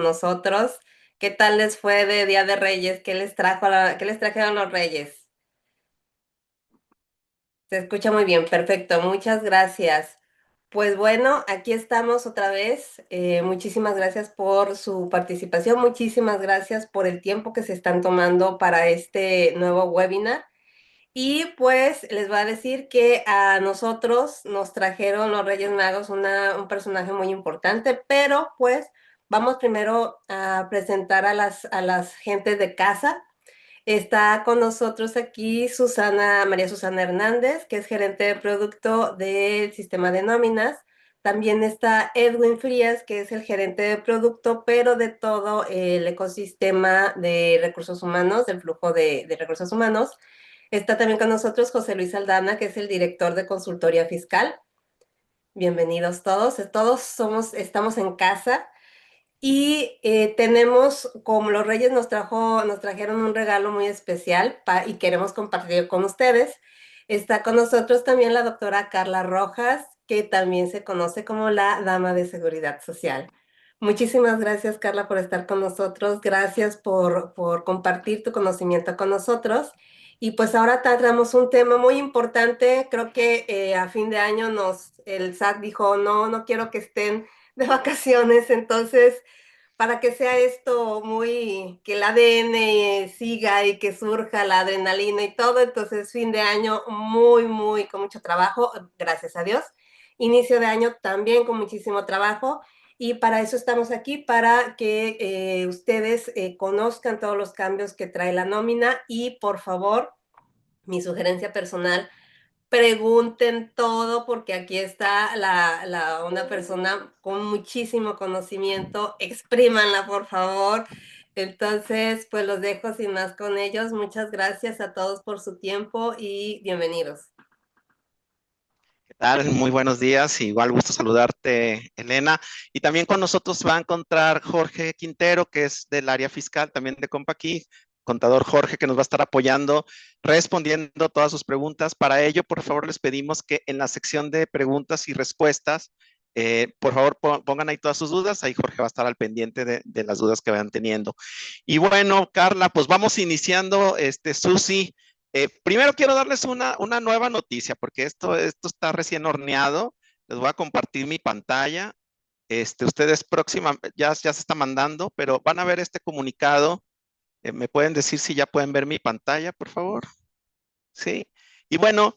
nosotros. ¿Qué tal les fue de Día de Reyes? ¿Qué les trajeron los Reyes? Se escucha muy bien, perfecto, muchas gracias. Pues bueno, aquí estamos otra vez. Muchísimas gracias por su participación, muchísimas gracias por el tiempo que se están tomando para este nuevo webinar. Y pues les voy a decir que a nosotros nos trajeron los Reyes Magos un personaje muy importante, pero pues vamos primero a presentar a las gentes de casa. Está con nosotros aquí María Susana Hernández, que es gerente de producto del sistema de nóminas. También está Edwin Frías, que es el gerente de producto, pero de todo el ecosistema de recursos humanos, del flujo de recursos humanos. Está también con nosotros José Luis Aldana, que es el director de consultoría fiscal. Bienvenidos todos. Estamos en casa. Y tenemos, como los Reyes nos trajeron un regalo muy especial y queremos compartir con ustedes. Está con nosotros también la doctora Carla Rojas, que también se conoce como la Dama de Seguridad Social. Muchísimas gracias, Carla, por estar con nosotros. Gracias por compartir tu conocimiento con nosotros. Y pues ahora tratamos un tema muy importante. Creo que a fin de año el SAT dijo, no, no quiero que estén de vacaciones, entonces para que sea esto que el ADN siga y que surja la adrenalina y todo, entonces fin de año con mucho trabajo, gracias a Dios. Inicio de año también con muchísimo trabajo y para eso estamos aquí, para que ustedes conozcan todos los cambios que trae la nómina y por favor, mi sugerencia personal, pregunten todo porque aquí está una persona con muchísimo conocimiento, exprímanla por favor. Entonces, pues los dejo sin más con ellos. Muchas gracias a todos por su tiempo y bienvenidos. ¿Qué tal? Muy buenos días. Igual gusto saludarte, Elena. Y también con nosotros va a encontrar Jorge Quintero, que es del área fiscal, también de Compaqui, contador Jorge, que nos va a estar apoyando, respondiendo todas sus preguntas. Para ello, por favor, les pedimos que en la sección de preguntas y respuestas, por favor, pongan ahí todas sus dudas. Ahí Jorge va a estar al pendiente de las dudas que vayan teniendo. Y bueno, Carla, pues vamos iniciando, Susi. Primero quiero darles una nueva noticia, porque esto está recién horneado. Les voy a compartir mi pantalla. Ustedes ya se está mandando, pero van a ver este comunicado. ¿Me pueden decir si ya pueden ver mi pantalla, por favor? Sí. Y bueno,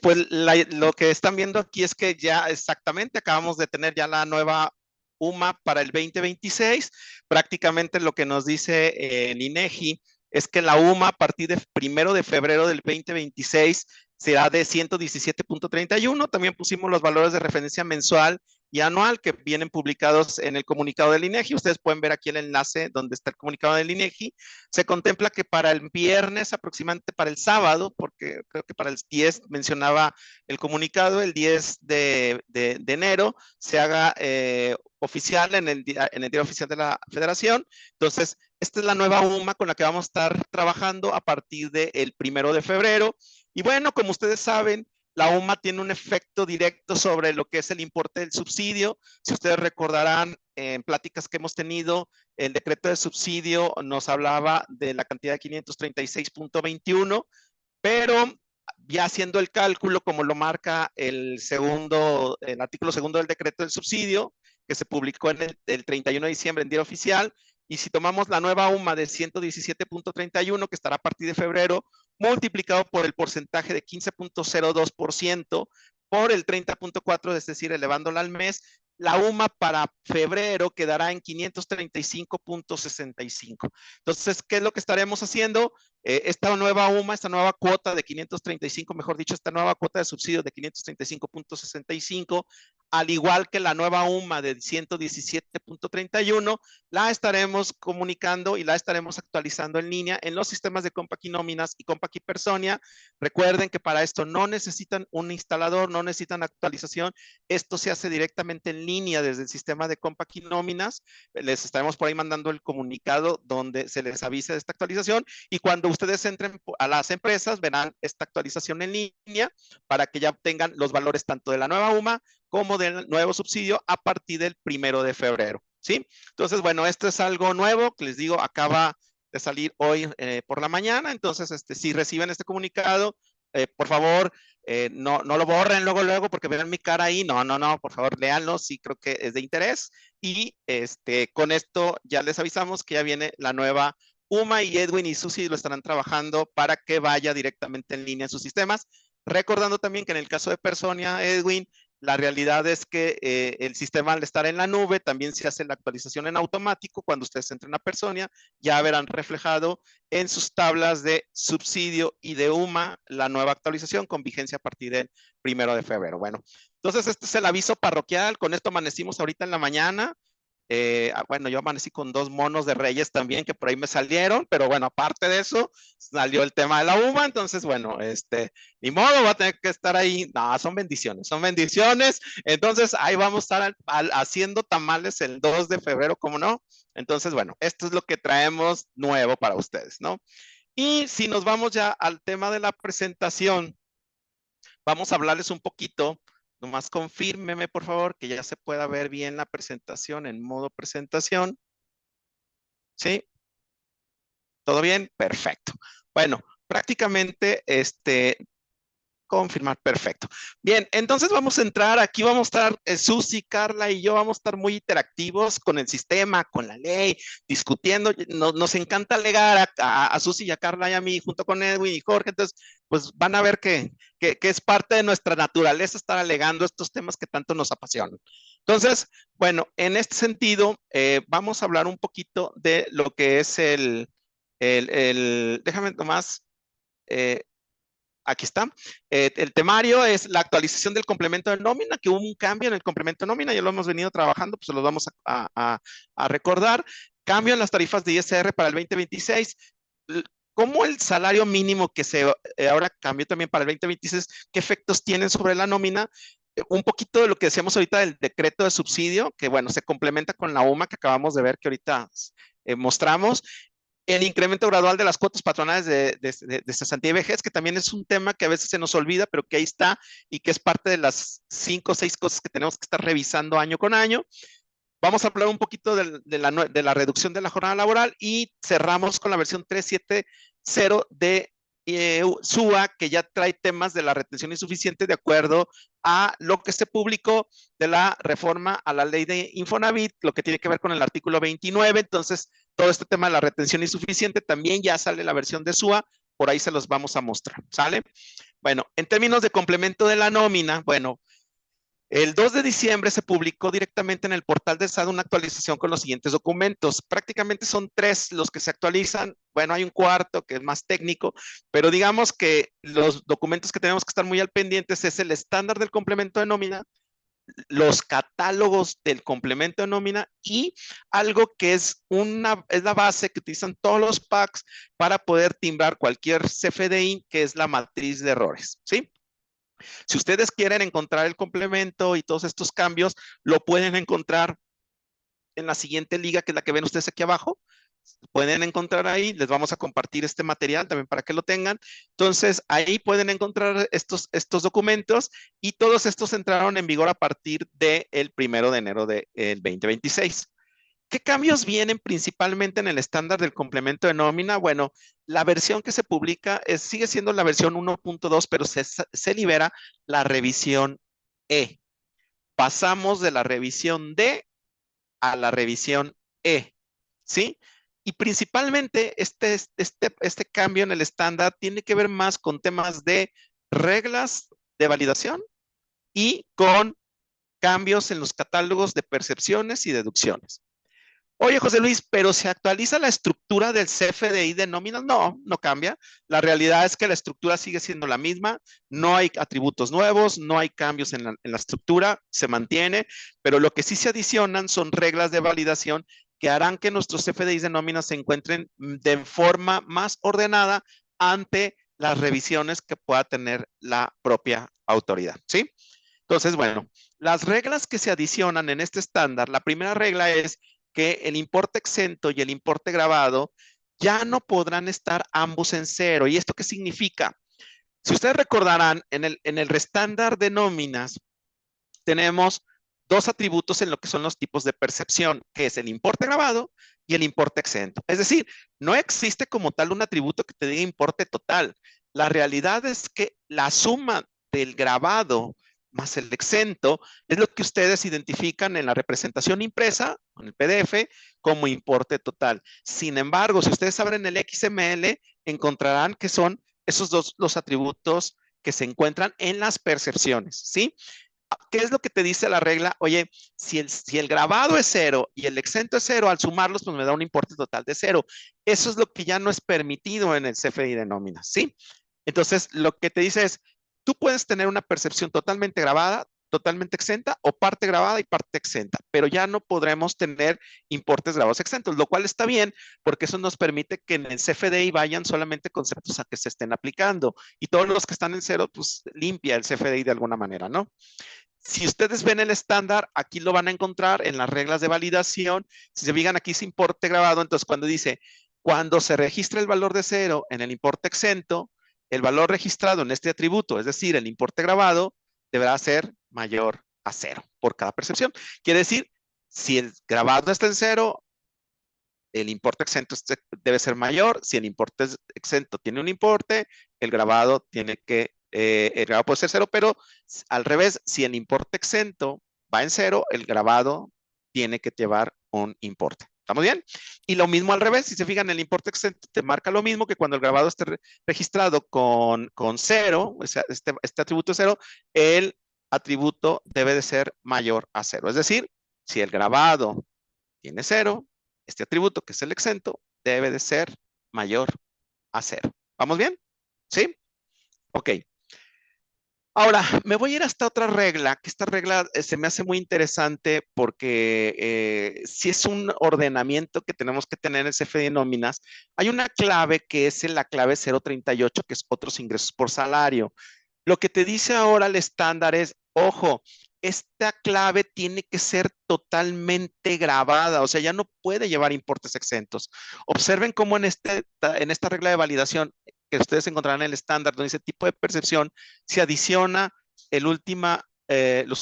pues lo que están viendo aquí es que ya exactamente acabamos de tener ya la nueva UMA para el 2026. Prácticamente lo que nos dice el INEGI es que la UMA a partir de 1 de febrero del 2026 será de 117.31. También pusimos los valores de referencia mensual y anual que vienen publicados en el comunicado del INEGI. Ustedes pueden ver aquí el enlace donde está el comunicado del INEGI. Se contempla que para el viernes, aproximadamente para el sábado, porque creo que para el 10 mencionaba el comunicado, el 10 de enero, se haga oficial en el Diario Oficial de la Federación. Entonces, esta es la nueva UMA con la que vamos a estar trabajando a partir del 1 de febrero. Y bueno, como ustedes saben, la UMA tiene un efecto directo sobre lo que es el importe del subsidio. Si ustedes recordarán en pláticas que hemos tenido, el decreto de subsidio nos hablaba de la cantidad de 536.21, pero ya haciendo el cálculo, como lo marca el artículo segundo del decreto del subsidio, que se publicó en el 31 de diciembre en Diario Oficial, y si tomamos la nueva UMA de 117.31, que estará a partir de febrero, multiplicado por el porcentaje de 15.02%, por el 30.4, es decir, elevándola al mes, la UMA para febrero quedará en 535.65. Entonces, ¿qué es lo que estaremos haciendo? Esta nueva UMA, esta nueva cuota de 535, mejor dicho, esta nueva cuota de subsidio de 535.65, al igual que la nueva UMA de 117.31, la estaremos comunicando y la estaremos actualizando en línea en los sistemas de Compaqui Nóminas y Compaqui Personia. Recuerden que para esto no necesitan un instalador, no necesitan actualización. Esto se hace directamente en línea desde el sistema de Compaqui Nóminas. Les estaremos por ahí mandando el comunicado donde se les avise de esta actualización, y cuando ustedes entren a las empresas verán esta actualización en línea para que ya tengan los valores tanto de la nueva UMA como del nuevo subsidio a partir del 1 de febrero. ¿sí? Entonces, bueno, esto es algo nuevo que les digo, acaba de salir hoy por la mañana. Entonces, si reciben este comunicado, por favor, no lo borren luego, porque ven mi cara ahí. No, por favor, léanlo. Sí, creo que es de interés. Y con esto ya les avisamos que ya viene la nueva UMA, y Edwin y Susi lo estarán trabajando para que vaya directamente en línea en sus sistemas. Recordando también que en el caso de Personia, Edwin, la realidad es que el sistema, al estar en la nube, también se hace la actualización en automático. Cuando ustedes entren a Personia, ya verán reflejado en sus tablas de subsidio y de UMA la nueva actualización con vigencia a partir del 1 de febrero. Bueno, entonces este es el aviso parroquial. Con esto amanecimos ahorita en la mañana. Bueno, yo amanecí con 2 monos de Reyes también que por ahí me salieron, pero bueno, aparte de eso, salió el tema de la uva. Entonces, bueno, ni modo, va a tener que estar ahí. No, son bendiciones, son bendiciones. Entonces, ahí vamos a estar haciendo tamales el 2 de febrero, ¿cómo no? Entonces, bueno, esto es lo que traemos nuevo para ustedes, ¿no? Y si nos vamos ya al tema de la presentación, vamos a hablarles un poquito. Nomás confírmeme, por favor, que ya se pueda ver bien la presentación en modo presentación. ¿Sí? ¿Todo bien? Perfecto. Bueno, prácticamente, confirmar, perfecto. Bien, entonces vamos a entrar, aquí vamos a estar, Susi, Carla y yo vamos a estar muy interactivos con el sistema, con la ley, discutiendo. Nos encanta alegar a Susi y a Carla y a mí, junto con Edwin y Jorge. Entonces, pues van a ver que es parte de nuestra naturaleza estar alegando estos temas que tanto nos apasionan. Entonces, bueno, en este sentido, vamos a hablar un poquito de lo que es déjame nomás, aquí está. El temario es la actualización del complemento de nómina, que hubo un cambio en el complemento de nómina, ya lo hemos venido trabajando, pues se los vamos a recordar. Cambio en las tarifas de ISR para el 2026. ¿Cómo el salario mínimo que ahora cambió también para el 2026, qué efectos tienen sobre la nómina? Un poquito de lo que decíamos ahorita del decreto de subsidio, que bueno, se complementa con la UMA que acabamos de ver, que ahorita mostramos. El incremento gradual de las cuotas patronales de cesantía y vejez, que también es un tema que a veces se nos olvida, pero que ahí está y que es parte de las 5 o 6 cosas que tenemos que estar revisando año con año. Vamos a hablar un poquito de la reducción de la jornada laboral y cerramos con la versión 370 de SUA, que ya trae temas de la retención insuficiente de acuerdo a lo que se publicó de la reforma a la ley de Infonavit, lo que tiene que ver con el artículo 29. Entonces, todo este tema de la retención insuficiente también ya sale la versión de SUA, por ahí se los vamos a mostrar, ¿sale? Bueno, en términos de complemento de la nómina, bueno, el 2 de diciembre se publicó directamente en el portal de SAT una actualización con los siguientes documentos. Prácticamente son 3 los que se actualizan. Bueno, hay un cuarto que es más técnico, pero digamos que los documentos que tenemos que estar muy al pendientes es el estándar del complemento de nómina, los catálogos del complemento de nómina y algo que es la base que utilizan todos los PACs para poder timbrar cualquier CFDI, que es la matriz de errores, ¿sí? Si ustedes quieren encontrar el complemento y todos estos cambios, lo pueden encontrar en la siguiente liga, que es la que ven ustedes aquí abajo. Pueden encontrar ahí, les vamos a compartir este material también para que lo tengan. Entonces, ahí pueden encontrar estos documentos y todos estos entraron en vigor a partir del 1 de enero del 2026. ¿Qué cambios vienen principalmente en el estándar del complemento de nómina? Bueno, la versión que se publica sigue siendo la versión 1.2, pero se libera la revisión E. Pasamos de la revisión D a la revisión E, ¿sí? Y principalmente este cambio en el estándar tiene que ver más con temas de reglas de validación y con cambios en los catálogos de percepciones y deducciones. Oye, José Luis, pero ¿se actualiza la estructura del CFDI de nóminas? No, no cambia. La realidad es que la estructura sigue siendo la misma. No hay atributos nuevos, no hay cambios en la estructura, se mantiene, pero lo que sí se adicionan son reglas de validación que harán que nuestros CFDIs de nóminas se encuentren de forma más ordenada ante las revisiones que pueda tener la propia autoridad, ¿sí? Entonces, bueno, las reglas que se adicionan en este estándar, la primera regla es que el importe exento y el importe grabado ya no podrán estar ambos en cero. ¿Y esto qué significa? Si ustedes recordarán, en el estándar de nóminas tenemos dos atributos en lo que son los tipos de percepción, que es el importe grabado y el importe exento. Es decir, no existe como tal un atributo que te diga importe total. La realidad es que la suma del grabado más el exento es lo que ustedes identifican en la representación impresa, en el PDF, como importe total. Sin embargo, si ustedes abren el XML, encontrarán que son esos dos los atributos que se encuentran en las percepciones, ¿sí? ¿Qué es lo que te dice la regla? Oye, si el grabado es cero y el exento es cero, al sumarlos, pues me da un importe total de cero. Eso es lo que ya no es permitido en el CFDI de nóminas, ¿sí? Entonces, lo que te dice es, tú puedes tener una percepción totalmente grabada, totalmente exenta, o parte grabada y parte exenta, pero ya no podremos tener importes grabados exentos, lo cual está bien, porque eso nos permite que en el CFDI vayan solamente conceptos a que se estén aplicando, y todos los que están en cero, pues limpia el CFDI de alguna manera, ¿no? Si ustedes ven el estándar, aquí lo van a encontrar en las reglas de validación. Si se fijan, aquí es importe grabado. Entonces, cuando se registra el valor de cero en el importe exento, el valor registrado en este atributo, es decir, el importe grabado, deberá ser mayor a cero por cada percepción. Quiere decir, si el grabado está en cero, el importe exento debe ser mayor. Si el importe exento tiene un importe, el grabado el grabado puede ser cero, pero al revés, si el importe exento va en cero, el grabado tiene que llevar un importe. ¿Estamos bien? Y lo mismo al revés, si se fijan, el importe exento te marca lo mismo que cuando el grabado esté registrado con cero, o sea, este atributo es cero, el atributo debe de ser mayor a cero. Es decir, si el grabado tiene cero, este atributo que es el exento debe de ser mayor a cero. ¿Vamos bien? ¿Sí? Ok. Ahora, me voy a ir hasta otra regla, que esta regla se me hace muy interesante porque si es un ordenamiento que tenemos que tener en el CFDI de nóminas, hay una clave que es la clave 038, que es otros ingresos por salario. Lo que te dice ahora el estándar es, ojo, esta clave tiene que ser totalmente grabada, o sea, ya no puede llevar importes exentos. Observen cómo en esta regla de validación que ustedes encontrarán en el estándar, donde dice tipo de percepción, se adiciona los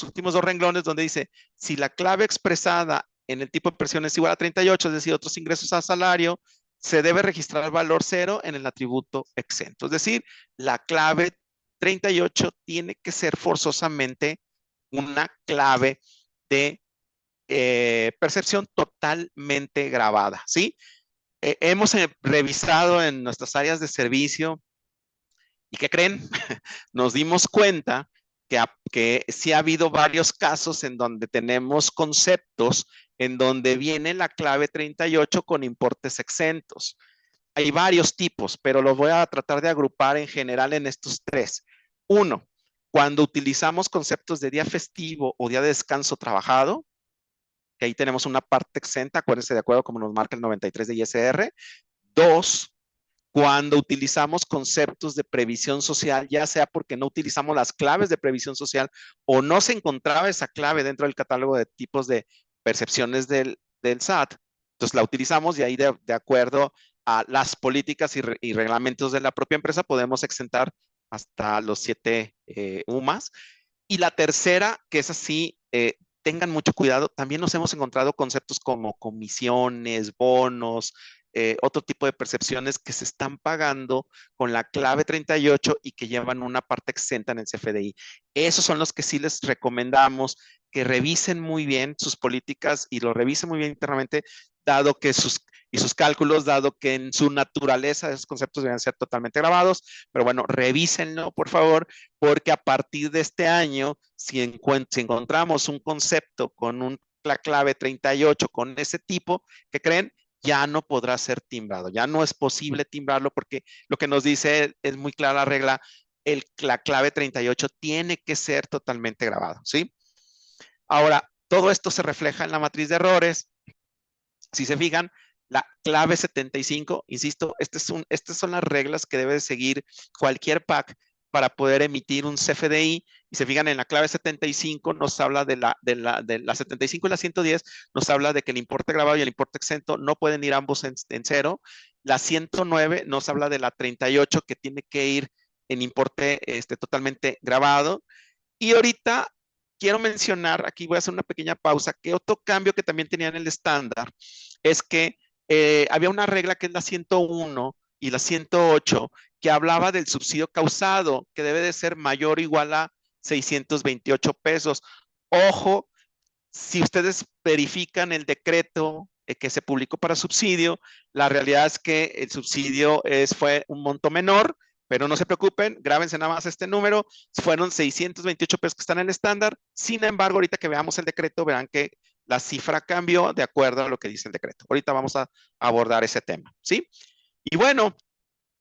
últimos dos renglones donde dice, si la clave expresada en el tipo de percepción es igual a 38, es decir, otros ingresos a salario, se debe registrar el valor cero en el atributo exento. Es decir, la clave 38 tiene que ser forzosamente una clave de percepción totalmente grabada, ¿sí? Hemos revisado en nuestras áreas de servicio y ¿qué creen? Nos dimos cuenta que sí ha habido varios casos en donde tenemos conceptos en donde viene la clave 38 con importes exentos. Hay varios tipos, pero los voy a tratar de agrupar en general en estos tres. Uno, cuando utilizamos conceptos de día festivo o día de descanso trabajado, que ahí tenemos una parte exenta, acuérdense de acuerdo como nos marca el 93 de ISR. Dos, cuando utilizamos conceptos de previsión social, ya sea porque no utilizamos las claves de previsión social o no se encontraba esa clave dentro del catálogo de tipos de percepciones del SAT, entonces la utilizamos y ahí de acuerdo a las políticas y reglamentos de la propia empresa podemos exentar hasta los 7 UMAS. Y la tercera, que es así, tengan mucho cuidado, también nos hemos encontrado conceptos como comisiones, bonos, otro tipo de percepciones que se están pagando con la clave 38 y que llevan una parte exenta en el CFDI. Esos son los que sí les recomendamos que revisen muy bien sus políticas y lo revisen muy bien internamente, dado que sus cálculos, dado que en su naturaleza esos conceptos deben ser totalmente grabados, pero bueno, revísenlo, por favor, porque a partir de este año, si encontramos un concepto con la clave 38 con ese tipo, ¿qué creen? Ya no podrá ser timbrado, ya no es posible timbrarlo porque lo que nos dice es muy clara la regla, la clave 38 tiene que ser totalmente grabado, ¿sí? Ahora, todo esto se refleja en la matriz de errores. Si se fijan, la clave 75, insisto, estas son las reglas que debe seguir cualquier PAC para poder emitir un CFDI. Y se fijan en la clave 75, nos habla de la 75 y la 110, nos habla de que el importe grabado y el importe exento no pueden ir ambos en cero. La 109 nos habla de la 38 que tiene que ir en importe totalmente grabado. Y ahorita quiero mencionar, aquí voy a hacer una pequeña pausa, que otro cambio que también tenía en el estándar es que había una regla que es la 101 y la 108 que hablaba del subsidio causado, que debe de ser mayor o igual a 628 pesos. Ojo, si ustedes verifican el decreto que se publicó para subsidio, la realidad es que el subsidio fue un monto menor, pero no se preocupen, grábense nada más este número, fueron 628 pesos que están en el estándar. Sin embargo, ahorita que veamos el decreto, verán que la cifra cambió de acuerdo a lo que dice el decreto. Ahorita vamos a abordar ese tema, ¿sí? Y bueno,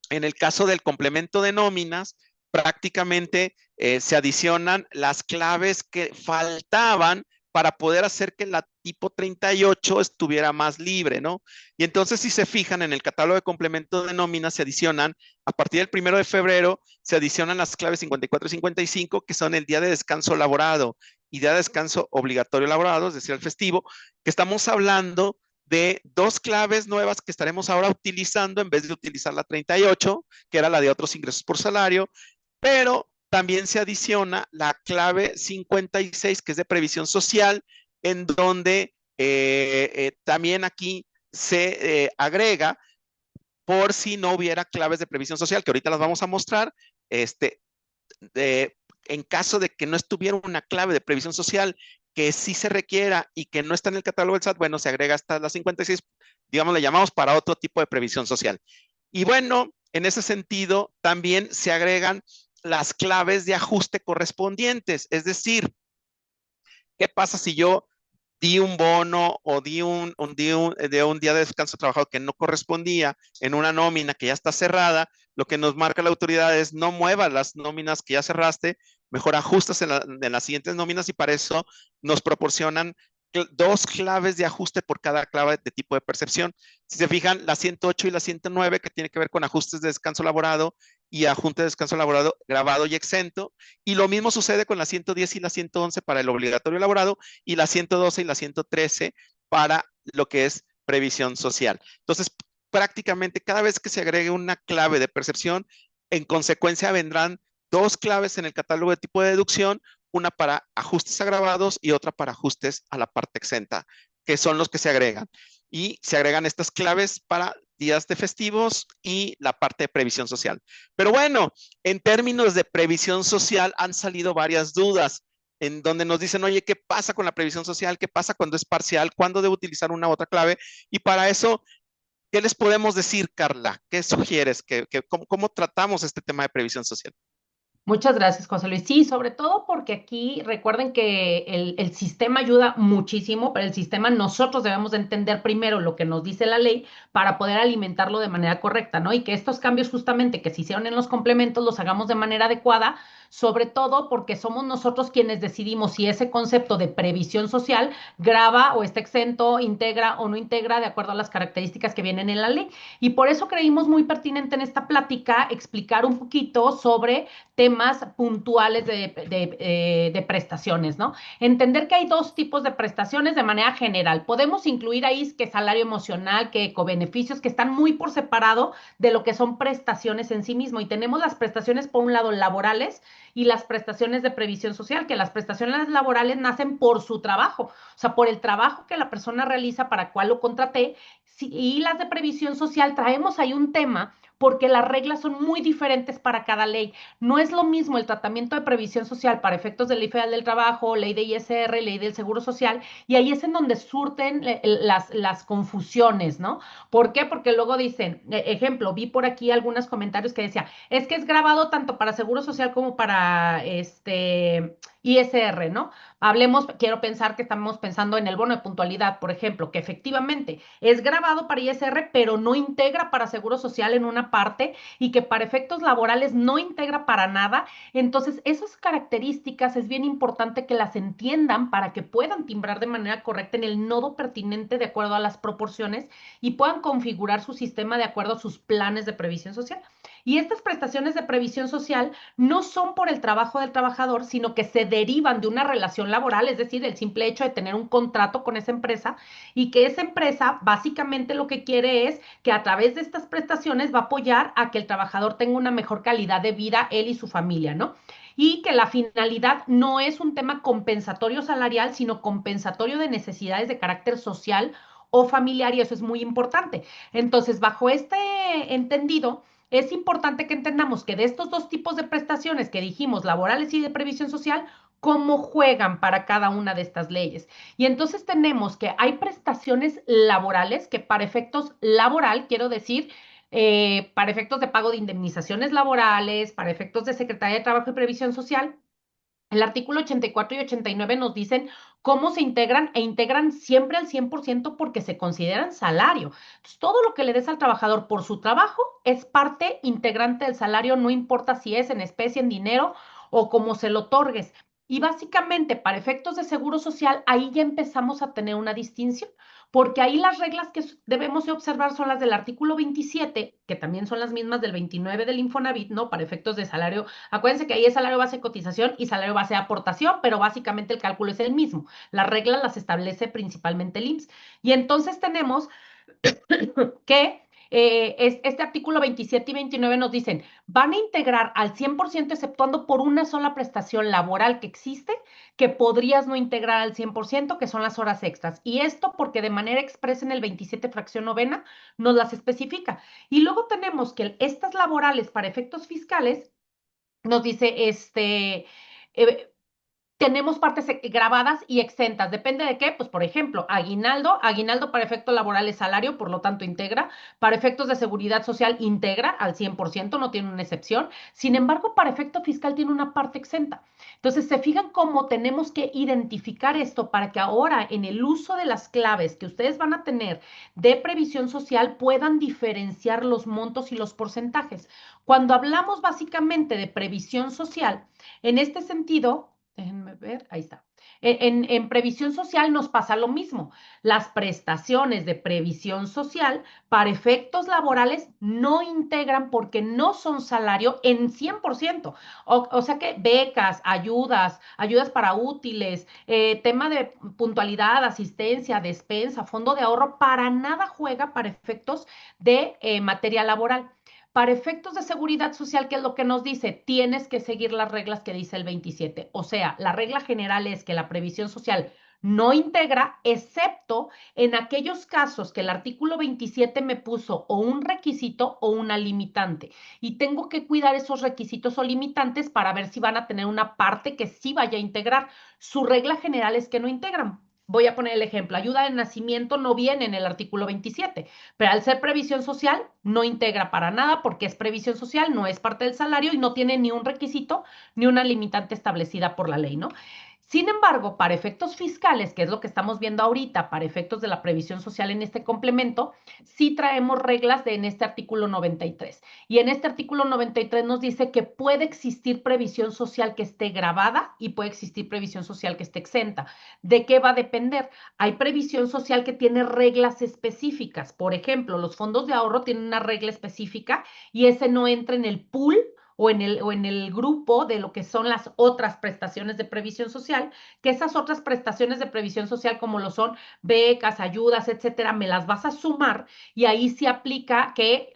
en el caso del complemento de nóminas, prácticamente se adicionan las claves que faltaban para poder hacer que la tipo 38 estuviera más libre, ¿no? Y entonces, si se fijan en el catálogo de complemento de nóminas, se adicionan, a partir del 1 de febrero, se adicionan las claves 54 y 55, que son el día de descanso laborado y día de descanso obligatorio laborado, es decir, el festivo, que estamos hablando de dos claves nuevas que estaremos ahora utilizando en vez de utilizar la 38, que era la de otros ingresos por salario, pero también se adiciona la clave 56, que es de previsión social, en donde también aquí se agrega, por si no hubiera claves de previsión social, que ahorita las vamos a mostrar, este, en caso de que no estuviera una clave de previsión social que sí se requiera y que no está en el catálogo del SAT, bueno, se agrega hasta la 56, digamos, le llamamos para otro tipo de previsión social. Y bueno, en ese sentido, también se agregan las claves de ajuste correspondientes, es decir, ¿qué pasa si yo di un bono o de un día de descanso trabajado que no correspondía en una nómina que ya está cerrada? Lo que nos marca la autoridad es no muevas las nóminas que ya cerraste, mejor ajustas en las siguientes nóminas, y para eso nos proporcionan dos claves de ajuste por cada clave de tipo de percepción. Si se fijan, la 108 y la 109, que tiene que ver con ajustes de descanso laborado y ajuste de descanso laborado grabado y exento. Y lo mismo sucede con la 110 y la 111 para el obligatorio laborado, y la 112 y la 113 para lo que es previsión social. Entonces, prácticamente cada vez que se agregue una clave de percepción, en consecuencia vendrán dos claves en el catálogo de tipo de deducción, una para ajustes agravados y otra para ajustes a la parte exenta, que son los que se agregan. Y se agregan estas claves para días de festivos y la parte de previsión social. Pero bueno, en términos de previsión social han salido varias dudas en donde nos dicen, oye, ¿qué pasa con la previsión social? ¿Qué pasa cuando es parcial? ¿Cuándo debo utilizar una u otra clave? Y para eso, ¿qué les podemos decir, Carla? ¿Qué sugieres? ¿Cómo tratamos este tema de previsión social? Muchas gracias, José Luis. Sí, sobre todo porque aquí recuerden que el sistema ayuda muchísimo, pero el sistema nosotros debemos de entender primero lo que nos dice la ley para poder alimentarlo de manera correcta, ¿no? Y que estos cambios justamente que se hicieron en los complementos los hagamos de manera adecuada, sobre todo porque somos nosotros quienes decidimos si ese concepto de previsión social grava o está exento, integra o no integra de acuerdo a las características que vienen en la ley. Y por eso creímos muy pertinente en esta plática explicar un poquito sobre temas puntuales de prestaciones, ¿no? Entender que hay dos tipos de prestaciones de manera general. Podemos incluir ahí que salario emocional, que ecobeneficios, que están muy por separado de lo que son prestaciones en sí mismo. Y tenemos las prestaciones, por un lado, laborales y las prestaciones de previsión social, que las prestaciones laborales nacen por su trabajo, o sea, por el trabajo que la persona realiza para cual lo contraté, y las de previsión social traemos ahí un tema porque las reglas son muy diferentes para cada ley. No es lo mismo el tratamiento de previsión social para efectos de ley federal del trabajo, ley de ISR, ley del seguro social, y ahí es en donde surten las confusiones, ¿no? ¿Por qué? Porque luego dicen, ejemplo, vi por aquí algunos comentarios que decía, es que es grabado tanto para seguro social como para ISR, ¿no? Hablemos, quiero pensar que estamos pensando en el bono de puntualidad, por ejemplo, que efectivamente es grabado para ISR, pero no integra para seguro social en una parte, y que para efectos laborales no integra para nada. Entonces, esas características es bien importante que las entiendan para que puedan timbrar de manera correcta en el nodo pertinente de acuerdo a las proporciones y puedan configurar su sistema de acuerdo a sus planes de previsión social. Y estas prestaciones de previsión social no son por el trabajo del trabajador, sino que se derivan de una relación laboral, es decir, el simple hecho de tener un contrato con esa empresa, y que esa empresa básicamente lo que quiere es que a través de estas prestaciones va a apoyar a que el trabajador tenga una mejor calidad de vida, él y su familia, ¿no? y que la finalidad no es un tema compensatorio salarial, sino compensatorio de necesidades de carácter social o familiar, y eso es muy importante. Entonces, bajo este entendido, es importante que entendamos que de estos dos tipos de prestaciones que dijimos, laborales y de previsión social, cómo juegan para cada una de estas leyes. Y entonces tenemos que hay prestaciones laborales que para efectos laboral, quiero decir, para efectos de pago de indemnizaciones laborales, para efectos de Secretaría de Trabajo y Previsión Social, el artículo 84 y 89 nos dicen cómo se integran e integran siempre al 100% porque se consideran salario. Entonces, todo lo que le des al trabajador por su trabajo es parte integrante del salario, no importa si es en especie, en dinero o cómo se lo otorgues. Y básicamente, para efectos de seguro social, ahí ya empezamos a tener una distinción, porque ahí las reglas que debemos de observar son las del artículo 27, que también son las mismas del 29 del Infonavit, ¿no? Para efectos de salario. Acuérdense que ahí es salario base de cotización y salario base de aportación, pero básicamente el cálculo es el mismo. Las reglas las establece principalmente el IMSS. Y entonces tenemos que este artículo 27 y 29 nos dicen, van a integrar al 100% exceptuando por una sola prestación laboral que existe, que podrías no integrar al 100%, que son las horas extras. Y esto porque de manera expresa en el 27 fracción novena nos las especifica. Y luego tenemos que estas laborales para efectos fiscales nos dice, tenemos partes grabadas y exentas. ¿Depende de qué? Pues, por ejemplo, aguinaldo para efectos laborales salario, por lo tanto integra. Para efectos de seguridad social integra al 100%, no tiene una excepción. Sin embargo, para efecto fiscal tiene una parte exenta. Entonces, se fijan cómo tenemos que identificar esto para que ahora en el uso de las claves que ustedes van a tener de previsión social puedan diferenciar los montos y los porcentajes. Cuando hablamos básicamente de previsión social, en este sentido, déjenme ver, ahí está. En previsión social nos pasa lo mismo. Las prestaciones de previsión social para efectos laborales no integran porque no son salario en 100%. O sea que becas, ayudas para útiles, tema de puntualidad, asistencia, despensa, fondo de ahorro, para nada juega para efectos de materia laboral. Para efectos de seguridad social, ¿qué es lo que nos dice? Tienes que seguir las reglas que dice el 27. O sea, la regla general es que la previsión social no integra, excepto en aquellos casos que el artículo 27 me puso o un requisito o una limitante. Y tengo que cuidar esos requisitos o limitantes para ver si van a tener una parte que sí vaya a integrar. Su regla general es que no integran. Voy a poner el ejemplo, ayuda de nacimiento no viene en el artículo 27, pero al ser previsión social no integra para nada porque es previsión social, no es parte del salario y no tiene ni un requisito ni una limitante establecida por la ley, ¿no? Sin embargo, para efectos fiscales, que es lo que estamos viendo ahorita, para efectos de la previsión social en este complemento, sí traemos reglas en este artículo 93. Y en este artículo 93 nos dice que puede existir previsión social que esté grabada y puede existir previsión social que esté exenta. ¿De qué va a depender? Hay previsión social que tiene reglas específicas. Por ejemplo, los fondos de ahorro tienen una regla específica y ese no entra en el pool o en el grupo de lo que son las otras prestaciones de previsión social, que esas otras prestaciones de previsión social, como lo son becas, ayudas, etcétera, me las vas a sumar y ahí se aplica que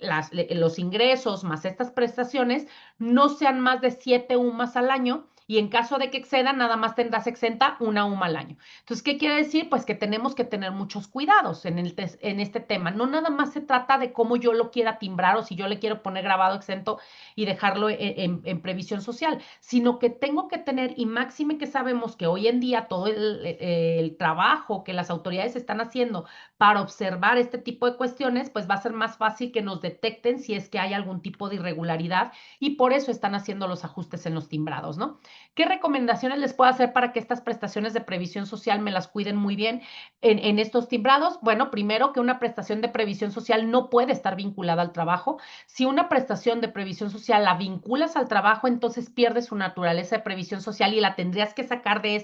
los ingresos más estas prestaciones no sean más de 7 UMAS al año y en caso de que excedan, nada más tendrás exenta una UMA al año. Entonces, ¿qué quiere decir? Pues que tenemos que tener muchos cuidados en este tema. No nada más se trata de cómo yo lo quiera timbrar o si yo le quiero poner grabado exento y dejarlo en previsión social, sino que tengo que tener, y máxime que sabemos que hoy en día todo el trabajo que las autoridades están haciendo para observar este tipo de cuestiones, pues va a ser más fácil que nos detecten si es que hay algún tipo de irregularidad y por eso están haciendo los ajustes en los timbrados, ¿no? ¿Qué recomendaciones les puedo hacer para que estas prestaciones de previsión social me las cuiden muy bien en estos timbrados? Bueno, primero que una prestación de previsión social no puede estar vinculada al trabajo. Si una prestación de previsión social la vinculas al trabajo, entonces pierde su naturaleza de previsión social y la tendrías que sacar de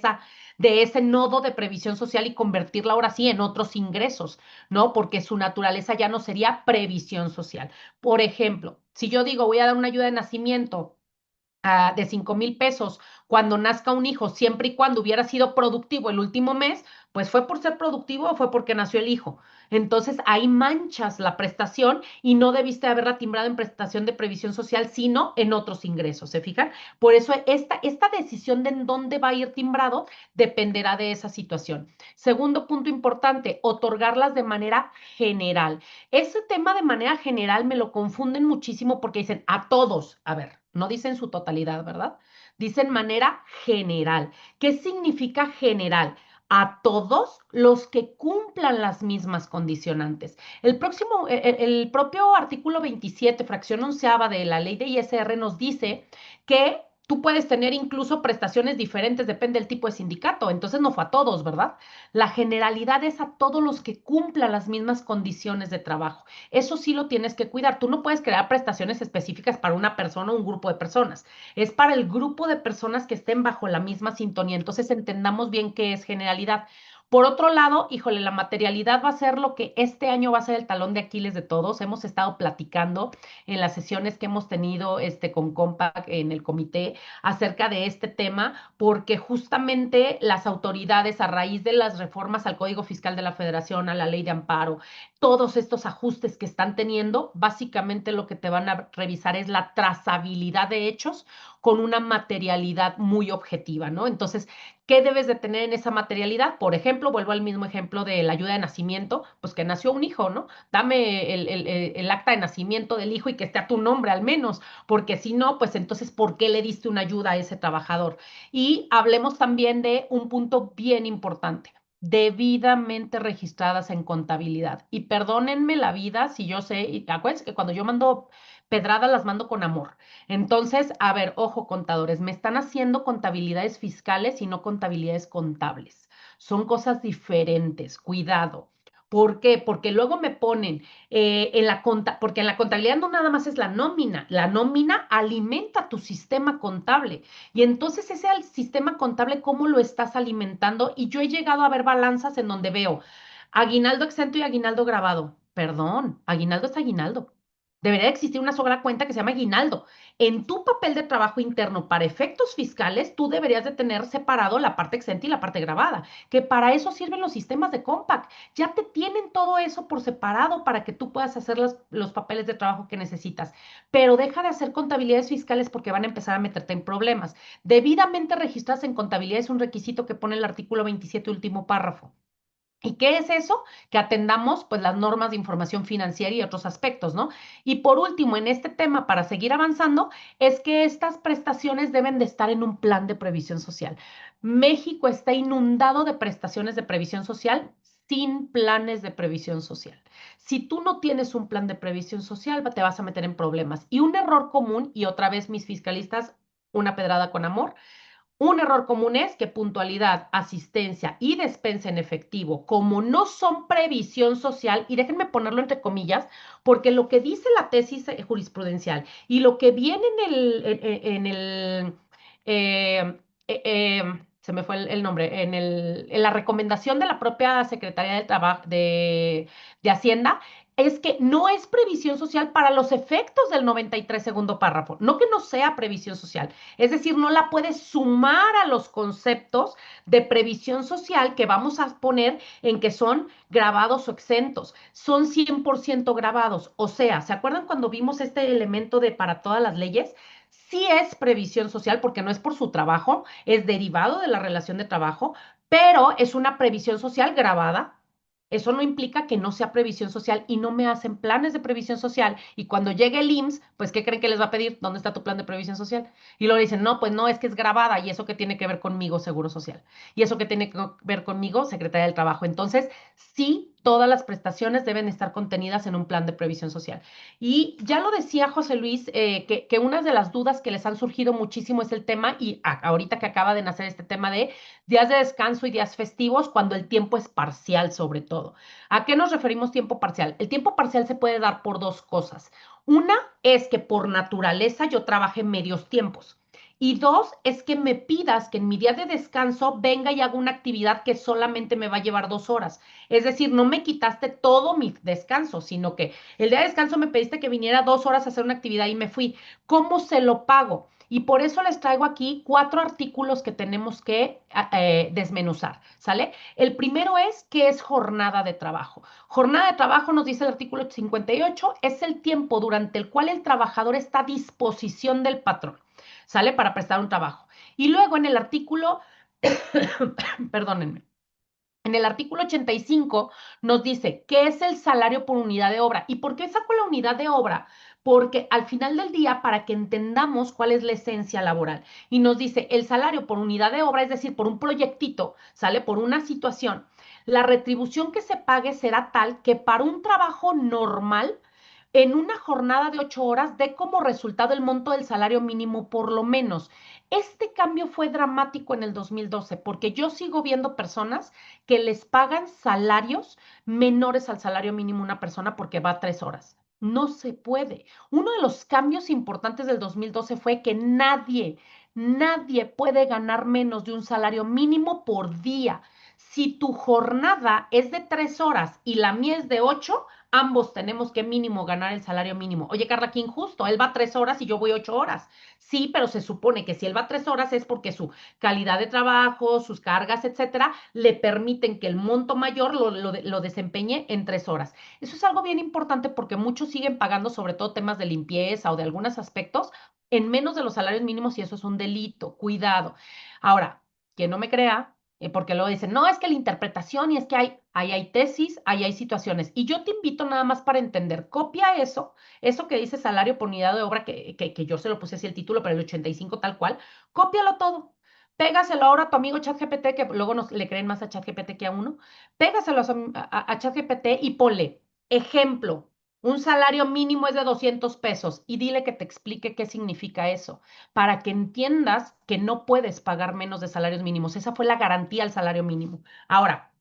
ese nodo de previsión social y convertirla ahora sí en otros ingresos, ¿no? Porque su naturaleza ya no sería previsión social. Por ejemplo, si yo digo voy a dar una ayuda de nacimiento de 5,000 pesos cuando nazca un hijo, siempre y cuando hubiera sido productivo el último mes, pues fue por ser productivo o fue porque nació el hijo. Entonces ahí manchas la prestación y no debiste haberla timbrado en prestación de previsión social, sino en otros ingresos, ¿se fijan? Por eso esta decisión de en dónde va a ir timbrado dependerá de esa situación. Segundo punto importante, otorgarlas de manera general. Ese tema de manera general me lo confunden muchísimo porque dicen a todos, a ver, no dicen su totalidad, ¿verdad? Dicen manera general. ¿Qué significa general? A todos los que cumplan las mismas condicionantes. El propio artículo 27, fracción onceava de la ley de ISR nos dice que tú puedes tener incluso prestaciones diferentes, depende del tipo de sindicato, entonces no fue a todos, ¿verdad? La generalidad es a todos los que cumplan las mismas condiciones de trabajo. Eso sí lo tienes que cuidar. Tú no puedes crear prestaciones específicas para una persona o un grupo de personas. Es para el grupo de personas que estén bajo la misma sintonía. Entonces entendamos bien qué es generalidad. Por otro lado, híjole, la materialidad va a ser lo que este año va a ser el talón de Aquiles de todos. Hemos estado platicando en las sesiones que hemos tenido con Compaq en el comité acerca de este tema, porque justamente las autoridades, a raíz de las reformas al Código Fiscal de la Federación, a la Ley de Amparo, todos estos ajustes que están teniendo, básicamente lo que te van a revisar es la trazabilidad de hechos con una materialidad muy objetiva, ¿no? Entonces, ¿qué debes de tener en esa materialidad? Por ejemplo, vuelvo al mismo ejemplo de la ayuda de nacimiento, pues que nació un hijo, ¿no? Dame el acta de nacimiento del hijo y que esté a tu nombre al menos, porque si no, pues entonces, ¿por qué le diste una ayuda a ese trabajador? Y hablemos también de un punto bien importante, debidamente registradas en contabilidad. Y perdónenme la vida si yo sé, y acuérdense que cuando yo mando pedradas las mando con amor. Entonces, a ver, ojo, contadores, me están haciendo contabilidades fiscales y no contabilidades contables. Son cosas diferentes, cuidado. ¿Por qué? Porque luego me ponen porque en la contabilidad no nada más es la nómina alimenta tu sistema contable y entonces ese sistema contable, ¿cómo lo estás alimentando? Y yo he llegado a ver balanzas en donde veo aguinaldo exento y aguinaldo grabado. Perdón, aguinaldo es aguinaldo. Debería existir una sola cuenta que se llama aguinaldo. En tu papel de trabajo interno para efectos fiscales, tú deberías de tener separado la parte exenta y la parte grabada, que para eso sirven los sistemas de Compaq. Ya te tienen todo eso por separado para que tú puedas hacer los papeles de trabajo que necesitas. Pero deja de hacer contabilidades fiscales porque van a empezar a meterte en problemas. Debidamente registradas en contabilidad es un requisito que pone el artículo 27, último párrafo. ¿Y qué es eso? Que atendamos pues las normas de información financiera y otros aspectos, ¿no? Y por último, en este tema, para seguir avanzando, es que estas prestaciones deben de estar en un plan de previsión social. México está inundado de prestaciones de previsión social sin planes de previsión social. Si tú no tienes un plan de previsión social, te vas a meter en problemas. Y un error común, y otra vez mis fiscalistas, una pedrada con amor, un error común es que puntualidad, asistencia y despensa en efectivo, como no son previsión social, y déjenme ponerlo entre comillas, porque lo que dice la tesis jurisprudencial y lo que viene eh, se me fue el nombre, en la recomendación de la propia Secretaría del Trabajo de Hacienda, es que no es previsión social para los efectos del 93 segundo párrafo, no que no sea previsión social. Es decir, no la puedes sumar a los conceptos de previsión social que vamos a poner en que son grabados o exentos. Son 100% grabados. O sea, ¿se acuerdan cuando vimos este elemento de para todas las leyes? Sí es previsión social porque no es por su trabajo, es derivado de la relación de trabajo, pero es una previsión social grabada. Eso no implica que no sea previsión social y no me hacen planes de previsión social. Y cuando llegue el IMSS, pues, ¿qué creen que les va a pedir? ¿Dónde está tu plan de previsión social? Y luego dicen, no, pues no, es que es grabada y eso que tiene que ver conmigo, Seguro Social. Y eso que tiene que ver conmigo, Secretaría del Trabajo. Entonces, sí, todas las prestaciones deben estar contenidas en un plan de previsión social. Y ya lo decía José Luis, que una de las dudas que les han surgido muchísimo es el tema, y ahorita que acaba de nacer este tema de días de descanso y días festivos, cuando el tiempo es parcial sobre todo. ¿A qué nos referimos tiempo parcial? El tiempo parcial se puede dar por dos cosas. Una es que por naturaleza yo trabaje medios tiempos. Y dos, es que me pidas que en mi día de descanso venga y haga una actividad que solamente me va a llevar 2 horas. Es decir, no me quitaste todo mi descanso, sino que el día de descanso me pediste que viniera 2 horas a hacer una actividad y me fui. ¿Cómo se lo pago? Y por eso les traigo aquí 4 artículos que tenemos que desmenuzar, ¿sale? El primero es, ¿qué es jornada de trabajo? Jornada de trabajo, nos dice el artículo 58, es el tiempo durante el cual el trabajador está a disposición del patrón, ¿sale? Para prestar un trabajo. Y luego en el artículo, perdónenme, en el artículo 85 nos dice qué es el salario por unidad de obra. ¿Y por qué saco la unidad de obra? Porque al final del día, para que entendamos cuál es la esencia laboral, y nos dice el salario por unidad de obra, es decir, por un proyectito, sale por una situación, la retribución que se pague será tal que para un trabajo normal, en una jornada de 8 horas, dé como resultado el monto del salario mínimo por lo menos. Este cambio fue dramático en el 2012 porque yo sigo viendo personas que les pagan salarios menores al salario mínimo una persona porque va a 3 horas. No se puede. Uno de los cambios importantes del 2012 fue que nadie puede ganar menos de un salario mínimo por día. Si tu jornada es de 3 horas y la mía es de 8, ambos tenemos que mínimo ganar el salario mínimo. Oye, Carla, qué injusto. Él va 3 horas y yo voy 8 horas. Sí, pero se supone que si él va 3 horas es porque su calidad de trabajo, sus cargas, etcétera, le permiten que el monto mayor lo desempeñe en 3 horas. Eso es algo bien importante porque muchos siguen pagando, sobre todo temas de limpieza o de algunos aspectos, en menos de los salarios mínimos y eso es un delito. Cuidado. Ahora, quien no me crea, porque luego dicen, no, es que la interpretación y es que hay tesis, hay situaciones. Y yo te invito nada más para entender, copia eso que dice salario por unidad de obra, que yo se lo puse así el título, pero el 85 tal cual, cópialo todo. Pégaselo ahora a tu amigo ChatGPT, que luego le creen más a ChatGPT que a uno. Pégaselo a ChatGPT y ponle, ejemplo, un salario mínimo es de 200 pesos y dile que te explique qué significa eso, para que entiendas que no puedes pagar menos de salarios mínimos. Esa fue la garantía al salario mínimo. Ahora,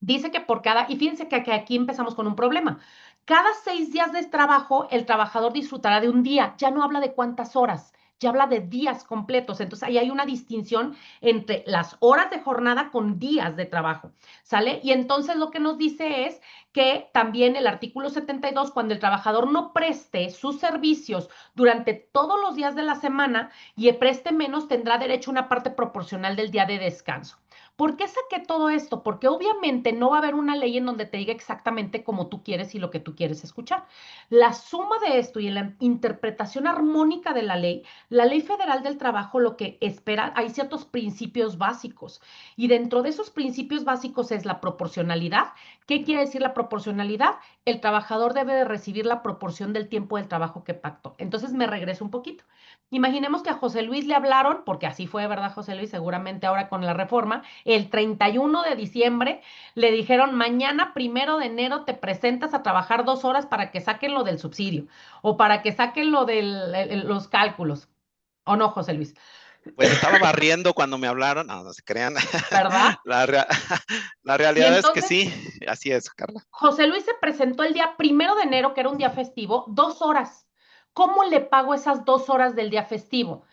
dice que y fíjense que aquí empezamos con un problema. Cada 6 días de trabajo, el trabajador disfrutará de un día. Ya no habla de cuántas horas, ya habla de días completos. Entonces, ahí hay una distinción entre las horas de jornada con días de trabajo, ¿sale? Y entonces lo que nos dice es que también el artículo 72, cuando el trabajador no preste sus servicios durante todos los días de la semana y preste menos, tendrá derecho a una parte proporcional del día de descanso. ¿Por qué saqué todo esto? Porque obviamente no va a haber una ley en donde te diga exactamente como tú quieres y lo que tú quieres escuchar. La suma de esto y en la interpretación armónica de la Ley Federal del Trabajo lo que espera, hay ciertos principios básicos y dentro de esos principios básicos es la proporcionalidad. ¿Qué quiere decir la proporcionalidad? El trabajador debe de recibir la proporción del tiempo del trabajo que pactó. Entonces me regreso un poquito. Imaginemos que a José Luis le hablaron, porque así fue, ¿verdad, José Luis? Seguramente ahora con la reforma, el 31 de diciembre le dijeron, mañana 1 de enero te presentas a trabajar 2 horas para que saquen lo del subsidio o para que saquen lo de los cálculos. ¿O no, José Luis? Pues estaba barriendo cuando me hablaron, no, no se crean. ¿Verdad? La, rea- la Y realidad es que entonces sí, así es, Carla. José Luis se presentó el día 1 de enero, que era un día festivo, 2 horas. ¿Cómo le pago esas 2 horas del día festivo?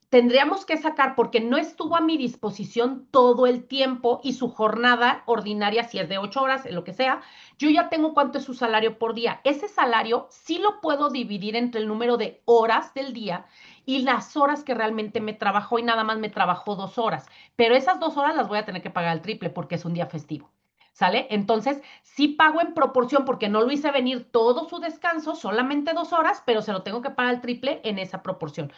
Tendríamos que sacar, porque no estuvo a mi disposición todo el tiempo y su jornada ordinaria, si es de 8 horas, lo que sea, yo ya tengo cuánto es su salario por día. Ese salario sí lo puedo dividir entre el número de horas del día y las horas que realmente me trabajó y nada más me trabajó 2 horas. Pero esas 2 horas las voy a tener que pagar al triple porque es un día festivo. ¿Sale? Entonces, sí pago en proporción porque no lo hice venir todo su descanso, solamente 2 horas, pero se lo tengo que pagar al triple en esa proporción.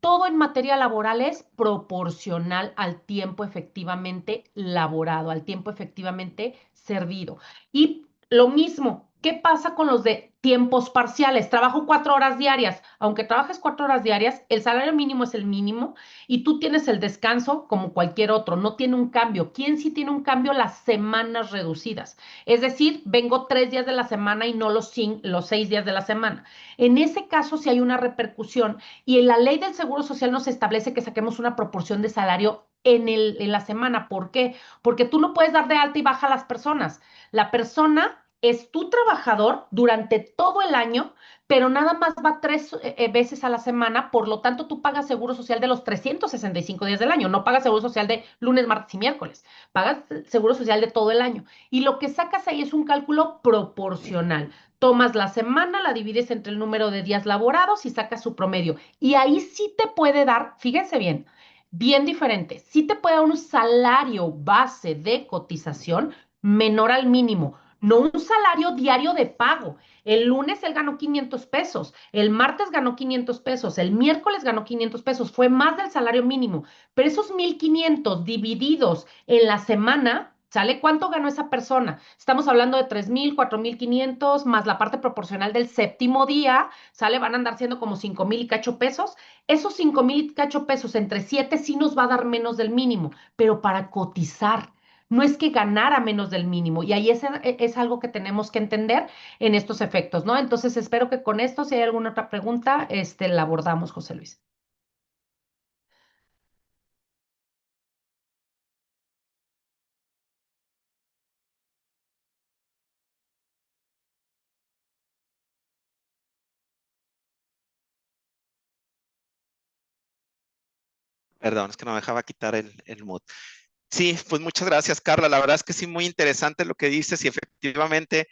Todo en materia laboral es proporcional al tiempo efectivamente laborado, al tiempo efectivamente servido. Y lo mismo, ¿qué pasa con los de tiempos parciales? Trabajo 4 horas diarias. Aunque trabajes 4 horas diarias, el salario mínimo es el mínimo y tú tienes el descanso como cualquier otro. No tiene un cambio. ¿Quién sí tiene un cambio? Las semanas reducidas. Es decir, vengo 3 días de la semana y no los 6 días de la semana. En ese caso, si hay una repercusión y en la ley del Seguro Social nos establece que saquemos una proporción de salario en la semana. ¿Por qué? Porque tú no puedes dar de alta y baja a las personas. La persona es tu trabajador durante todo el año, pero nada más va 3 veces a la semana, por lo tanto tú pagas seguro social de los 365 días del año, no pagas seguro social de lunes, martes y miércoles, pagas seguro social de todo el año. Y lo que sacas ahí es un cálculo proporcional. Tomas la semana, la divides entre el número de días laborados y sacas su promedio. Y ahí sí te puede dar, fíjense bien, bien diferente, sí te puede dar un salario base de cotización menor al mínimo, no un salario diario de pago. El lunes él ganó 500 pesos, el martes ganó 500 pesos, el miércoles ganó 500 pesos, fue más del salario mínimo, pero esos 1,500 divididos en la semana, ¿sale? ¿Cuánto ganó esa persona? Estamos hablando de 3,000, 4,500 más la parte proporcional del séptimo día, ¿sale? Van a andar siendo como 5,000 y cacho pesos. Esos 5,000 y cacho pesos entre 7 sí nos va a dar menos del mínimo, pero para cotizar. No es que ganara menos del mínimo, y ahí es algo que tenemos que entender en estos efectos, ¿no? Entonces, espero que con esto, si hay alguna otra pregunta, la abordamos, José Luis. Perdón, es que no me dejaba quitar el mood. Sí, pues muchas gracias, Carla. La verdad es que sí, muy interesante lo que dices y efectivamente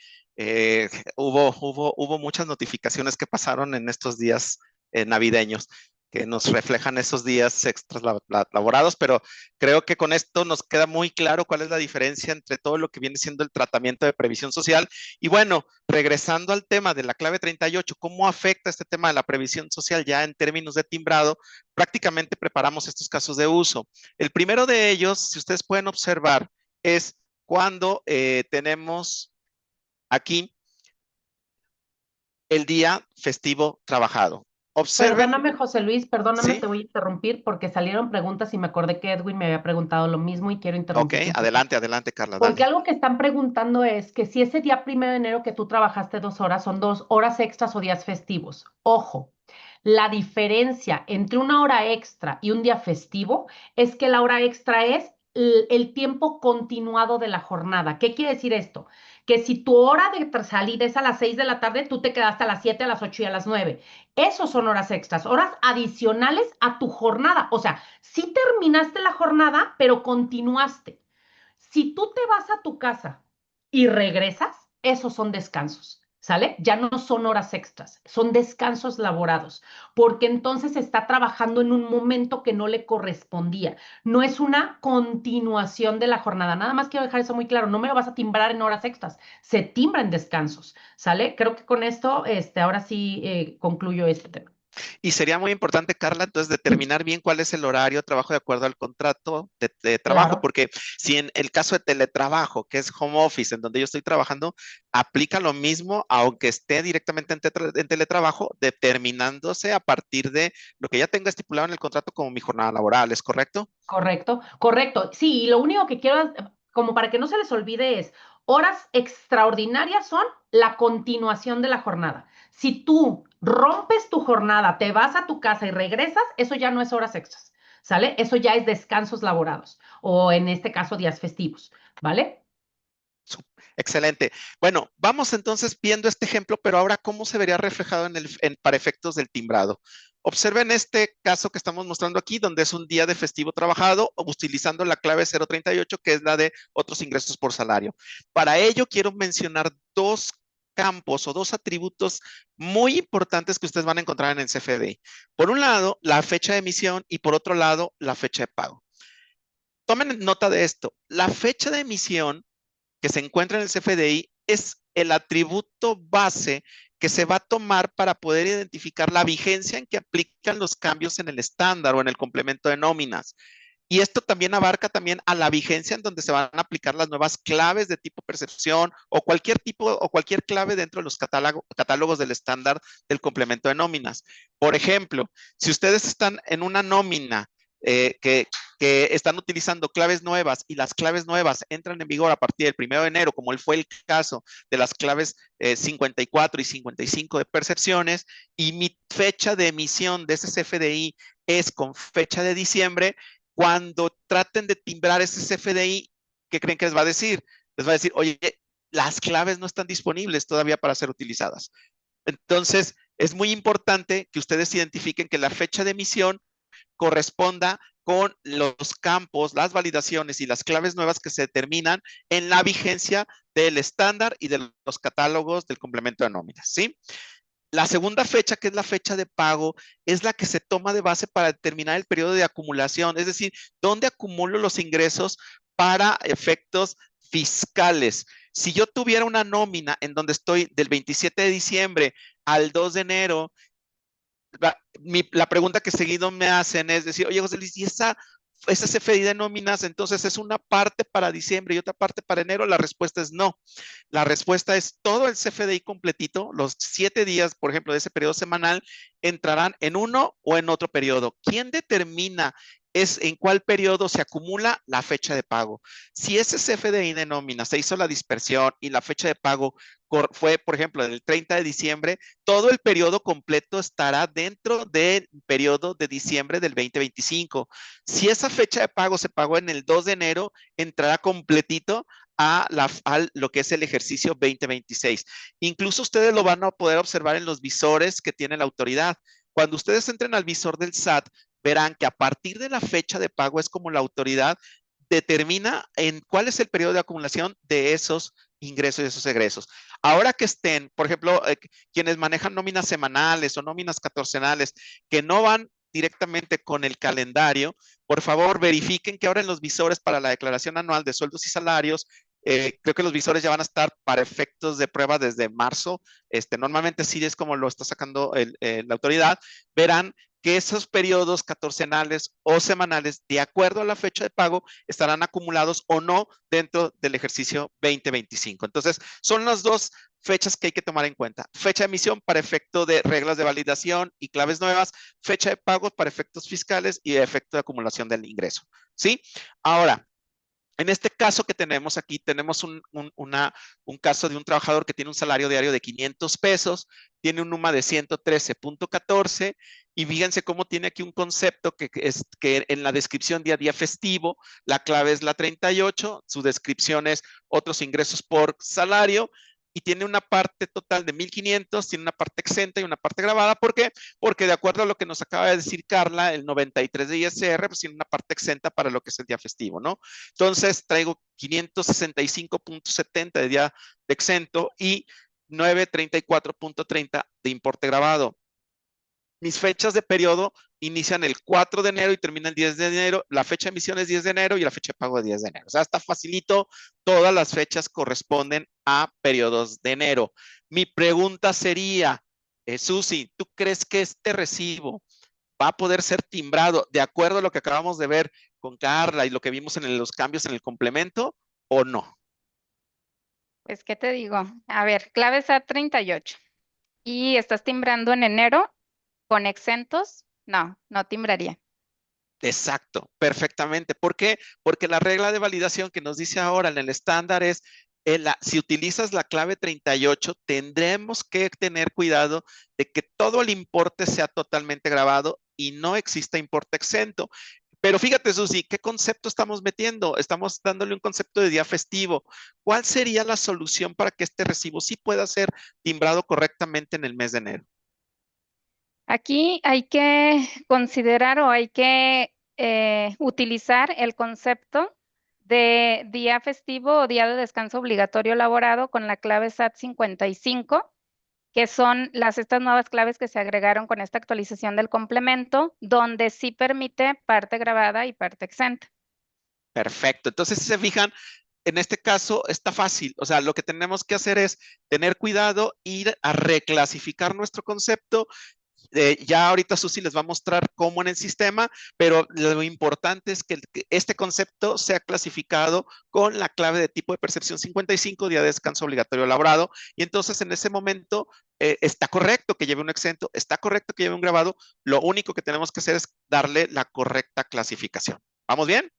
hubo muchas notificaciones que pasaron en estos días navideños que nos reflejan esos días extras laborados, pero creo que con esto nos queda muy claro cuál es la diferencia entre todo lo que viene siendo el tratamiento de previsión social. Y bueno, regresando al tema de la clave 38, ¿cómo afecta este tema de la previsión social ya en términos de timbrado? Prácticamente preparamos estos casos de uso. El primero de ellos, si ustedes pueden observar, es cuando tenemos aquí el día festivo trabajado. Observen, Perdóname, José Luis, perdóname, ¿sí? te voy a interrumpir porque salieron preguntas y me acordé que Edwin me había preguntado lo mismo y quiero Ok, interrumpirte un poquito. adelante, adelante, Carla, Porque dale. algo que están preguntando es que si ese día 1 de enero que tú trabajaste 2 horas son 2 horas extras o días festivos. Ojo, la diferencia entre una hora extra y un día festivo es que la hora extra es el tiempo continuado de la jornada. ¿Qué quiere decir esto? Que si tu hora de salir es a las 6 de la tarde, tú te quedaste a las 7, a las 8 y a las 9. Esos son horas extras, horas adicionales a tu jornada. O sea, sí terminaste la jornada, pero continuaste. Si tú te vas a tu casa y regresas, esos son descansos, ¿sale? Ya no son horas extras, son descansos laborados, porque entonces está trabajando en un momento que no le correspondía. No es una continuación de la jornada. Nada más quiero dejar eso muy claro. No me lo vas a timbrar en horas extras, se timbra en descansos, ¿sale? Creo que con esto, ahora sí concluyo este tema. Y sería muy importante, Carla, entonces determinar bien cuál es el horario de trabajo de acuerdo al contrato de trabajo, Claro. porque si en el caso de teletrabajo, que es home office, en donde yo estoy trabajando, aplica lo mismo, aunque esté directamente en teletrabajo, determinándose a partir de lo que ya tenga estipulado en el contrato como mi jornada laboral, ¿es correcto? Correcto, correcto. Sí, y lo único que quiero, como para que no se les olvide, es horas extraordinarias son la continuación de la jornada. Si tú rompes tu jornada, te vas a tu casa y regresas, eso ya no es horas extras, ¿sale? Eso ya es descansos laborados o en este caso días festivos, ¿vale? Excelente. Bueno, vamos entonces viendo este ejemplo, pero ahora cómo se vería reflejado para efectos del timbrado. Observen este caso que estamos mostrando aquí, donde es un día de festivo trabajado, utilizando la clave 038, que es la de otros ingresos por salario. Para ello, quiero mencionar dos campos o dos atributos muy importantes que ustedes van a encontrar en el CFDI. Por un lado, la fecha de emisión y por otro lado, la fecha de pago. Tomen nota de esto. La fecha de emisión que se encuentra en el CFDI es el atributo base que se va a tomar para poder identificar la vigencia en que aplican los cambios en el estándar o en el complemento de nóminas. Y esto también abarca también a la vigencia en donde se van a aplicar las nuevas claves de tipo percepción o cualquier tipo o cualquier clave dentro de los catálogos del estándar del complemento de nóminas. Por ejemplo, si ustedes están en una nómina eh, que, que están utilizando claves nuevas y las claves nuevas entran en vigor a partir del 1 de enero, como fue el caso de las claves 54 y 55 de percepciones, y mi fecha de emisión de ese CFDI es con fecha de diciembre, cuando traten de timbrar ese CFDI, ¿qué creen que les va a decir? Les va a decir, oye, las claves no están disponibles todavía para ser utilizadas. Entonces, es muy importante que ustedes identifiquen que la fecha de emisión corresponda con los campos, las validaciones y las claves nuevas que se determinan en la vigencia del estándar y de los catálogos del complemento de nóminas, ¿sí? La segunda fecha, que es la fecha de pago, es la que se toma de base para determinar el periodo de acumulación, es decir, dónde acumulo los ingresos para efectos fiscales. Si yo tuviera una nómina en donde estoy del 27 de diciembre al 2 de enero, la pregunta que seguido me hacen es decir, oye, José Luis, ¿y esa CFDI de nóminas, entonces es una parte para diciembre y otra parte para enero? La respuesta es no. La respuesta es todo el CFDI completito, los 7 días, por ejemplo, de ese periodo semanal, entrarán en uno o en otro periodo. ¿Quién determina en cuál periodo se acumula la fecha de pago? Si ese CFDI de nómina se hizo la dispersión y la fecha de pago fue, por ejemplo, el 30 de diciembre, todo el periodo completo estará dentro del periodo de diciembre del 2025. Si esa fecha de pago se pagó en el 2 de enero, entrará completito a lo que es el ejercicio 2026. Incluso ustedes lo van a poder observar en los visores que tiene la autoridad. Cuando ustedes entren al visor del SAT, verán que a partir de la fecha de pago es como la autoridad determina en cuál es el periodo de acumulación de esos ingresos y esos egresos. Ahora que estén, por ejemplo, quienes manejan nóminas semanales o nóminas catorcenales que no van directamente con el calendario, por favor verifiquen que ahora en los visores para la declaración anual de sueldos y salarios, creo que los visores ya van a estar para efectos de prueba desde marzo. Normalmente sí es como lo está sacando la autoridad. Verán que esos periodos catorcenales o semanales, de acuerdo a la fecha de pago, estarán acumulados o no dentro del ejercicio 2025. Entonces, son las dos fechas que hay que tomar en cuenta. Fecha de emisión para efecto de reglas de validación y claves nuevas, fecha de pago para efectos fiscales y efecto de acumulación del ingreso, ¿sí? Ahora, en este caso que tenemos aquí, tenemos un caso de un trabajador que tiene un salario diario de 500 pesos, tiene un NUMA de 113.14 y fíjense cómo tiene aquí un concepto que en la descripción día festivo, la clave es la 38, su descripción es otros ingresos por salario y tiene una parte total de 1,500, tiene una parte exenta y una parte grabada. ¿Por qué? Porque de acuerdo a lo que nos acaba de decir Carla, el 93 de ISR, pues tiene una parte exenta para lo que es el día festivo, ¿no? Entonces traigo 565.70 de día de exento y 934.30 de importe grabado. Mis fechas de periodo inician el 4 de enero y terminan el 10 de enero. La fecha de emisión es 10 de enero y la fecha de pago es 10 de enero. O sea, está facilito. Todas las fechas corresponden a periodos de enero. Mi pregunta sería, Susi, ¿tú crees que este recibo va a poder ser timbrado de acuerdo a lo que acabamos de ver con Carla y lo que vimos en los cambios en el complemento o no? Pues, ¿qué te digo? A ver, clave SAT 38. ¿Y estás timbrando en enero con exentos? No, no timbraría. Exacto, perfectamente. ¿Por qué? Porque la regla de validación que nos dice ahora en el estándar es, si utilizas la clave 38, tendremos que tener cuidado de que todo el importe sea totalmente grabado y no exista importe exento. Pero fíjate, Susi, ¿qué concepto estamos metiendo? Estamos dándole un concepto de día festivo. ¿Cuál sería la solución para que este recibo sí pueda ser timbrado correctamente en el mes de enero? Aquí hay que considerar o hay que utilizar el concepto de día festivo o día de descanso obligatorio laborado con la clave SAT 55, que son estas nuevas claves que se agregaron con esta actualización del complemento, donde sí permite parte grabada y parte exenta. Perfecto. Entonces, si se fijan, en este caso está fácil. O sea, lo que tenemos que hacer es tener cuidado, ir a reclasificar nuestro concepto. Ya ahorita Susi les va a mostrar cómo en el sistema, pero lo importante es que este concepto sea clasificado con la clave de tipo de percepción 55, día de descanso obligatorio laborado, y entonces en ese momento está correcto que lleve un exento, está correcto que lleve un grabado, lo único que tenemos que hacer es darle la correcta clasificación. ¿Vamos bien?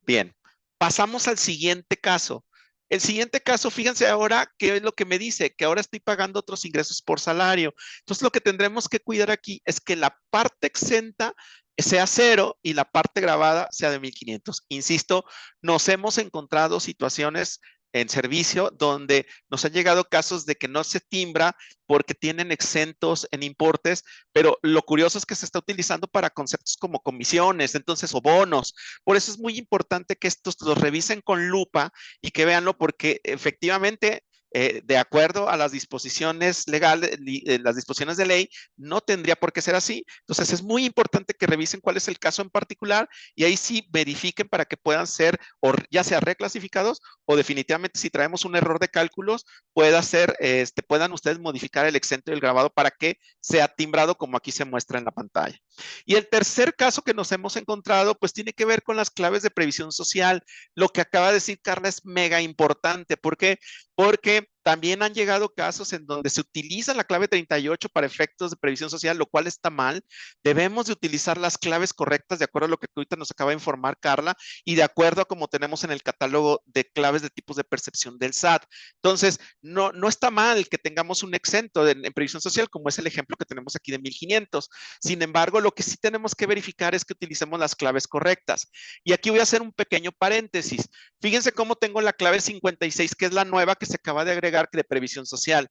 Bien. Pasamos al siguiente caso. El siguiente caso, fíjense ahora qué es lo que me dice, que ahora estoy pagando otros ingresos por salario. Entonces, lo que tendremos que cuidar aquí es que la parte exenta sea 0 y la parte grabada sea de 1,500. Insisto, nos hemos encontrado situaciones en servicio, donde nos han llegado casos de que no se timbra porque tienen exentos en importes, pero lo curioso es que se está utilizando para conceptos como comisiones, entonces, o bonos. Por eso es muy importante que estos los revisen con lupa y que veanlo, porque efectivamente, de acuerdo a las disposiciones legales, las disposiciones de ley, no tendría por qué ser así. Entonces, es muy importante que revisen cuál es el caso en particular y ahí sí verifiquen para que puedan ser, o ya sea reclasificados o definitivamente si traemos un error de cálculos, puedan ustedes modificar el exento y el grabado para que sea timbrado como aquí se muestra en la pantalla. Y el tercer caso que nos hemos encontrado, pues tiene que ver con las claves de previsión social. Lo que acaba de decir Carla es mega importante. ¿Por qué? Porque también han llegado casos en donde se utiliza la clave 38 para efectos de previsión social, lo cual está mal. Debemos de utilizar las claves correctas de acuerdo a lo que ahorita nos acaba de informar Carla y de acuerdo a como tenemos en el catálogo de claves de tipos de percepción del SAT. Entonces, no está mal que tengamos un exento en previsión social, como es el ejemplo que tenemos aquí de 1500. Sin embargo, lo que sí tenemos que verificar es que utilicemos las claves correctas. Y aquí voy a hacer un pequeño paréntesis. Fíjense cómo tengo la clave 56, que es la nueva que se acaba de agregar de previsión social.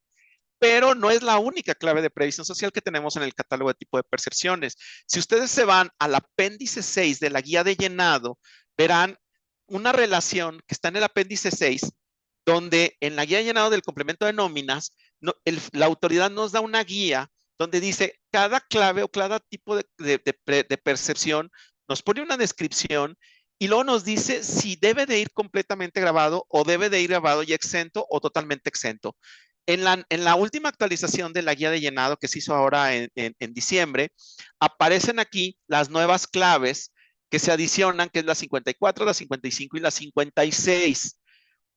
Pero no es la única clave de previsión social que tenemos en el catálogo de tipo de percepciones. Si ustedes se van al apéndice 6 de la guía de llenado, verán una relación que está en el apéndice 6, donde en la guía de llenado del complemento de nóminas, la autoridad nos da una guía donde dice cada clave o cada tipo de percepción, nos pone una descripción y luego nos dice si debe de ir completamente grabado o debe de ir grabado y exento o totalmente exento. En la última actualización de la guía de llenado que se hizo ahora en diciembre, aparecen aquí las nuevas claves que se adicionan, que es la 54, la 55 y la 56.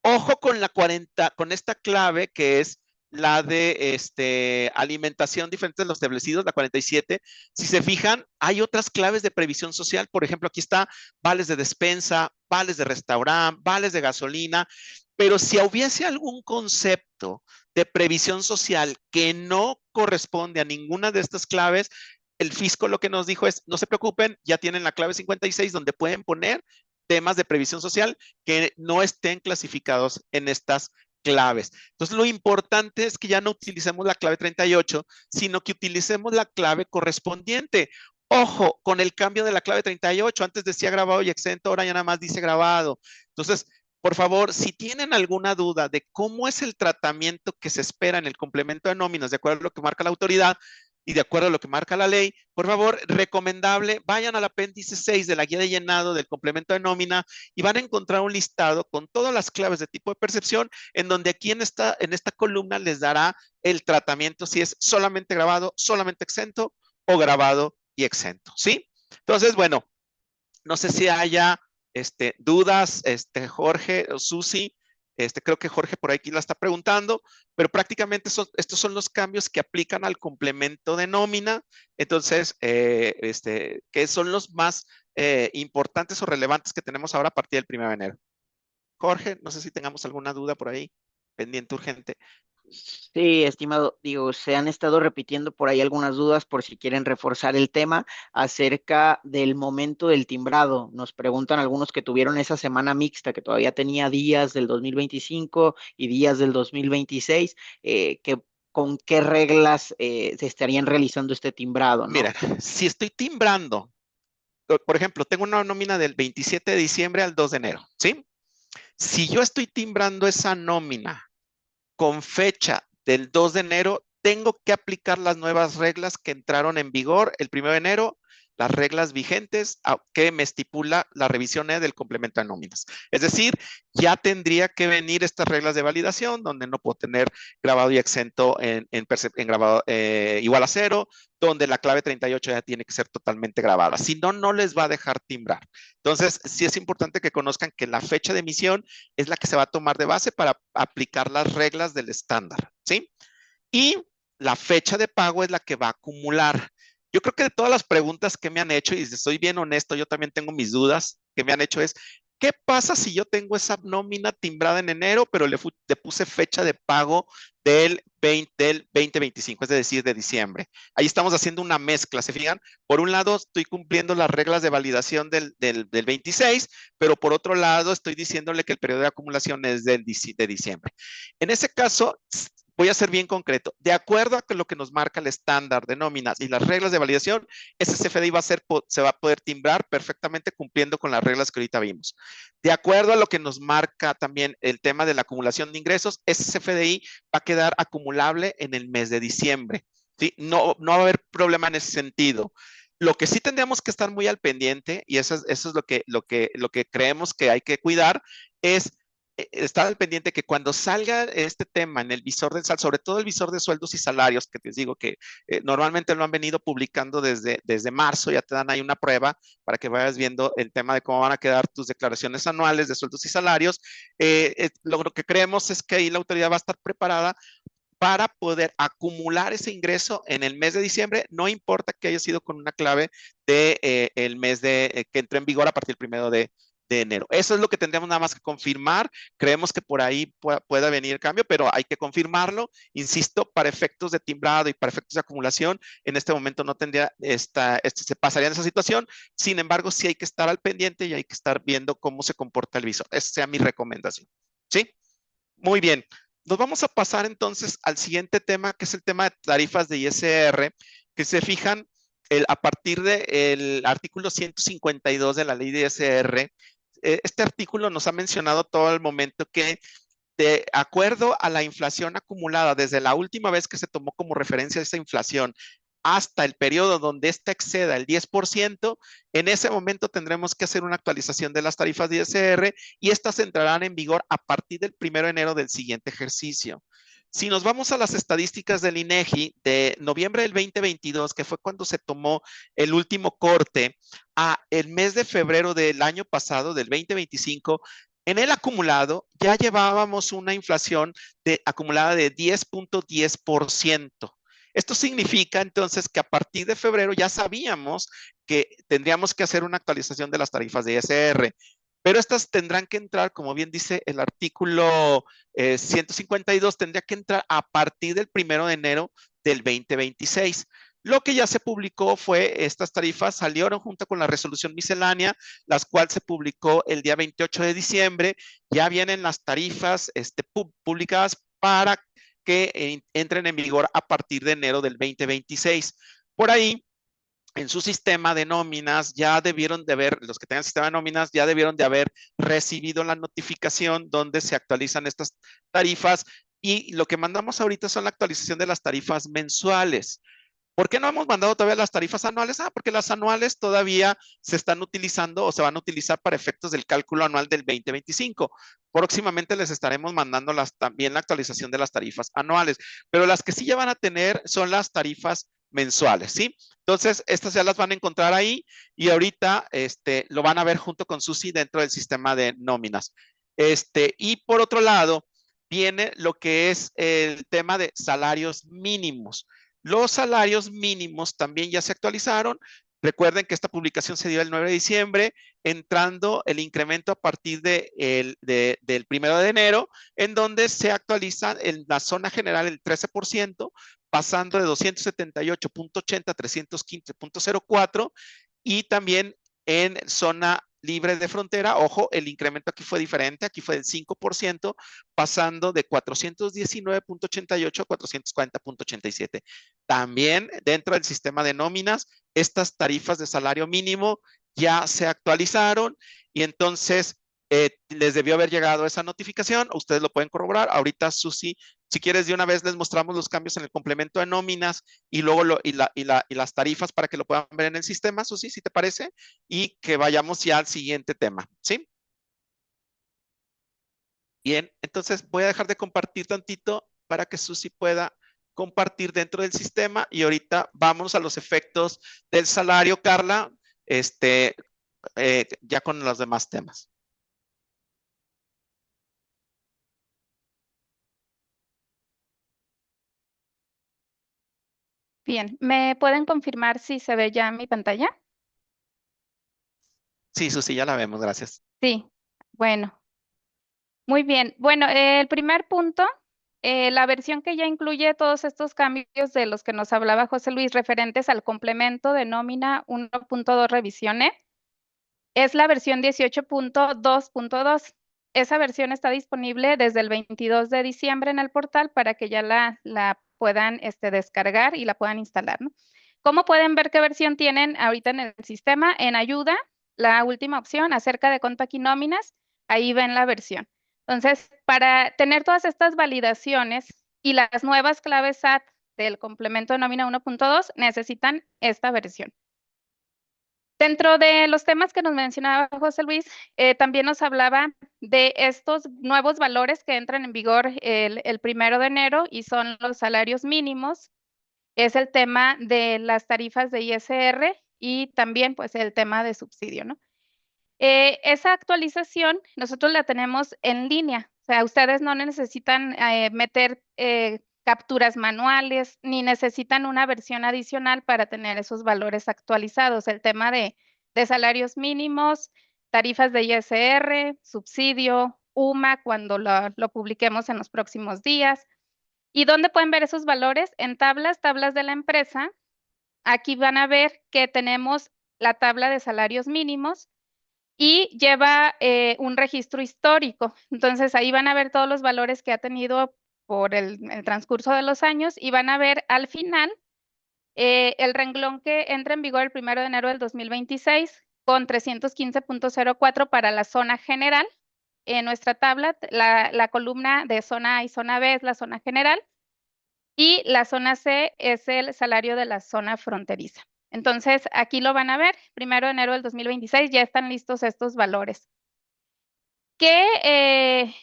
Ojo con la 40, con esta clave que es la de alimentación diferente de los establecidos, la 47. Si se fijan, hay otras claves de previsión social. Por ejemplo, aquí está vales de despensa, vales de restaurante, vales de gasolina. Pero si hubiese algún concepto de previsión social que no corresponde a ninguna de estas claves, el fisco lo que nos dijo es, no se preocupen, ya tienen la clave 56 donde pueden poner temas de previsión social que no estén clasificados en estas claves. Entonces, lo importante es que ya no utilicemos la clave 38, sino que utilicemos la clave correspondiente. Ojo, con el cambio de la clave 38, antes decía grabado y exento, ahora ya nada más dice grabado. Entonces, por favor, si tienen alguna duda de cómo es el tratamiento que se espera en el complemento de nóminas, de acuerdo a lo que marca la autoridad, y de acuerdo a lo que marca la ley, por favor, recomendable, vayan al apéndice 6 de la guía de llenado del complemento de nómina y van a encontrar un listado con todas las claves de tipo de percepción, en donde aquí en esta columna les dará el tratamiento si es solamente grabado, solamente exento o grabado y exento, ¿sí? Entonces, bueno, no sé si haya dudas, Jorge o Susi. Creo que Jorge por aquí la está preguntando, pero prácticamente estos son los cambios que aplican al complemento de nómina. Entonces, que son los más importantes o relevantes que tenemos ahora a partir del 1 de enero. Jorge, no sé si tengamos alguna duda por ahí, pendiente urgente. Sí, estimado, digo, se han estado repitiendo por ahí algunas dudas por si quieren reforzar el tema acerca del momento del timbrado. Nos preguntan algunos que tuvieron esa semana mixta que todavía tenía días del 2025 y días del 2026, con qué reglas se estarían realizando este timbrado, ¿no? Mira, si estoy timbrando, por ejemplo, tengo una nómina del 27 de diciembre al 2 de enero, ¿sí? Si yo estoy timbrando esa nómina con fecha del 2 de enero, tengo que aplicar las nuevas reglas que entraron en vigor el 1 de enero, las reglas vigentes que me estipula la revisión del complemento de nóminas. Es decir, ya tendría que venir estas reglas de validación, donde no puedo tener grabado y exento en grabado igual a 0, donde la clave 38 ya tiene que ser totalmente grabada. Si no, no les va a dejar timbrar. Entonces, sí es importante que conozcan que la fecha de emisión es la que se va a tomar de base para aplicar las reglas del estándar, ¿sí? Y la fecha de pago es la que va a acumular. Yo creo que de todas las preguntas que me han hecho, y si soy bien honesto, yo también tengo mis dudas que me han hecho, es ¿Qué pasa si yo tengo esa nómina timbrada en enero, pero le puse fecha de pago del 2025, es decir, de diciembre? Ahí estamos haciendo una mezcla, ¿se fijan? Por un lado, estoy cumpliendo las reglas de validación del 26, pero por otro lado, estoy diciéndole que el periodo de acumulación es de diciembre. En ese caso, voy a ser bien concreto. De acuerdo a lo que nos marca el estándar de nóminas y las reglas de validación, ese CFDI se va a poder timbrar perfectamente cumpliendo con las reglas que ahorita vimos. De acuerdo a lo que nos marca también el tema de la acumulación de ingresos, ese CFDI va a quedar acumulable en el mes de diciembre, ¿sí? No va a haber problema en ese sentido. Lo que sí tendríamos que estar muy al pendiente, y eso es lo que creemos que hay que cuidar, es estar al pendiente que cuando salga este tema en el visor del SAT, sobre todo el visor de sueldos y salarios, que te digo que normalmente lo han venido publicando desde marzo, ya te dan ahí una prueba para que vayas viendo el tema de cómo van a quedar tus declaraciones anuales de sueldos y salarios. Lo que creemos es que ahí la autoridad va a estar preparada para poder acumular ese ingreso en el mes de diciembre, no importa que haya sido con una clave de el mes que entró en vigor a partir del 1 de enero. Eso es lo que tendríamos nada más que confirmar. Creemos que por ahí pueda venir el cambio, pero hay que confirmarlo. Insisto, para efectos de timbrado y para efectos de acumulación, en este momento no tendría se pasaría en esa situación. Sin embargo, sí hay que estar al pendiente y hay que estar viendo cómo se comporta el visor. Esa sea mi recomendación. ¿Sí? Muy bien. Nos vamos a pasar entonces al siguiente tema, que es el tema de tarifas de ISR, que se fijan a partir del artículo 152 de la ley de ISR. Este artículo nos ha mencionado todo el momento que de acuerdo a la inflación acumulada desde la última vez que se tomó como referencia esa inflación hasta el periodo donde ésta exceda el 10%, en ese momento tendremos que hacer una actualización de las tarifas de ISR y estas entrarán en vigor a partir del 1 de enero del siguiente ejercicio. Si nos vamos a las estadísticas del INEGI de noviembre del 2022, que fue cuando se tomó el último corte, a el mes de febrero del año pasado, del 2025, en el acumulado ya llevábamos una inflación acumulada de 10.10%. Esto significa entonces que a partir de febrero ya sabíamos que tendríamos que hacer una actualización de las tarifas de ISR, pero estas tendrán que entrar, como bien dice el artículo 152, tendría que entrar a partir del 1 de enero del 2026. Lo que ya se publicó fue, estas tarifas salieron junto con la resolución miscelánea, las cuales se publicó el día 28 de diciembre. Ya vienen las tarifas publicadas para que entren en vigor a partir de enero del 2026. Por ahí, en su sistema de nóminas, ya debieron de haber, los que tengan sistema de nóminas, ya debieron de haber recibido la notificación donde se actualizan estas tarifas y lo que mandamos ahorita son la actualización de las tarifas mensuales. ¿Por qué no hemos mandado todavía las tarifas anuales? Porque las anuales todavía se están utilizando o se van a utilizar para efectos del cálculo anual del 2025. Próximamente les estaremos mandando también la actualización de las tarifas anuales, pero las que sí ya van a tener son las tarifas mensuales, ¿sí? Entonces, estas ya las van a encontrar ahí y ahorita lo van a ver junto con Susi dentro del sistema de nóminas. Y por otro lado, viene lo que es el tema de salarios mínimos. Los salarios mínimos también ya se actualizaron. Recuerden que esta publicación se dio el 9 de diciembre, entrando el incremento a partir del 1 de enero, en donde se actualiza en la zona general el 13%, pasando de 278.80 a 315.04, y también en zona libre de frontera, ojo, el incremento aquí fue diferente, aquí fue del 5%, pasando de 419.88 a 440.87. También dentro del sistema de nóminas, estas tarifas de salario mínimo ya se actualizaron y entonces les debió haber llegado esa notificación, ustedes lo pueden corroborar. Ahorita, Susi, si quieres de una vez les mostramos los cambios en el complemento de nóminas y luego las tarifas para que lo puedan ver en el sistema, Susi, si te parece, y que vayamos ya al siguiente tema, ¿sí? Bien, entonces voy a dejar de compartir tantito para que Susi pueda compartir dentro del sistema y ahorita vamos a los efectos del salario, Carla, ya con los demás temas. Bien, ¿me pueden confirmar si se ve ya mi pantalla? Sí, Susi, ya la vemos, gracias. Sí, Bueno, muy bien. Bueno, el primer punto, la versión que ya incluye todos estos cambios de los que nos hablaba José Luis referentes al complemento de nómina 1.2 revisiones, es la versión 18.2.2. Esa versión está disponible desde el 22 de diciembre en el portal para que ya la puedan descargar y la puedan instalar, ¿no? ¿Cómo pueden ver qué versión tienen ahorita en el sistema? En ayuda, la última opción acerca de Compact y nóminas, ahí ven la versión. Entonces, para tener todas estas validaciones y las nuevas claves SAT del complemento de nómina 1.2, necesitan esta versión. Dentro de los temas que nos mencionaba José Luis, también nos hablaba de estos nuevos valores que entran en vigor el 1 de enero y son los salarios mínimos. Es el tema de las tarifas de ISR y también pues el tema de subsidio, ¿no? Esa actualización nosotros la tenemos en línea, o sea, ustedes no necesitan meter capturas manuales ni necesitan una versión adicional para tener esos valores actualizados. El tema de salarios mínimos, tarifas de ISR, subsidio, UMA, cuando lo publiquemos en los próximos días. ¿Y dónde pueden ver esos valores? En tablas de la empresa. Aquí van a ver que tenemos la tabla de salarios mínimos y lleva un registro histórico. Entonces ahí van a ver todos los valores que ha tenido por el transcurso de los años y van a ver al final el renglón que entra en vigor el 1 de enero del 2026 con 315.04 para la zona general. En nuestra tabla, la columna de zona A y zona B es la zona general y la zona C es el salario de la zona fronteriza. Entonces, aquí lo van a ver, 1 de enero del 2026, ya están listos estos valores. ¿Qué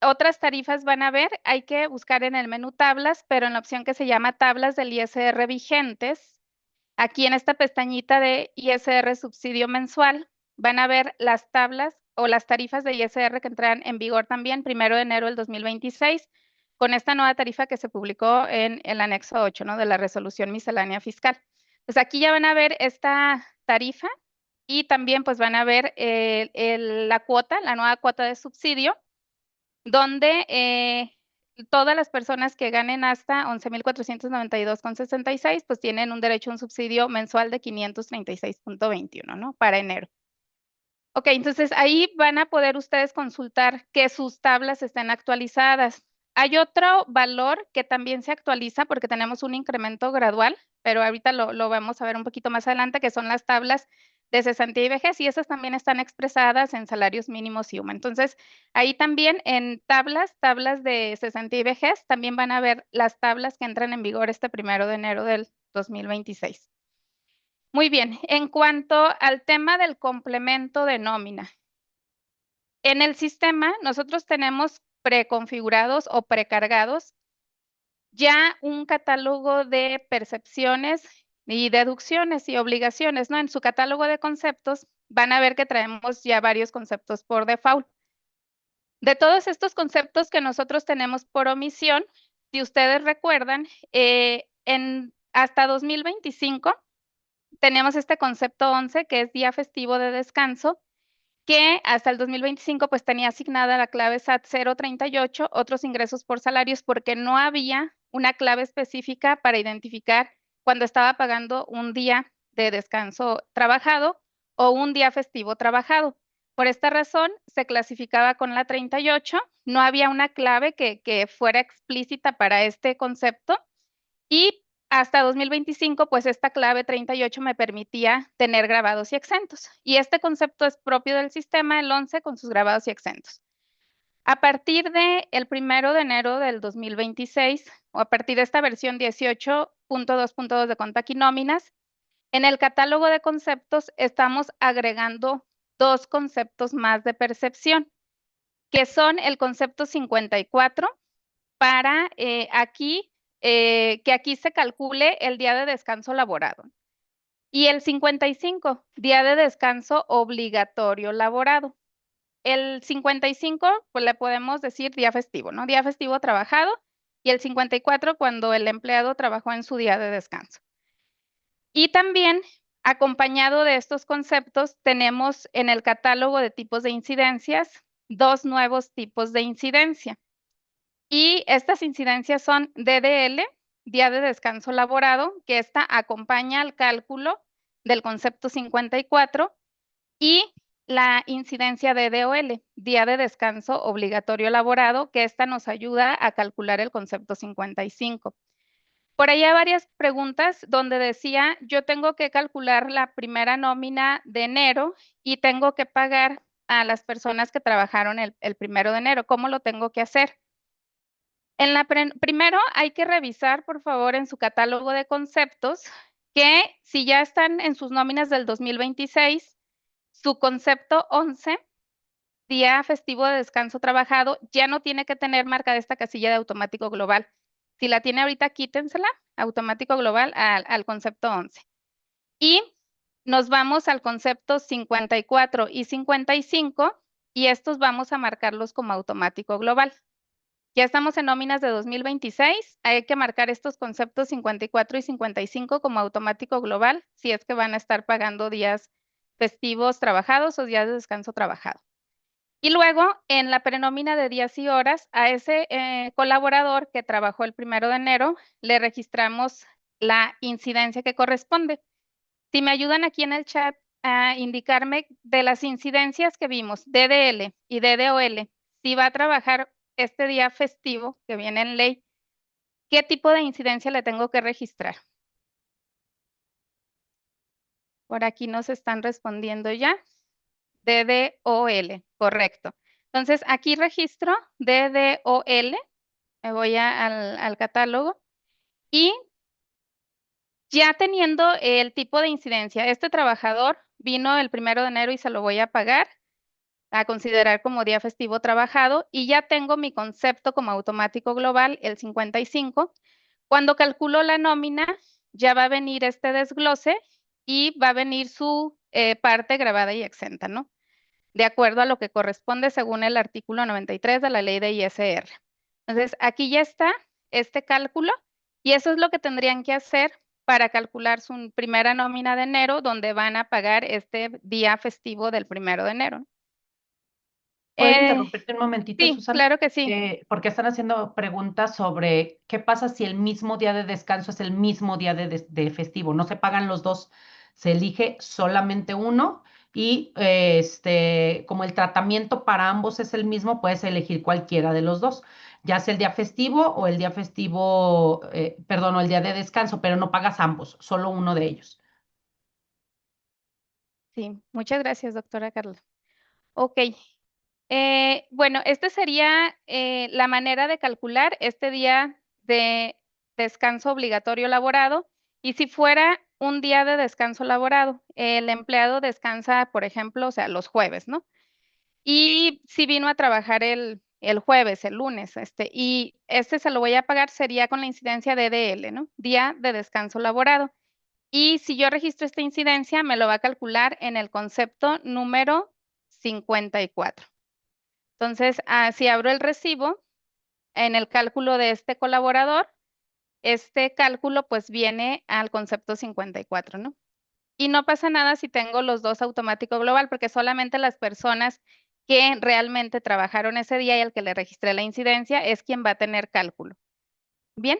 otras tarifas van a ver? Hay que buscar en el menú tablas, pero en la opción que se llama tablas del ISR vigentes, aquí en esta pestañita de ISR subsidio mensual, van a ver las tablas o las tarifas de ISR que entrarán en vigor también 1 de enero del 2026, con esta nueva tarifa que se publicó en el anexo 8, ¿no? De la resolución miscelánea fiscal. Pues aquí ya van a ver esta tarifa y también pues van a ver la cuota, la nueva cuota de subsidio, donde todas las personas que ganen hasta 11,492,66 pues tienen un derecho a un subsidio mensual de 536.21, ¿no? Para enero. Ok, entonces ahí van a poder ustedes consultar que sus tablas estén actualizadas. Hay otro valor que también se actualiza porque tenemos un incremento gradual, pero ahorita lo vamos a ver un poquito más adelante, que son las tablas de cesantía y vejez, y esas también están expresadas en salarios mínimos y UMA. Entonces, ahí también en tablas de cesantía y vejez, también van a ver las tablas que entran en vigor este 1 de enero del 2026. Muy bien, en cuanto al tema del complemento de nómina. En el sistema, nosotros tenemos preconfigurados o precargados ya un catálogo de percepciones y deducciones y obligaciones, ¿no? En su catálogo de conceptos van a ver que traemos ya varios conceptos por default. De todos estos conceptos que nosotros tenemos por omisión, si ustedes recuerdan, hasta 2025 tenemos este concepto 11, que es día festivo de descanso, que hasta el 2025 pues tenía asignada la clave SAT 038, otros ingresos por salarios, porque no había una clave específica para identificar cuando estaba pagando un día de descanso trabajado o un día festivo trabajado. Por esta razón se clasificaba con la 38, no había una clave que fuera explícita para este concepto y hasta 2025, pues esta clave 38 me permitía tener grabados y exentos. Y este concepto es propio del sistema, el 11, con sus grabados y exentos. A partir del 1 de enero del 2026, o a partir de esta versión 18.2.2 de Compact y nóminas, en el catálogo de conceptos estamos agregando dos conceptos más de percepción, que son el concepto 54 para que aquí se calcule el día de descanso laborado. Y el 55, día de descanso obligatorio laborado. El 55, pues le podemos decir día festivo, ¿no? Día festivo trabajado. Y el 54, cuando el empleado trabajó en su día de descanso. Y también, acompañado de estos conceptos, tenemos en el catálogo de tipos de incidencias dos nuevos tipos de incidencia. Y estas incidencias son DDL, día de descanso laborado, que esta acompaña al cálculo del concepto 54, y la incidencia de DOL, día de descanso obligatorio laborado, que esta nos ayuda a calcular el concepto 55. Por ahí hay varias preguntas donde decía, yo tengo que calcular la primera nómina de enero y tengo que pagar a las personas que trabajaron el 1 de enero. ¿Cómo lo tengo que hacer? Primero hay que revisar, por favor, en su catálogo de conceptos, que si ya están en sus nóminas del 2026, su concepto 11, día festivo de descanso trabajado, ya no tiene que tener marcada esta casilla de automático global. Si la tiene ahorita, quítensela, automático global al concepto 11. Y nos vamos al concepto 54 y 55, y estos vamos a marcarlos como automático global. Ya estamos en nóminas de 2026, hay que marcar estos conceptos 54 y 55 como automático global, si es que van a estar pagando días festivos trabajados o días de descanso trabajado. Y luego, en la prenómina de días y horas, a ese colaborador que trabajó el 1 de enero, le registramos la incidencia que corresponde. Si me ayudan aquí en el chat a indicarme de las incidencias que vimos, DDL y DDOL, si va a trabajar este día festivo que viene en ley, ¿qué tipo de incidencia le tengo que registrar? Por aquí nos están respondiendo ya. DDOL, correcto. Entonces, aquí registro DDOL, me voy al catálogo, y ya teniendo el tipo de incidencia, este trabajador vino el 1 de enero y se lo voy a pagar, a considerar como día festivo trabajado, y ya tengo mi concepto como automático global, el 55. Cuando calculo la nómina, ya va a venir este desglose y va a venir su parte grabada y exenta, ¿no? De acuerdo a lo que corresponde según el artículo 93 de la ley de ISR. Entonces, aquí ya está este cálculo, y eso es lo que tendrían que hacer para calcular su primera nómina de enero, donde van a pagar este día festivo del 1 de enero. ¿Puedo interrumpirte un momentito, Sí, Susana? claro que sí. Porque están haciendo preguntas sobre qué pasa si el mismo día de descanso es el mismo día de festivo. No se pagan los dos, se elige solamente uno, y como el tratamiento para ambos es el mismo, puedes elegir cualquiera de los dos, ya sea el día festivo o el día festivo, perdón, o el día de descanso, pero no pagas ambos, solo uno de ellos. Sí, muchas gracias, doctora Carla. Ok. Bueno, esta sería la manera de calcular este día de descanso obligatorio laborado. Y si fuera un día de descanso laborado, el empleado descansa, por ejemplo, o sea, los jueves, ¿no? Y si vino a trabajar el jueves, el lunes, y este se lo voy a pagar, sería con la incidencia de DL, ¿no? Día de descanso laborado. Y si yo registro esta incidencia, me lo va a calcular en el concepto número 54. Entonces, si abro el recibo, en el cálculo de este colaborador, este cálculo pues viene al concepto 54, ¿no? Y no pasa nada si tengo los dos automático global, porque solamente las personas que realmente trabajaron ese día y al que le registré la incidencia es quien va a tener cálculo. ¿Bien?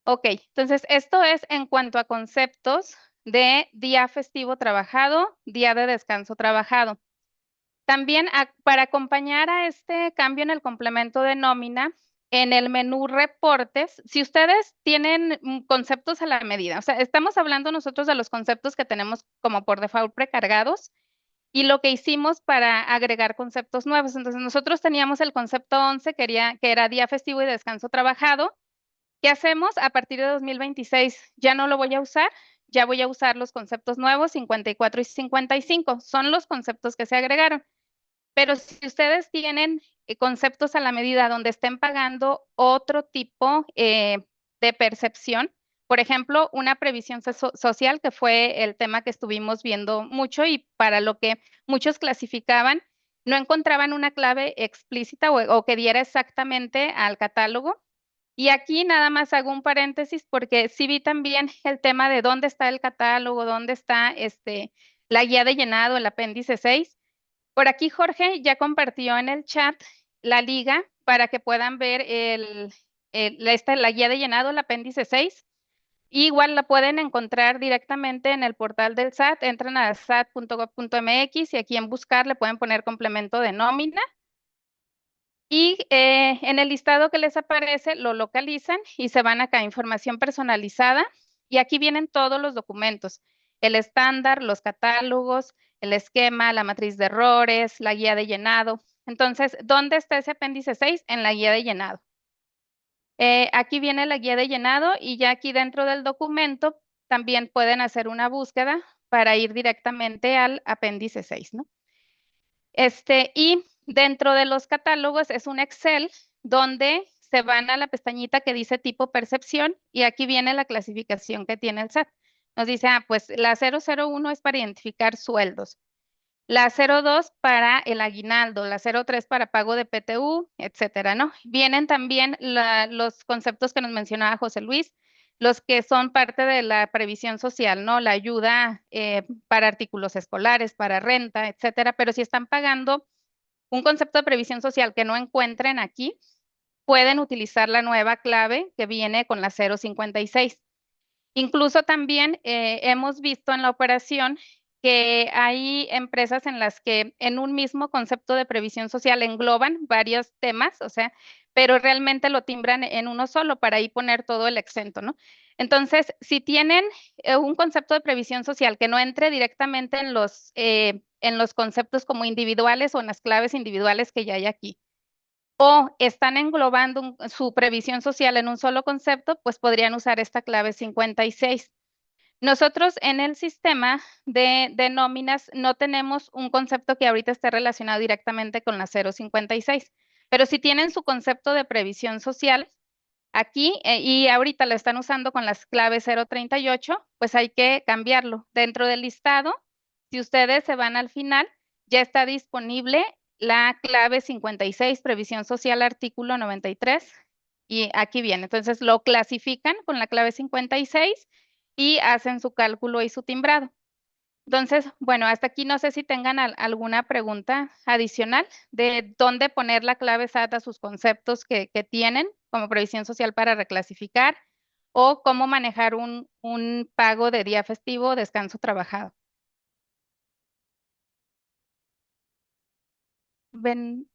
Ok, entonces esto es en cuanto a conceptos de día festivo trabajado, día de descanso trabajado. También para acompañar a este cambio en el complemento de nómina, en el menú reportes, si ustedes tienen conceptos a la medida, o sea, estamos hablando nosotros de los conceptos que tenemos como por default precargados y lo que hicimos para agregar conceptos nuevos. Entonces, nosotros teníamos el concepto 11, que era día festivo y descanso trabajado. ¿Qué hacemos? A partir de 2026 ya no lo voy a usar, ya voy a usar los conceptos nuevos, 54 y 55. Son los conceptos que se agregaron. Pero si ustedes tienen conceptos a la medida donde estén pagando otro tipo de percepción, por ejemplo, una previsión social, que fue el tema que estuvimos viendo mucho y para lo que muchos clasificaban, no encontraban una clave explícita o que diera exactamente al catálogo. Y aquí nada más hago un paréntesis porque sí vi también el tema de dónde está el catálogo, dónde está la guía de llenado, el apéndice 6. Por aquí Jorge ya compartió en el chat la liga para que puedan ver la guía de llenado, el apéndice 6. Igual la pueden encontrar directamente en el portal del SAT. Entran a sat.gov.mx y aquí en buscar le pueden poner complemento de nómina. Y en el listado que les aparece lo localizan y se van acá a información personalizada. Y aquí vienen todos los documentos: el estándar, los catálogos, el esquema, la matriz de errores, la guía de llenado. Entonces, ¿dónde está ese apéndice 6? En la guía de llenado. Aquí viene la guía de llenado y ya aquí dentro del documento también pueden hacer una búsqueda para ir directamente al apéndice 6, ¿no? Y dentro de los catálogos es un Excel donde se van a la pestañita que dice tipo percepción y aquí viene la clasificación que tiene el SAT. Nos dice, pues la 001 es para identificar sueldos, la 02 para el aguinaldo, la 03 para pago de PTU, etcétera, ¿no? Vienen también los conceptos que nos mencionaba José Luis, los que son parte de la previsión social, ¿no? La ayuda para artículos escolares, para renta, etcétera, pero si están pagando un concepto de previsión social que no encuentren aquí, pueden utilizar la nueva clave que viene con la 056. Incluso también hemos visto en la operación que hay empresas en las que en un mismo concepto de previsión social engloban varios temas, o sea, pero realmente lo timbran en uno solo para ahí poner todo el exento, ¿no? Entonces, si tienen un concepto de previsión social que no entre directamente en los conceptos como individuales o en las claves individuales que ya hay aquí, o están englobando su previsión social en un solo concepto, pues podrían usar esta clave 56. Nosotros en el sistema de nóminas no tenemos un concepto que ahorita esté relacionado directamente con la 056, pero si tienen su concepto de previsión social aquí y ahorita lo están usando con las claves 038, pues hay que cambiarlo. Dentro del listado, si ustedes se van al final, ya está disponible la clave 56, previsión social, artículo 93, y aquí viene. Entonces lo clasifican con la clave 56 y hacen su cálculo y su timbrado. Entonces, bueno, hasta aquí no sé si tengan alguna pregunta adicional de dónde poner la clave SAT a sus conceptos que tienen como previsión social para reclasificar o cómo manejar un pago de día festivo o descanso trabajado. Ven,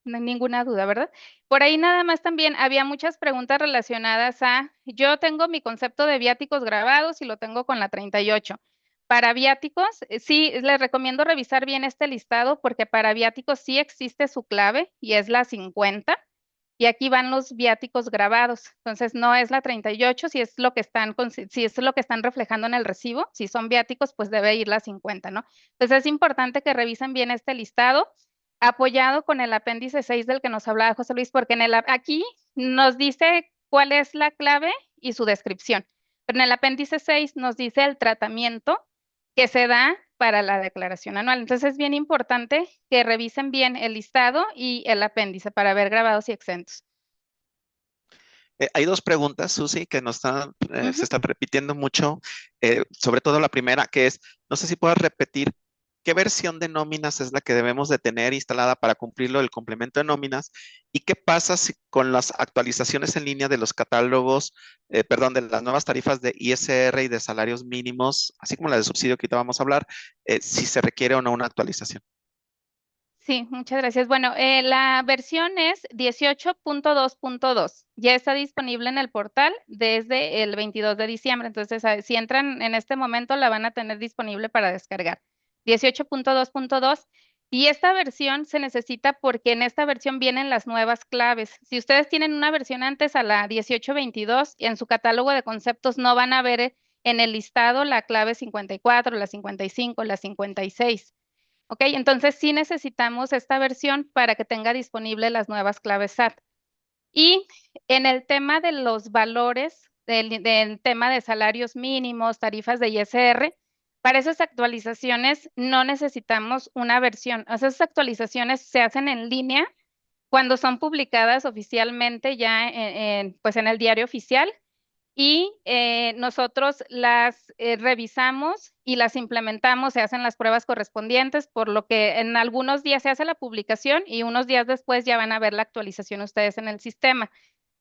no hay ninguna duda, ¿verdad? Por ahí nada más también había muchas preguntas relacionadas yo tengo mi concepto de viáticos grabados y lo tengo con la 38. Para viáticos, sí, les recomiendo revisar bien este listado porque para viáticos sí existe su clave y es la 50 y aquí van los viáticos grabados. Entonces no es la 38 si es lo que están reflejando en el recibo. Si son viáticos, pues debe ir la 50, ¿no? Entonces es importante que revisen bien este listado apoyado con el apéndice 6 del que nos hablaba José Luis, porque aquí nos dice cuál es la clave y su descripción, pero en el apéndice 6 nos dice el tratamiento que se da para la declaración anual. Entonces es bien importante que revisen bien el listado y el apéndice para ver grabados y exentos. Hay dos preguntas, Susi, que se están repitiendo mucho, sobre todo la primera, que es, no sé si puedas repetir qué versión de nóminas es la que debemos de tener instalada para cumplirlo el complemento de nóminas y qué pasa con las actualizaciones en línea de los catálogos, perdón, de las nuevas tarifas de ISR y de salarios mínimos, así como la de subsidio que ahorita vamos a hablar, si se requiere o no una actualización. Sí, muchas gracias. Bueno, la versión es 18.2.2. Ya está disponible en el portal desde el 22 de diciembre. Entonces, si entran en este momento, la van a tener disponible para descargar. 18.2.2. Y esta versión se necesita porque en esta versión vienen las nuevas claves. Si ustedes tienen una versión antes a la 18.22, en su catálogo de conceptos no van a ver en el listado la clave 54, la 55, la 56. ¿Ok? Entonces sí necesitamos esta versión para que tenga disponible las nuevas claves SAT. Y en el tema de los valores, del tema de salarios mínimos, tarifas de ISR, para esas actualizaciones no necesitamos una versión. O sea, esas actualizaciones se hacen en línea cuando son publicadas oficialmente ya pues en el diario oficial y nosotros las revisamos y las implementamos, se hacen las pruebas correspondientes, por lo que en algunos días se hace la publicación y unos días después ya van a ver la actualización ustedes en el sistema.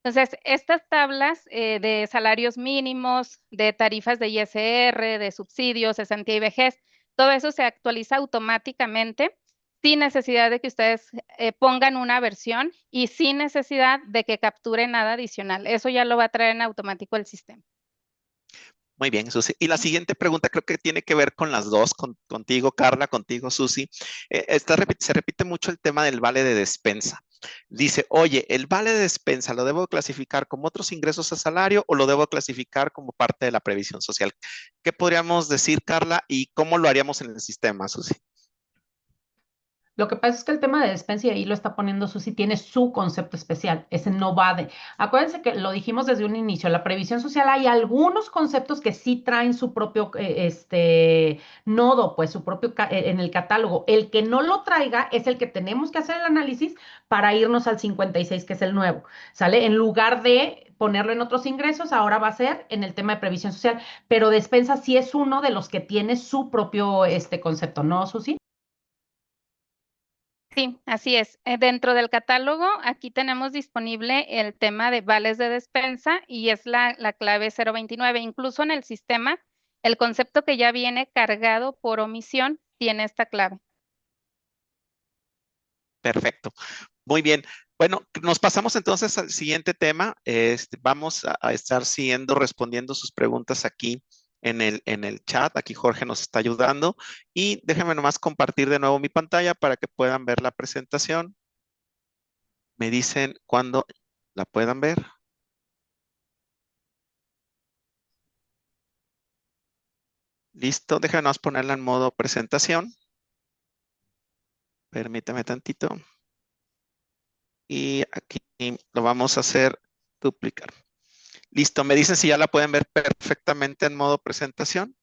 Entonces, estas tablas de salarios mínimos, de tarifas de ISR, de subsidios, cesantía y vejez, todo eso se actualiza automáticamente sin necesidad de que ustedes pongan una versión y sin necesidad de que capturen nada adicional. Eso ya lo va a traer en automático el sistema. Muy bien, Susi. Y la siguiente pregunta creo que tiene que ver con las dos, contigo, Carla, contigo, Susi. Se repite mucho el tema del vale de despensa. Dice, oye, ¿el vale de despensa lo debo clasificar como otros ingresos a salario o lo debo clasificar como parte de la previsión social? ¿Qué podríamos decir, Carla, y cómo lo haríamos en el sistema, Susi? Lo que pasa es que el tema de despensa, y ahí lo está poniendo Susi, tiene su concepto especial. Ese no va de. Acuérdense que lo dijimos desde un inicio, la previsión social hay algunos conceptos que sí traen su propio nodo, pues su propio en el catálogo. El que no lo traiga es el que tenemos que hacer el análisis para irnos al 56, que es el nuevo, ¿sale? En lugar de ponerlo en otros ingresos, ahora va a ser en el tema de previsión social, pero despensa sí es uno de los que tiene su propio concepto, ¿no, Susi? Sí, así es. Dentro del catálogo, aquí tenemos disponible el tema de vales de despensa y es la clave 029. Incluso en el sistema, el concepto que ya viene cargado por omisión tiene esta clave. Perfecto. Muy bien. Bueno, nos pasamos entonces al siguiente tema. Vamos a estar respondiendo sus preguntas aquí en el chat. Aquí Jorge nos está ayudando. Y déjenme nomás compartir de nuevo mi pantalla para que puedan ver la presentación. Me dicen cuándo la puedan ver. Listo, déjenos ponerla en modo presentación. Permítame tantito. Y aquí lo vamos a hacer duplicar. Listo, me dicen si ya la pueden ver perfectamente en modo presentación.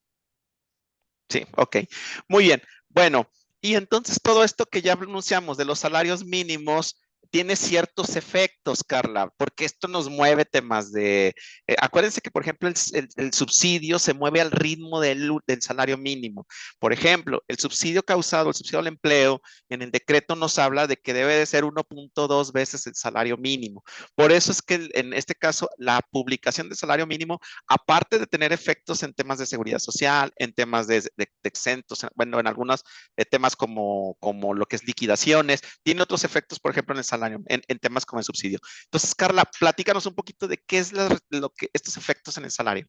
Sí, ok. Muy bien. Bueno, y entonces todo esto que ya anunciamos de los salarios mínimos tiene ciertos efectos, Carla, porque esto nos mueve temas acuérdense que, por ejemplo, el subsidio se mueve al ritmo del salario mínimo. Por ejemplo, el subsidio al empleo, en el decreto nos habla de que debe de ser 1.2 veces el salario mínimo. Por eso es que en este caso, la publicación del salario mínimo, aparte de tener efectos en temas de seguridad social, en temas de exentos, bueno, en algunos temas como lo que es liquidaciones, tiene otros efectos, por ejemplo, en el salario, en temas como el subsidio. Entonces, Carla, platícanos un poquito de qué es estos efectos en el salario.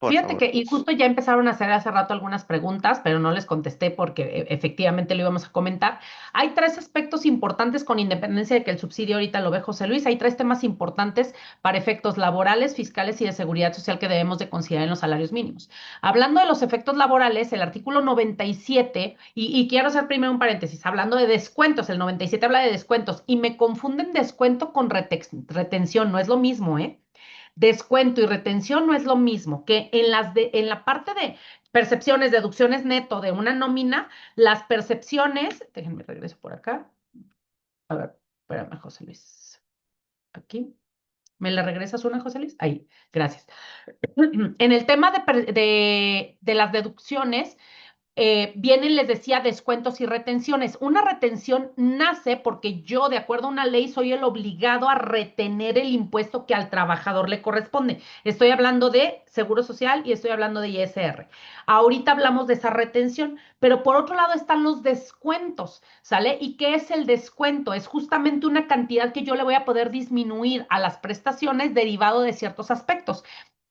Fíjate que, y justo ya empezaron a hacer hace rato algunas preguntas, pero no les contesté porque efectivamente lo íbamos a comentar. Hay tres aspectos importantes con independencia de que el subsidio ahorita lo ve José Luis. Hay tres temas importantes para efectos laborales, fiscales y de seguridad social que debemos de considerar en los salarios mínimos. Hablando de los efectos laborales, el artículo 97, y quiero hacer primero un paréntesis, hablando de descuentos, el 97 habla de descuentos y me confunden descuento con retención, no es lo mismo, ¿eh? Descuento y retención no es lo mismo que en la parte de percepciones, deducciones neto de una nómina, las percepciones, déjenme regreso por acá. A ver, espérame, José Luis. Aquí. ¿Me la regresas una, José Luis? Ahí, gracias. En el tema de las deducciones, vienen, les decía, descuentos y retenciones. Una retención nace porque yo, de acuerdo a una ley, soy el obligado a retener el impuesto que al trabajador le corresponde. Estoy hablando de Seguro Social y estoy hablando de ISR. Ahorita hablamos de esa retención, pero por otro lado están los descuentos, ¿sale? ¿Y qué es el descuento? Es justamente una cantidad que yo le voy a poder disminuir a las prestaciones derivado de ciertos aspectos.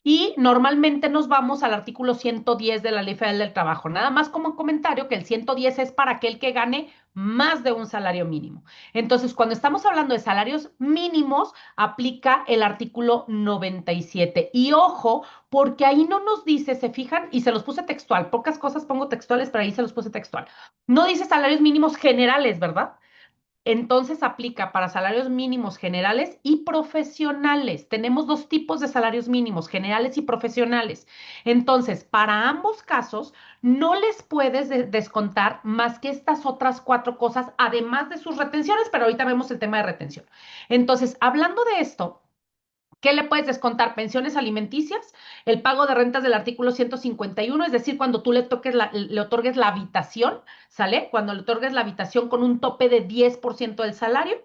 Y normalmente nos vamos al artículo 110 de la Ley Federal del Trabajo. Nada más como comentario que el 110 es para aquel que gane más de un salario mínimo. Entonces, cuando estamos hablando de salarios mínimos, aplica el artículo 97. Y ojo, porque ahí no nos dice, se fijan, y se los puse textual, pocas cosas pongo textuales, pero ahí se los puse textual. No dice salarios mínimos generales, ¿verdad? Entonces aplica para salarios mínimos generales y profesionales. Tenemos dos tipos de salarios mínimos, generales y profesionales. Entonces, para ambos casos, no les puedes descontar más que estas otras cuatro cosas, además de sus retenciones, pero ahorita vemos el tema de retención. Entonces, hablando de esto, ¿Qué le puedes descontar? Pensiones alimenticias, el pago de rentas del artículo 151, es decir, cuando tú le otorgues la habitación, ¿sale? Cuando le otorgues la habitación con un tope de 10% del salario.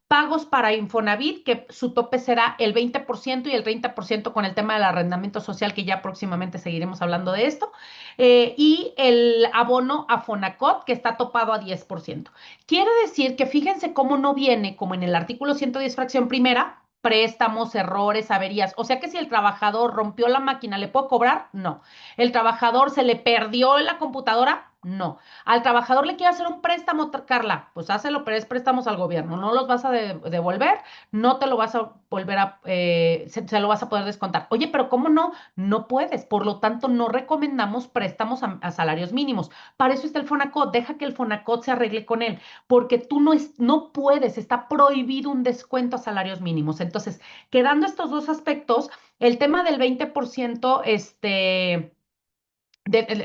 Pagos para Infonavit, que su tope será el 20% y el 30% con el tema del arrendamiento social, que ya próximamente seguiremos hablando de esto. Y el abono a Fonacot, que está topado a 10%. Quiere decir que fíjense cómo no viene, como en el artículo 110, fracción primera, préstamos, errores, averías. O sea que si el trabajador rompió la máquina, ¿le puedo cobrar? No. ¿El trabajador se le perdió la computadora? No. ¿Al trabajador le quiere hacer un préstamo, Carla? Pues hácelo, pero es préstamos al gobierno. No los vas a devolver, no te lo vas a volver a, se lo vas a poder descontar. Oye, pero ¿cómo no? No puedes. Por lo tanto, no recomendamos préstamos a salarios mínimos. Para eso está el Fonacot. Deja que el Fonacot se arregle con él, porque tú no puedes, está prohibido un descuento a salarios mínimos. Entonces, quedando estos dos aspectos, el tema del 20%,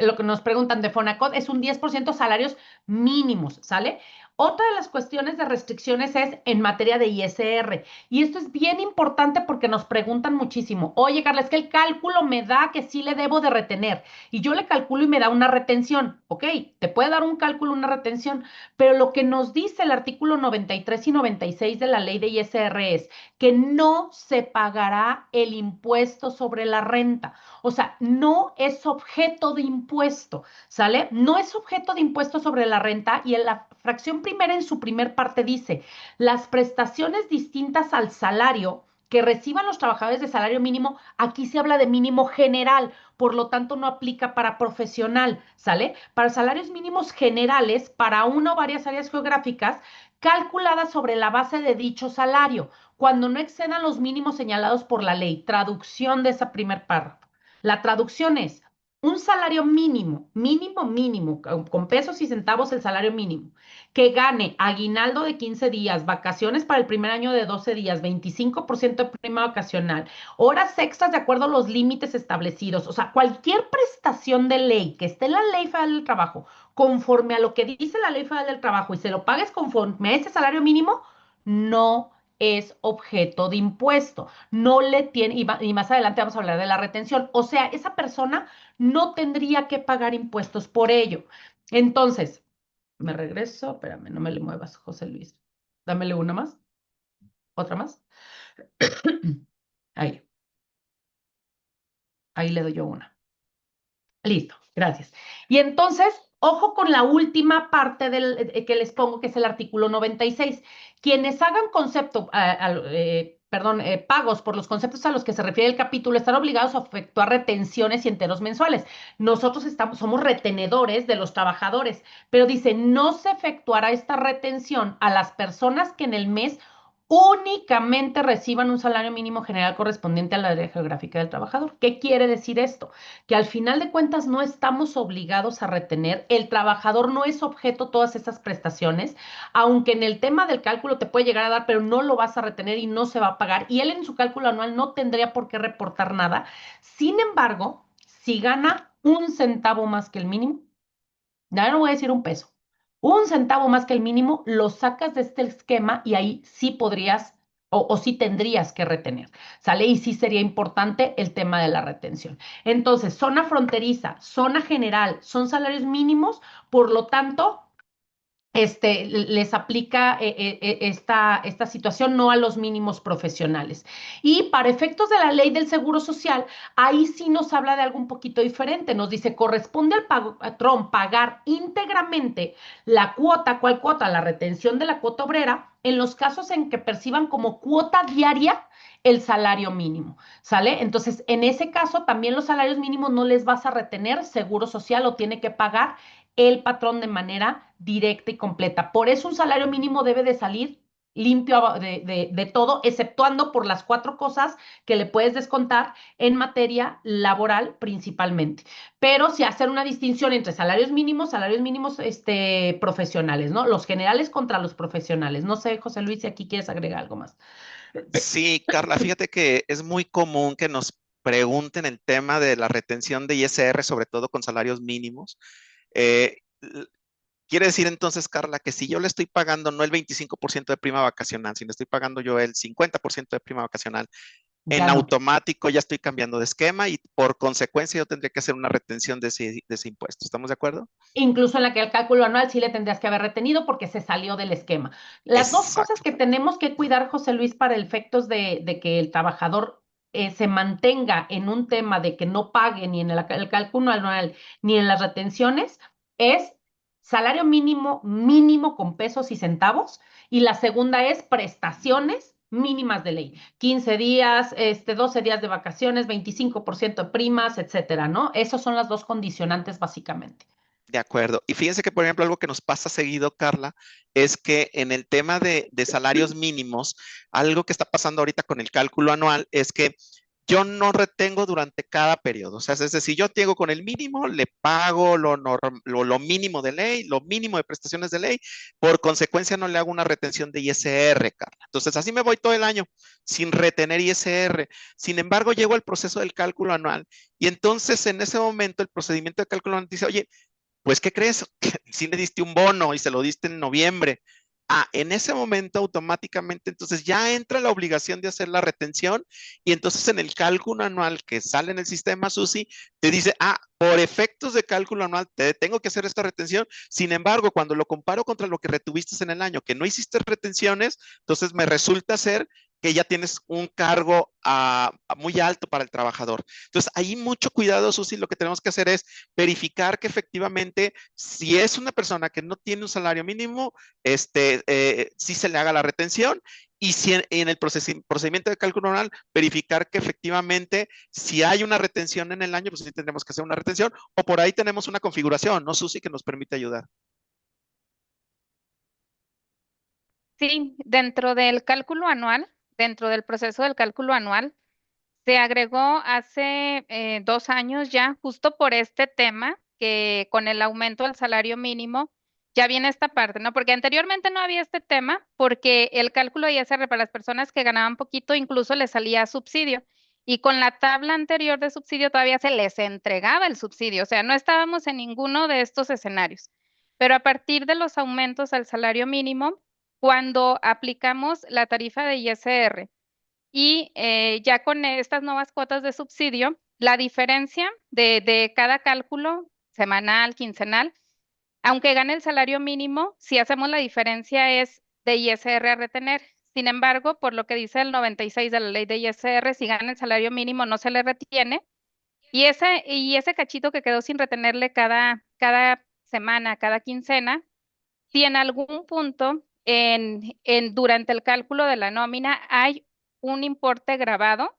lo que nos preguntan de Fonacot es un 10% salarios mínimos, ¿sale? Otra de las cuestiones de restricciones es en materia de ISR. Y esto es bien importante porque nos preguntan muchísimo. Oye, Carla, es que el cálculo me da que sí le debo de retener. Y yo le calculo y me da una retención. Ok, te puede dar un cálculo, una retención. Pero lo que nos dice el artículo 93 y 96 de la ley de ISR es que no se pagará el impuesto sobre la renta. O sea, no es objeto de impuesto, ¿sale? No es objeto de impuesto sobre la renta y en la fracción primera en su primer parte dice, las prestaciones distintas al salario que reciban los trabajadores de salario mínimo, aquí se habla de mínimo general, por lo tanto no aplica para profesional, ¿sale? Para salarios mínimos generales, para una o varias áreas geográficas, calculadas sobre la base de dicho salario, cuando no excedan los mínimos señalados por la ley. Traducción de esa primer párrafo. La traducción es un salario mínimo, mínimo, con pesos y centavos el salario mínimo, que gane aguinaldo de 15 días, vacaciones para el primer año de 12 días, 25% de prima vacacional, horas extras de acuerdo a los límites establecidos, o sea, cualquier prestación de ley que esté en la Ley Federal del Trabajo, conforme a lo que dice la Ley Federal del Trabajo y se lo pagues conforme a ese salario mínimo, no es objeto de impuesto. No le tiene, y más adelante vamos a hablar de la retención. O sea, esa persona no tendría que pagar impuestos por ello. Entonces, me regreso, espérame, no me le muevas, José Luis. Dámele una más. ¿Otra más? Ahí. Ahí le doy yo una. Listo, gracias. Y entonces, ojo con la última parte que les pongo, que es el artículo 96. Quienes hagan pagos por los conceptos a los que se refiere el capítulo están obligados a efectuar retenciones y enteros mensuales. Nosotros somos retenedores de los trabajadores, pero dice, no se efectuará esta retención a las personas que en el mes únicamente reciban un salario mínimo general correspondiente a la área geográfica del trabajador. ¿Qué quiere decir esto? Que al final de cuentas no estamos obligados a retener, el trabajador no es objeto de todas esas prestaciones, aunque en el tema del cálculo te puede llegar a dar, pero no lo vas a retener y no se va a pagar, y él en su cálculo anual no tendría por qué reportar nada. Sin embargo, si gana un centavo más que el mínimo, ya no voy a decir un peso, un centavo más que el mínimo, lo sacas de este esquema y ahí sí podrías o sí tendrías que retener, ¿sale? Y sí sería importante el tema de la retención. Entonces, zona fronteriza, zona general, son salarios mínimos, por lo tanto, les aplica esta situación, no a los mínimos profesionales. Y para efectos de la ley del Seguro Social, ahí sí nos habla de algo un poquito diferente. Nos dice, corresponde al patrón pagar íntegramente la cuota, ¿cuál cuota? La retención de la cuota obrera, en los casos en que perciban como cuota diaria el salario mínimo, ¿sale? Entonces, en ese caso, también los salarios mínimos no les vas a retener, Seguro Social lo tiene que pagar el patrón de manera directa y completa. Por eso un salario mínimo debe de salir limpio de todo, exceptuando por las 4 cosas que le puedes descontar en materia laboral principalmente. Pero sí hacer una distinción entre salarios mínimos profesionales, ¿no? Los generales contra los profesionales. No sé, José Luis, si aquí quieres agregar algo más. Sí, Carla, fíjate que es muy común que nos pregunten el tema de la retención de ISR, sobre todo con salarios mínimos. Eh, Quiere decir entonces, Carla, que si yo le estoy pagando no el 25% de prima vacacional, sino estoy pagando yo el 50% de prima vacacional, en Ya no. automático ya estoy cambiando de esquema y por consecuencia yo tendría que hacer una retención de ese impuesto. ¿Estamos de acuerdo? Incluso en la que el cálculo anual sí le tendrías que haber retenido porque se salió del esquema. Las dos cosas Exacto. que tenemos que cuidar, José Luis, para efectos de que el trabajador se mantenga en un tema de que no pague ni en el cálculo anual ni en las retenciones es salario mínimo con pesos y centavos, y la segunda es prestaciones mínimas de ley. 15 días, 12 días de vacaciones, 25% de primas, etcétera, ¿no? Esas son las dos condicionantes básicamente. De acuerdo. Y fíjense que, por ejemplo, algo que nos pasa seguido, Carla, es que en el tema de salarios mínimos, algo que está pasando ahorita con el cálculo anual es que yo no retengo durante cada periodo. O sea, es decir, yo tengo con el mínimo, le pago lo mínimo de ley, lo mínimo de prestaciones de ley. Por consecuencia, no le hago una retención de ISR, Carla. Entonces, así me voy todo el año sin retener ISR. Sin embargo, llego al proceso del cálculo anual y entonces en ese momento el procedimiento de cálculo anual dice, oye, pues, ¿qué crees? Si le diste un bono y se lo diste en noviembre. Ah, en ese momento automáticamente entonces ya entra la obligación de hacer la retención y entonces en el cálculo anual que sale en el sistema SUSI te dice, por efectos de cálculo anual te tengo que hacer esta retención. Sin embargo, cuando lo comparo contra lo que retuviste en el año, que no hiciste retenciones, entonces me resulta ser que ya tienes un cargo muy alto para el trabajador. Entonces, ahí mucho cuidado, Susi, lo que tenemos que hacer es verificar que efectivamente, si es una persona que no tiene un salario mínimo, sí se le haga la retención, y si en el procedimiento de cálculo anual, verificar que efectivamente, si hay una retención en el año, pues sí tendremos que hacer una retención, o por ahí tenemos una configuración, ¿no, Susi, que nos permite ayudar? Sí, dentro del cálculo anual, dentro del proceso del cálculo anual, se agregó hace 2 años ya, justo por este tema, que con el aumento del salario mínimo ya viene esta parte, ¿no? Porque anteriormente no había este tema, porque el cálculo de ISR para las personas que ganaban poquito incluso les salía subsidio. Y con la tabla anterior de subsidio todavía se les entregaba el subsidio, o sea, no estábamos en ninguno de estos escenarios. Pero a partir de los aumentos al salario mínimo, cuando aplicamos la tarifa de ISR, y ya con estas nuevas cuotas de subsidio, la diferencia de cada cálculo semanal, quincenal, aunque gane el salario mínimo, si hacemos la diferencia es de ISR a retener. Sin embargo, por lo que dice el 96 de la ley de ISR, si gana el salario mínimo no se le retiene. Y ese cachito que quedó sin retenerle cada semana, cada quincena, si en algún punto durante el cálculo de la nómina hay un importe grabado,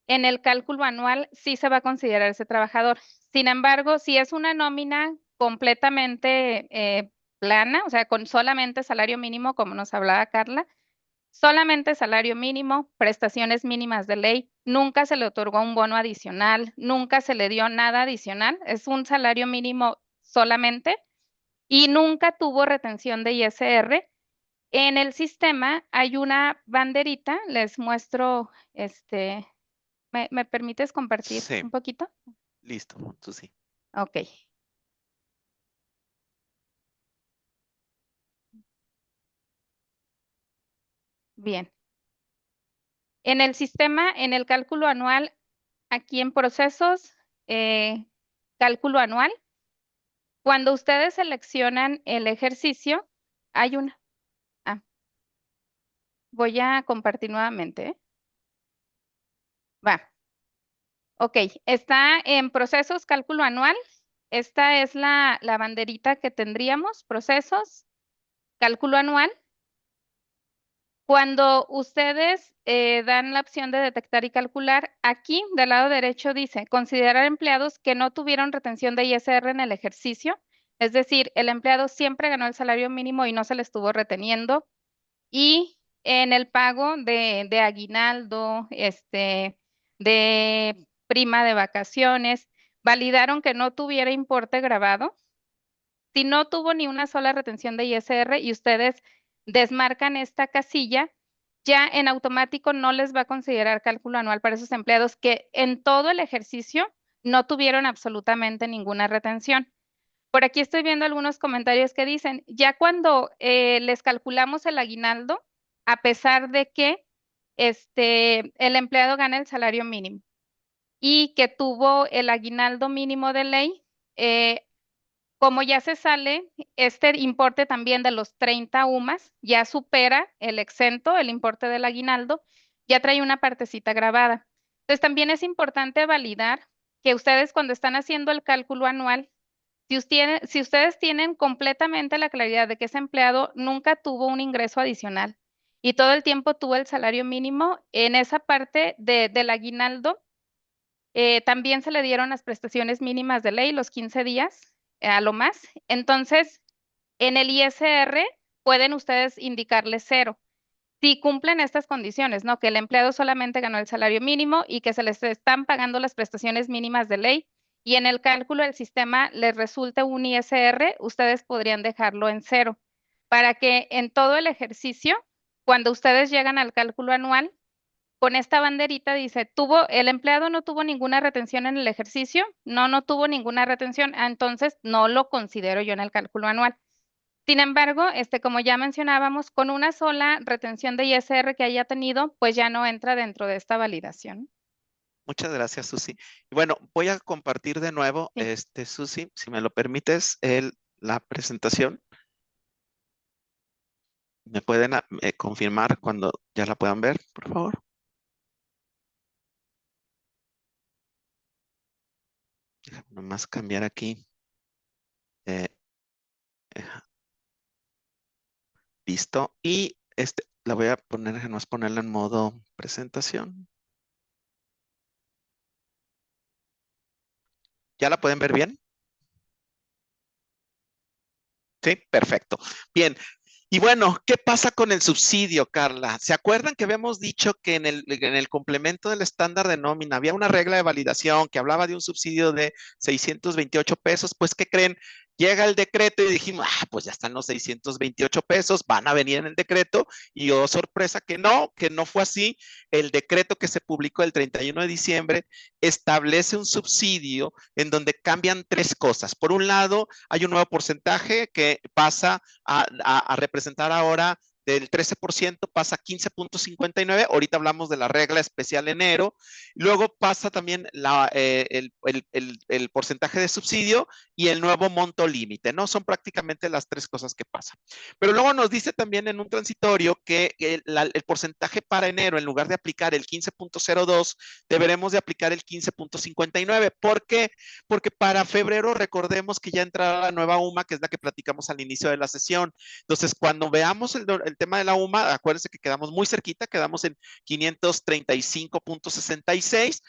en el cálculo anual sí se va a considerar ese trabajador. Sin embargo, si es una nómina completamente plana, o sea, con solamente salario mínimo, como nos hablaba Carla, solamente salario mínimo, prestaciones mínimas de ley, nunca se le otorgó un bono adicional, nunca se le dio nada adicional, es un salario mínimo solamente y nunca tuvo retención de ISR. En el sistema hay una banderita, les muestro, ¿me permites compartir Sí, un poquito? listo, Susi. Ok, bien. En el sistema, en el cálculo anual, aquí en procesos, cálculo anual, cuando ustedes seleccionan el ejercicio, hay una. Voy a compartir nuevamente, ¿eh? Va. Ok, está en procesos, cálculo anual. Esta es la banderita que tendríamos, procesos, cálculo anual. Cuando ustedes dan la opción de detectar y calcular, aquí del lado derecho dice, considerar empleados que no tuvieron retención de ISR en el ejercicio. Es decir, el empleado siempre ganó el salario mínimo y no se le estuvo reteniendo. Y en el pago de aguinaldo, de prima de vacaciones, validaron que no tuviera importe grabado. Si no tuvo ni una sola retención de ISR y ustedes desmarcan esta casilla, ya en automático no les va a considerar cálculo anual para esos empleados que en todo el ejercicio no tuvieron absolutamente ninguna retención. Por aquí estoy viendo algunos comentarios que dicen, ya cuando les calculamos el aguinaldo, a pesar de que el empleado gana el salario mínimo y que tuvo el aguinaldo mínimo de ley, como ya se sale, este importe también de los 30 UMAS ya supera el exento, el importe del aguinaldo, ya trae una partecita grabada. Entonces también es importante validar que ustedes cuando están haciendo el cálculo anual, si ustedes tienen completamente la claridad de que ese empleado nunca tuvo un ingreso adicional y todo el tiempo tuvo el salario mínimo, en esa parte del aguinaldo también se le dieron las prestaciones mínimas de ley, los 15 días a lo más. Entonces, en el ISR pueden ustedes indicarle 0. Si cumplen estas condiciones, ¿no? Que el empleado solamente ganó el salario mínimo y que se les están pagando las prestaciones mínimas de ley y en el cálculo del sistema les resulte un ISR, ustedes podrían dejarlo en 0 para que en todo el ejercicio, cuando ustedes llegan al cálculo anual, con esta banderita dice, el empleado no tuvo ninguna retención en el ejercicio, no tuvo ninguna retención, entonces no lo considero yo en el cálculo anual. Sin embargo, como ya mencionábamos, con una sola retención de ISR que haya tenido, pues ya no entra dentro de esta validación. Muchas gracias, Susi. Y bueno, voy a compartir de nuevo, Sí. Susi, si me lo permites, la presentación. ¿Me pueden confirmar cuando ya la puedan ver, por favor? Déjame nomás cambiar aquí. Eh, listo. Y la voy a poner, déjanos ponerla en modo presentación. ¿Ya la pueden ver bien? Sí, perfecto. Bien. Y bueno, ¿qué pasa con el subsidio, Carla? ¿Se acuerdan que habíamos dicho que en el complemento del estándar de nómina había una regla de validación que hablaba de un subsidio de 628 pesos? Pues, ¿qué creen? Llega el decreto y dijimos, pues ya están los 628 pesos, van a venir en el decreto. Y oh, sorpresa que no fue así. El decreto que se publicó el 31 de diciembre establece un subsidio en donde cambian 3 cosas. Por un lado, hay un nuevo porcentaje que pasa a representar ahora del 13%, pasa a 15.59. Ahorita hablamos de la regla especial enero. Luego pasa también el porcentaje de subsidio y el nuevo monto límite, ¿no? Son prácticamente las 3 cosas que pasan. Pero luego nos dice también en un transitorio que el porcentaje para enero, en lugar de aplicar el 15.02, deberemos de aplicar el 15.59. ¿Por qué? Porque para febrero recordemos que ya entrará la nueva UMA, que es la que platicamos al inicio de la sesión. Entonces, cuando veamos el tema de la UMA, acuérdense que quedamos muy cerquita, quedamos en 535.66,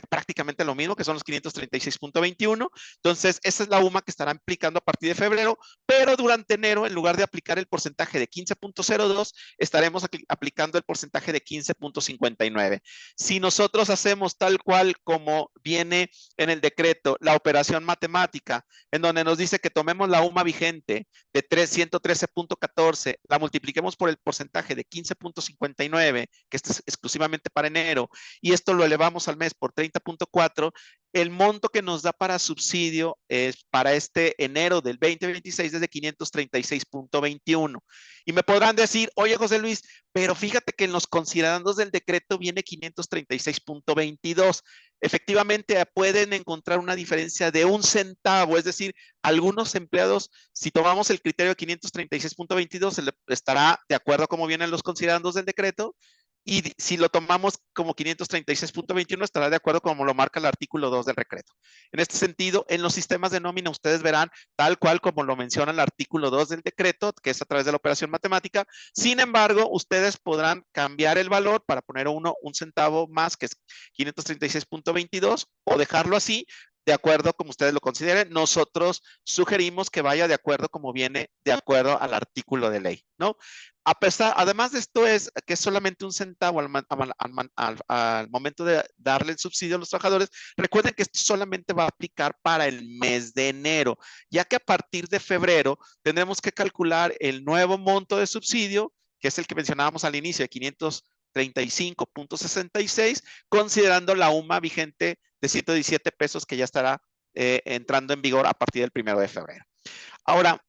prácticamente lo mismo, que son los 536.21. Entonces, esa es la UMA que estarán aplicando a partir de febrero, pero durante enero, en lugar de aplicar el porcentaje de 15.02, estaremos aplicando el porcentaje de 15.59. Si nosotros hacemos tal cual como viene en el decreto, la operación matemática, en donde nos dice que tomemos la UMA vigente de 113.14, la multipliquemos por el porcentaje de 15.59, que esto es exclusivamente para enero, y esto lo elevamos al mes por 30.4, el monto que nos da para subsidio es para este enero del 2026 es de 536.21. Y me podrán decir, oye, José Luis, pero fíjate que en los considerandos del decreto viene 536.22. Efectivamente, pueden encontrar una diferencia de 1 centavo, es decir, algunos empleados, si tomamos el criterio de 536.22, estará de acuerdo como vienen los considerandos del decreto, y si lo tomamos como 536.21, estará de acuerdo como lo marca el artículo 2 del decreto. En este sentido, en los sistemas de nómina, ustedes verán tal cual como lo menciona el artículo 2 del decreto, que es a través de la operación matemática. Sin embargo, ustedes podrán cambiar el valor para poner un centavo más, que es 536.22, o dejarlo así, de acuerdo como ustedes lo consideren. Nosotros sugerimos que vaya de acuerdo como viene, de acuerdo al artículo de ley, ¿no? Además de esto es que es solamente 1 centavo al momento de darle el subsidio a los trabajadores. Recuerden que esto solamente va a aplicar para el mes de enero, ya que a partir de febrero tendremos que calcular el nuevo monto de subsidio, que es el que mencionábamos al inicio, de 535.66, considerando la UMA vigente de 117 pesos que ya estará entrando en vigor a partir del 1 de febrero. Ahora,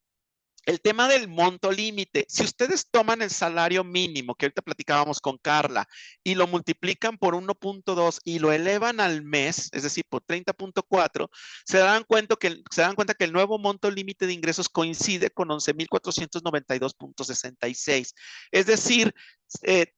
el tema del monto límite, si ustedes toman el salario mínimo, que ahorita platicábamos con Carla, y lo multiplican por 1.2 y lo elevan al mes, es decir, por 30.4, se dan cuenta que el nuevo monto límite de ingresos coincide con 11,492.66. Es decir,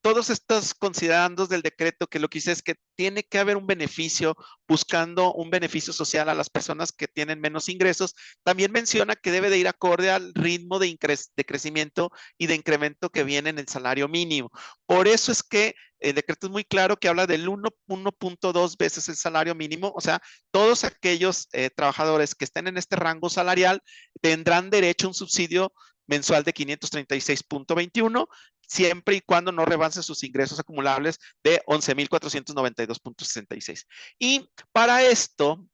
todos estos considerandos del decreto, que lo que dice es que tiene que haber un beneficio, buscando un beneficio social a las personas que tienen menos ingresos. También menciona que debe de ir acorde al ritmo de crecimiento y de incremento que viene en el salario mínimo. Por eso es que el decreto es muy claro, que habla del 1.2 veces el salario mínimo. O sea, todos aquellos trabajadores que estén en este rango salarial tendrán derecho a un subsidio mensual de 536.21, siempre y cuando no rebasen sus ingresos acumulables de 11,492.66. Y para esto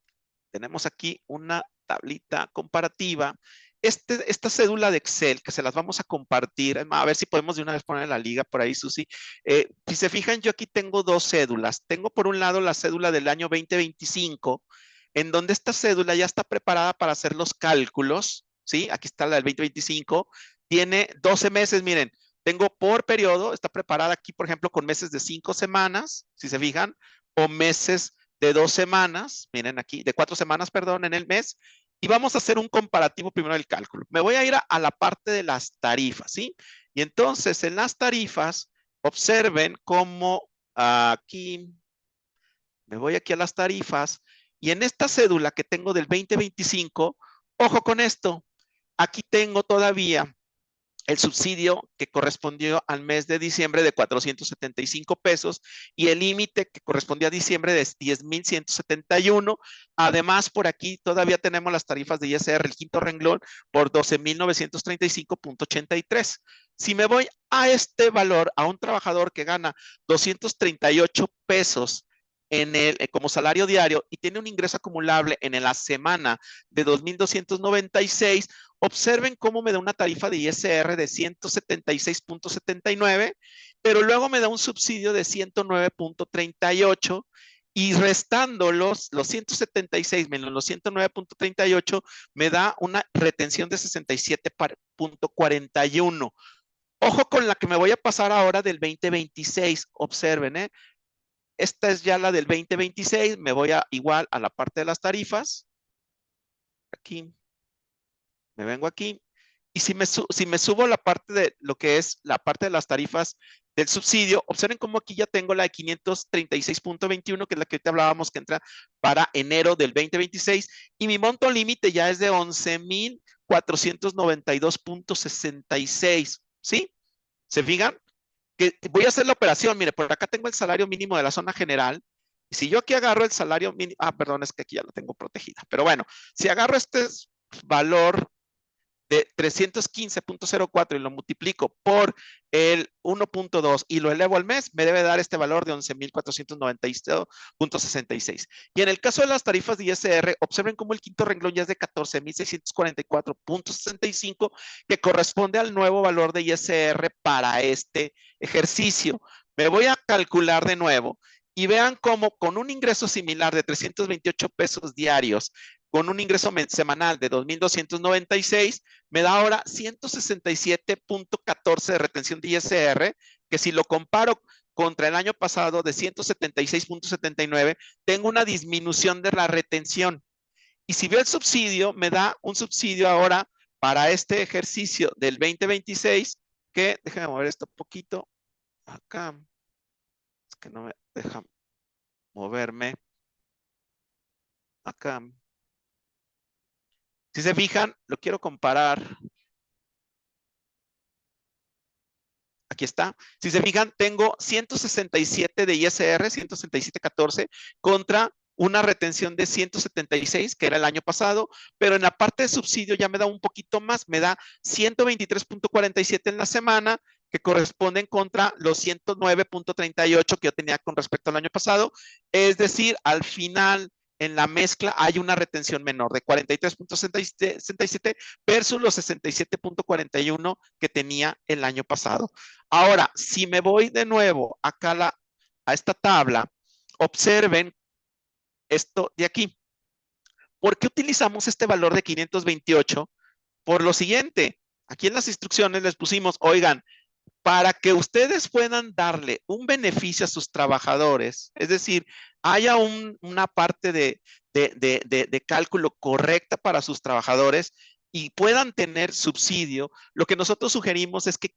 tenemos aquí una tablita comparativa. Esta cédula de Excel, que se las vamos a compartir, a ver si podemos de una vez poner la liga por ahí, Susi. Si se fijan, yo aquí tengo dos cédulas. Tengo por un lado la cédula del año 2025, en donde esta cédula ya está preparada para hacer los cálculos, ¿sí? Aquí está la del 2025. Tiene 12 meses, miren. Tengo por periodo, está preparada aquí, por ejemplo, con meses de 5 semanas, si se fijan, o meses de 2 semanas, miren aquí, de 4 semanas, perdón, en el mes. Y vamos a hacer un comparativo primero del cálculo. Me voy a ir a la parte de las tarifas, ¿sí? Y entonces, en las tarifas, observen cómo aquí, me voy aquí a las tarifas, y en esta cédula que tengo del 2025, ojo con esto, aquí tengo todavía el subsidio que correspondió al mes de diciembre de 475 pesos y el límite que correspondía a diciembre de 10,171. Además, por aquí todavía tenemos las tarifas de ISR, el quinto renglón, por 12,935.83. Si me voy a este valor, a un trabajador que gana 238 pesos como salario diario y tiene un ingreso acumulable en la semana de 2,296, observen cómo me da una tarifa de ISR de 176.79, pero luego me da un subsidio de 109.38 y restando los 176 menos los 109.38 me da una retención de 67.41. Ojo con la que me voy a pasar ahora del 2026, observen, esta es ya la del 2026, me voy igual a la parte de las tarifas, aquí, me vengo aquí, y si me subo la parte de lo que es la parte de las tarifas del subsidio, observen cómo aquí ya tengo la de 536.21, que es la que ahorita hablábamos, que entra para enero del 2026, y mi monto límite ya es de 11,492.66, ¿sí? ¿Se fijan? Que voy a hacer la operación, mire, por acá tengo el salario mínimo de la zona general, y si yo aquí agarro el salario mínimo, perdón, es que aquí ya lo tengo protegida, pero bueno, si agarro este valor de 315.04 y lo multiplico por el 1.2 y lo elevo al mes, me debe dar este valor de 11,492.66. Y en el caso de las tarifas de ISR, observen cómo el quinto renglón ya es de 14,644.65, que corresponde al nuevo valor de ISR para este ejercicio. Me voy a calcular de nuevo y vean cómo con un ingreso similar de 328 pesos diarios, con un ingreso semanal de 2,296, me da ahora 167.14 de retención de ISR, que si lo comparo contra el año pasado de 176.79, tengo una disminución de la retención. Y si veo el subsidio, me da un subsidio ahora para este ejercicio del 2026, que, déjenme mover esto un poquito, acá, es que no me deja moverme, acá. Si se fijan, lo quiero comparar. Aquí está. Si se fijan, tengo 167 de ISR, 167.14, contra una retención de 176, que era el año pasado, pero en la parte de subsidio ya me da un poquito más, me da 123.47 en la semana, que corresponden contra los 109.38 que yo tenía con respecto al año pasado. Es decir, al final, en la mezcla hay una retención menor de 43.67 versus los 67.41 que tenía el año pasado. Ahora, si me voy de nuevo acá a esta tabla, observen esto de aquí. ¿Por qué utilizamos este valor de 528? Por lo siguiente, Aquí en las instrucciones les pusimos, oigan, para que ustedes puedan darle un beneficio a sus trabajadores, es decir, haya una parte de cálculo correcta para sus trabajadores y puedan tener subsidio, lo que nosotros sugerimos es que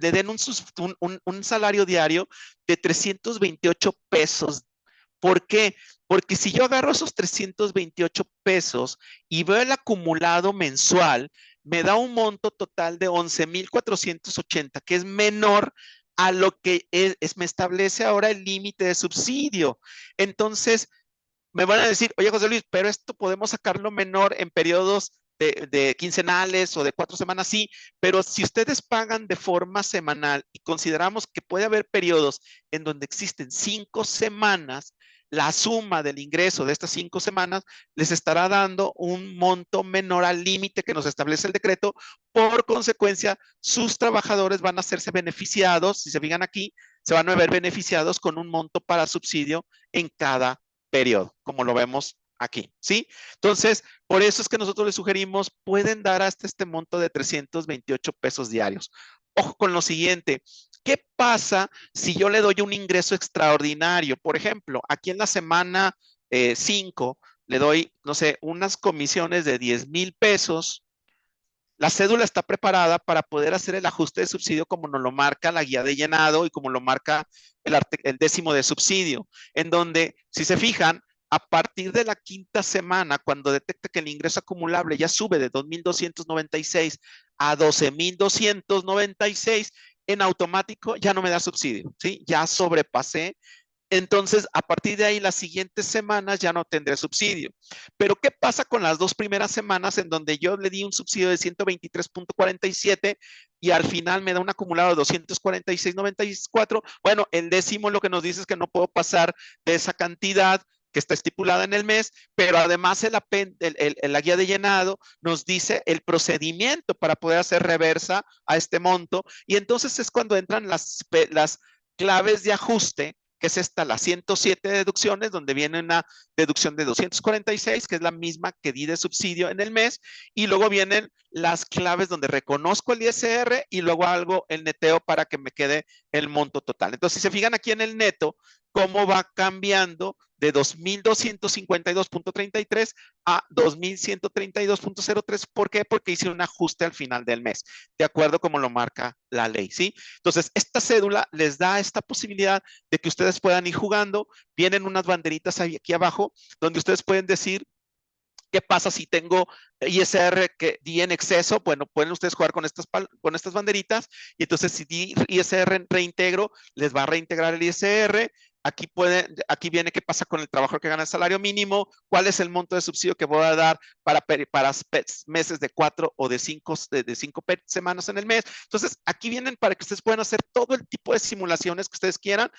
le den un salario diario de 328 pesos. ¿Por qué? Porque si yo agarro esos 328 pesos y veo el acumulado mensual, me da un monto total de 11,480, que es menor a lo que me establece ahora el límite de subsidio. Entonces, me van a decir, oye, José Luis, pero esto podemos sacarlo menor en periodos de quincenales o de 4 semanas, sí, pero si ustedes pagan de forma semanal y consideramos que puede haber periodos en donde existen 5 semanas, la suma del ingreso de estas 5 semanas les estará dando un monto menor al límite que nos establece el decreto. Por consecuencia, sus trabajadores van a hacerse beneficiados, si se fijan aquí, se van a ver beneficiados con un monto para subsidio en cada periodo, como lo vemos aquí, ¿sí? Entonces, por eso es que nosotros les sugerimos, pueden dar hasta este monto de 328 pesos diarios. Ojo con lo siguiente, ¿qué pasa si yo le doy un ingreso extraordinario? Por ejemplo, aquí en la semana 5, le doy, no sé, unas comisiones de 10,000 pesos. La cédula está preparada para poder hacer el ajuste de subsidio como nos lo marca la guía de llenado y como lo marca el décimo de subsidio, en donde, si se fijan, a partir de la 5ª semana, cuando detecta que el ingreso acumulable ya sube de 2,296 a 12,296, en automático ya no me da subsidio, ¿sí? Ya sobrepasé. Entonces, a partir de ahí, las siguientes semanas ya no tendré subsidio. Pero, ¿qué pasa con las 2 primeras semanas en donde yo le di un subsidio de 123.47 y al final me da un acumulado de 246.94? Bueno, el décimo lo que nos dice es que no puedo pasar de esa cantidad que está estipulada en el mes, pero además la guía de llenado nos dice el procedimiento para poder hacer reversa a este monto, y entonces es cuando entran las claves de ajuste, que es esta, las 107 deducciones, donde viene una deducción de 246, que es la misma que di de subsidio en el mes, y luego vienen las claves donde reconozco el ISR y luego hago el neteo para que me quede el monto total. Entonces, si se fijan aquí en el neto, cómo va cambiando de 2,252.33 a 2,132.03. ¿Por qué? Porque hice un ajuste al final del mes, de acuerdo como lo marca la ley, ¿sí? Entonces, esta cédula les da esta posibilidad de que ustedes puedan ir jugando. Vienen unas banderitas aquí abajo, donde ustedes pueden decir, ¿qué pasa si tengo ISR que di en exceso? Bueno, pueden ustedes jugar con estas banderitas, y entonces si di ISR reintegro, les va a reintegrar el ISR. Aquí viene qué pasa con el trabajador que gana el salario mínimo, cuál es el monto de subsidio que voy a dar para meses de 4 o de 5 semanas en el mes. Entonces, aquí vienen para que ustedes puedan hacer todo el tipo de simulaciones que ustedes quieran.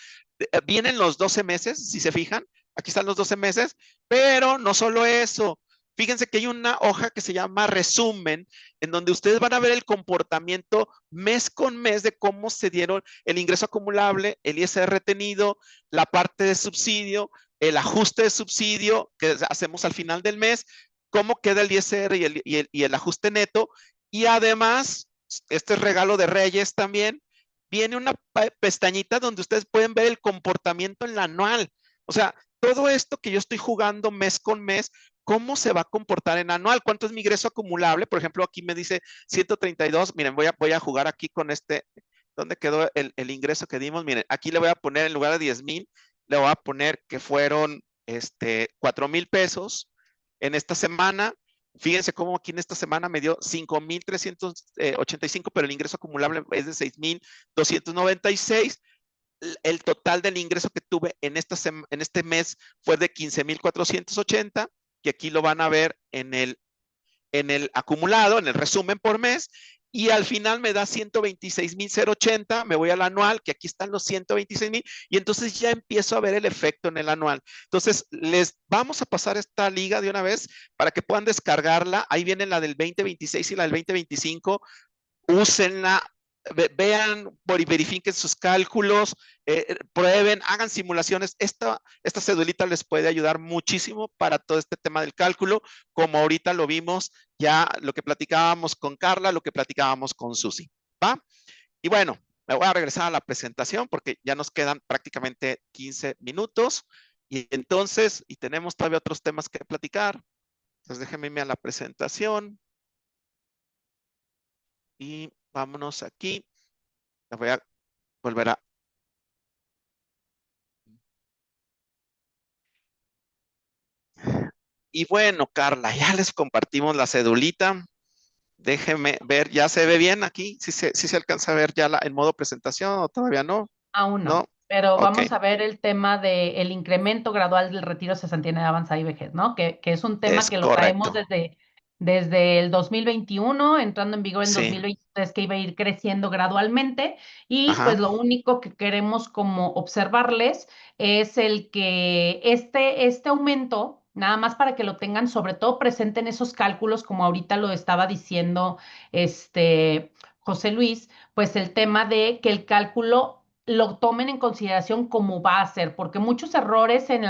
Vienen los 12 meses, si se fijan, aquí están los 12 meses, pero no solo eso. Fíjense que hay una hoja que se llama resumen, en donde ustedes van a ver el comportamiento mes con mes de cómo se dieron el ingreso acumulable, el ISR retenido, la parte de subsidio, el ajuste de subsidio que hacemos al final del mes, cómo queda el ISR y el ajuste neto. Y además, este es regalo de Reyes también, viene una pestañita donde ustedes pueden ver el comportamiento en la anual. O sea, todo esto que yo estoy jugando mes con mes, ¿cómo se va a comportar en anual? ¿Cuánto es mi ingreso acumulable? Por ejemplo, aquí me dice 132. Miren, voy a jugar aquí con este. ¿Dónde quedó el ingreso que dimos? Miren, aquí le voy a poner en lugar de 10,000, le voy a poner que fueron 4,000 pesos en esta semana. Fíjense cómo aquí en esta semana me dio 5,385, pero el ingreso acumulable es de 6,296. El total del ingreso que tuve en este mes fue de 15,480, que aquí lo van a ver en el acumulado, en el resumen por mes, y al final me da 126,080. Me voy al anual, que aquí están los 126,000, y entonces ya empiezo a ver el efecto en el anual. Entonces, les vamos a pasar esta liga de una vez para que puedan descargarla. Ahí viene la del 2026 y la del 2025. Úsenla. vean, verifiquen sus cálculos, prueben, hagan simulaciones. Esta cedulita les puede ayudar muchísimo para todo este tema del cálculo, como ahorita lo vimos ya, lo que platicábamos con Carla, lo que platicábamos con Susi, ¿va? Y bueno, me voy a regresar a la presentación porque ya nos quedan prácticamente 15 minutos. Y entonces, y tenemos todavía otros temas que platicar. Entonces déjenme irme a la presentación. Y vámonos aquí. La voy a volver a... Y bueno, Carla, ya les compartimos la cedulita. Déjenme ver, ¿ya se ve bien aquí? ¿Sí se alcanza a ver ya en modo presentación o todavía no? Aún ¿No? no, pero Ok, vamos a ver el tema del incremento gradual del retiro cesantía de avanzada y vejez, ¿no? Que es un tema es que lo traemos correcto. desde el 2021, entrando en vigor en Sí, 2023, que iba a ir creciendo gradualmente, y ajá, pues lo único que queremos como observarles es el que este aumento, nada más para que lo tengan sobre todo presente en esos cálculos, como ahorita lo estaba diciendo José Luis, pues el tema de que el cálculo lo tomen en consideración como va a ser, porque muchos errores en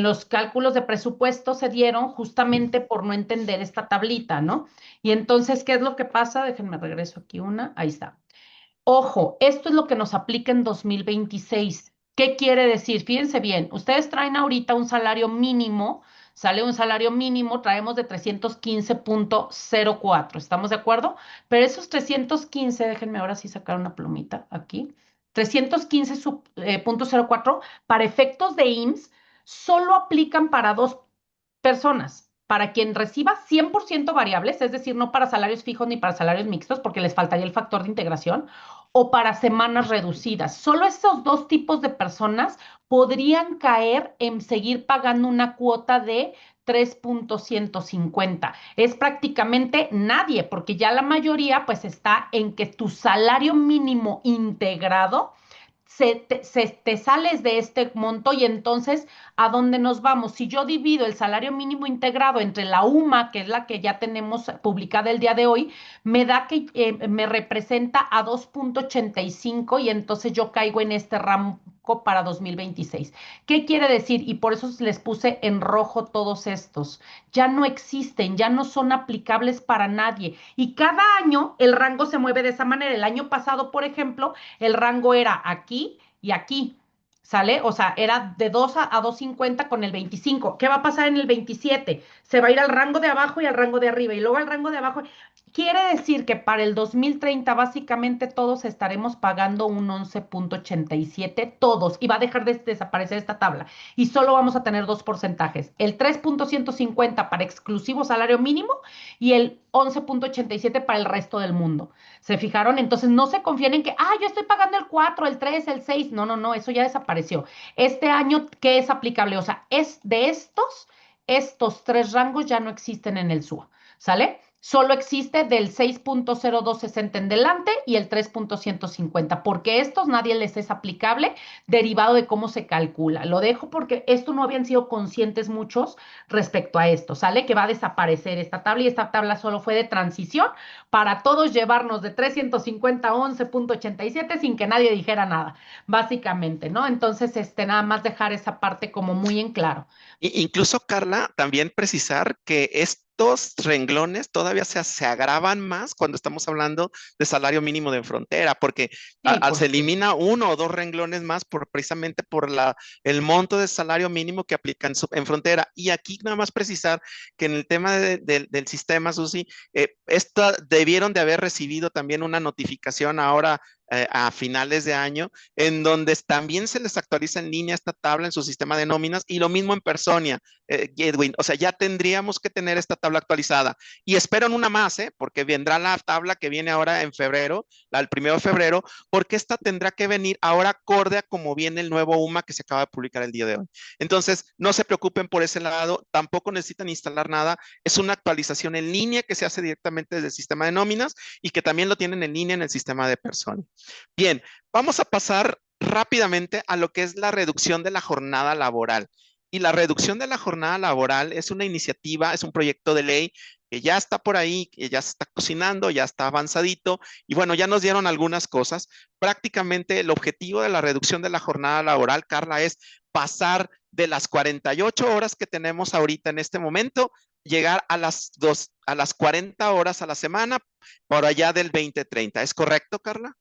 los cálculos de presupuesto se dieron justamente por no entender esta tablita, ¿no? Y entonces, ¿qué es lo que pasa? Déjenme regreso aquí ahí está. Ojo, esto es lo que nos aplica en 2026. ¿Qué quiere decir? Fíjense bien, ustedes traen ahorita un salario mínimo, sale un salario mínimo, traemos de 315.04, ¿estamos de acuerdo? Pero esos 315, déjenme ahora sí sacar una plumita aquí, 315.04 para efectos de IMSS solo aplican para dos personas. Para quien reciba 100% variables, es decir, no para salarios fijos ni para salarios mixtos, porque les faltaría el factor de integración, o para semanas reducidas. Solo esos dos tipos de personas podrían caer en seguir pagando una cuota de 3.150. Es prácticamente nadie, porque ya la mayoría pues está en que tu salario mínimo integrado te sales de este monto y entonces, ¿a dónde nos vamos? Si yo divido el salario mínimo integrado entre la UMA, que es la que ya tenemos publicada el día de hoy, me da que me representa a 2.85 y entonces yo caigo en este rango para 2026. ¿Qué quiere decir? Y por eso les puse en rojo todos estos. Ya no existen, ya no son aplicables para nadie. Y cada año el rango se mueve de esa manera. El año pasado, por ejemplo, el rango era aquí y aquí, ¿sale? O sea, era de 2 a 2.50 con el 25. ¿Qué va a pasar en el 27? Se va a ir al rango de abajo y al rango de arriba, y luego al rango de abajo. Quiere decir que para el 2030 básicamente todos estaremos pagando un 11.87, todos, y va a dejar de desaparecer esta tabla. Y solo vamos a tener dos porcentajes, el 3.150 para exclusivo salario mínimo y el 11.87 para el resto del mundo. ¿Se fijaron? Entonces no se confíen en que, yo estoy pagando el 4, el 3, el 6. No, no, no, eso ya desapareció. Este año, ¿qué es aplicable? O sea, es de estos tres rangos ya no existen en el SUA, ¿sale? Solo existe del 6.0260 en delante y el 3.150, porque estos nadie les es aplicable derivado de cómo se calcula. Lo dejo porque esto no habían sido conscientes muchos respecto a esto, ¿sale? Que va a desaparecer esta tabla y esta tabla solo fue de transición para todos llevarnos de 350 a 11.87 sin que nadie dijera nada, básicamente, ¿no? Entonces, nada más dejar esa parte como muy en claro. Incluso, Carla, también precisar que estos renglones todavía se agravan más cuando estamos hablando de salario mínimo de frontera, porque Sí, se por supuesto. elimina uno o dos renglones más precisamente por el monto de salario mínimo que aplica en frontera. Y aquí nada más precisar que en el tema del sistema, Susi, debieron de haber recibido también una notificación ahora a finales de año, en donde también se les actualiza en línea esta tabla en su sistema de nóminas, y lo mismo en Personia, Edwin. O sea, ya tendríamos que tener esta tabla actualizada. Y esperan una más, porque vendrá la tabla que viene ahora en febrero, el 1 de febrero, porque esta tendrá que venir ahora acorde a como viene el nuevo UMA que se acaba de publicar el día de hoy. Entonces, no se preocupen por ese lado, tampoco necesitan instalar nada, es una actualización en línea que se hace directamente desde el sistema de nóminas y que también lo tienen en línea en el sistema de Personia. Bien, vamos a pasar rápidamente a lo que es la reducción de la jornada laboral. Y la reducción de la jornada laboral es una iniciativa, es un proyecto de ley que ya está por ahí, que ya se está cocinando, ya está avanzadito. Y bueno, ya nos dieron algunas cosas. Prácticamente el objetivo de la reducción de la jornada laboral, Carla, es pasar de las 48 horas que tenemos ahorita en este momento, llegar a a las 40 horas a la semana por allá del 2030. ¿Es correcto, Carla?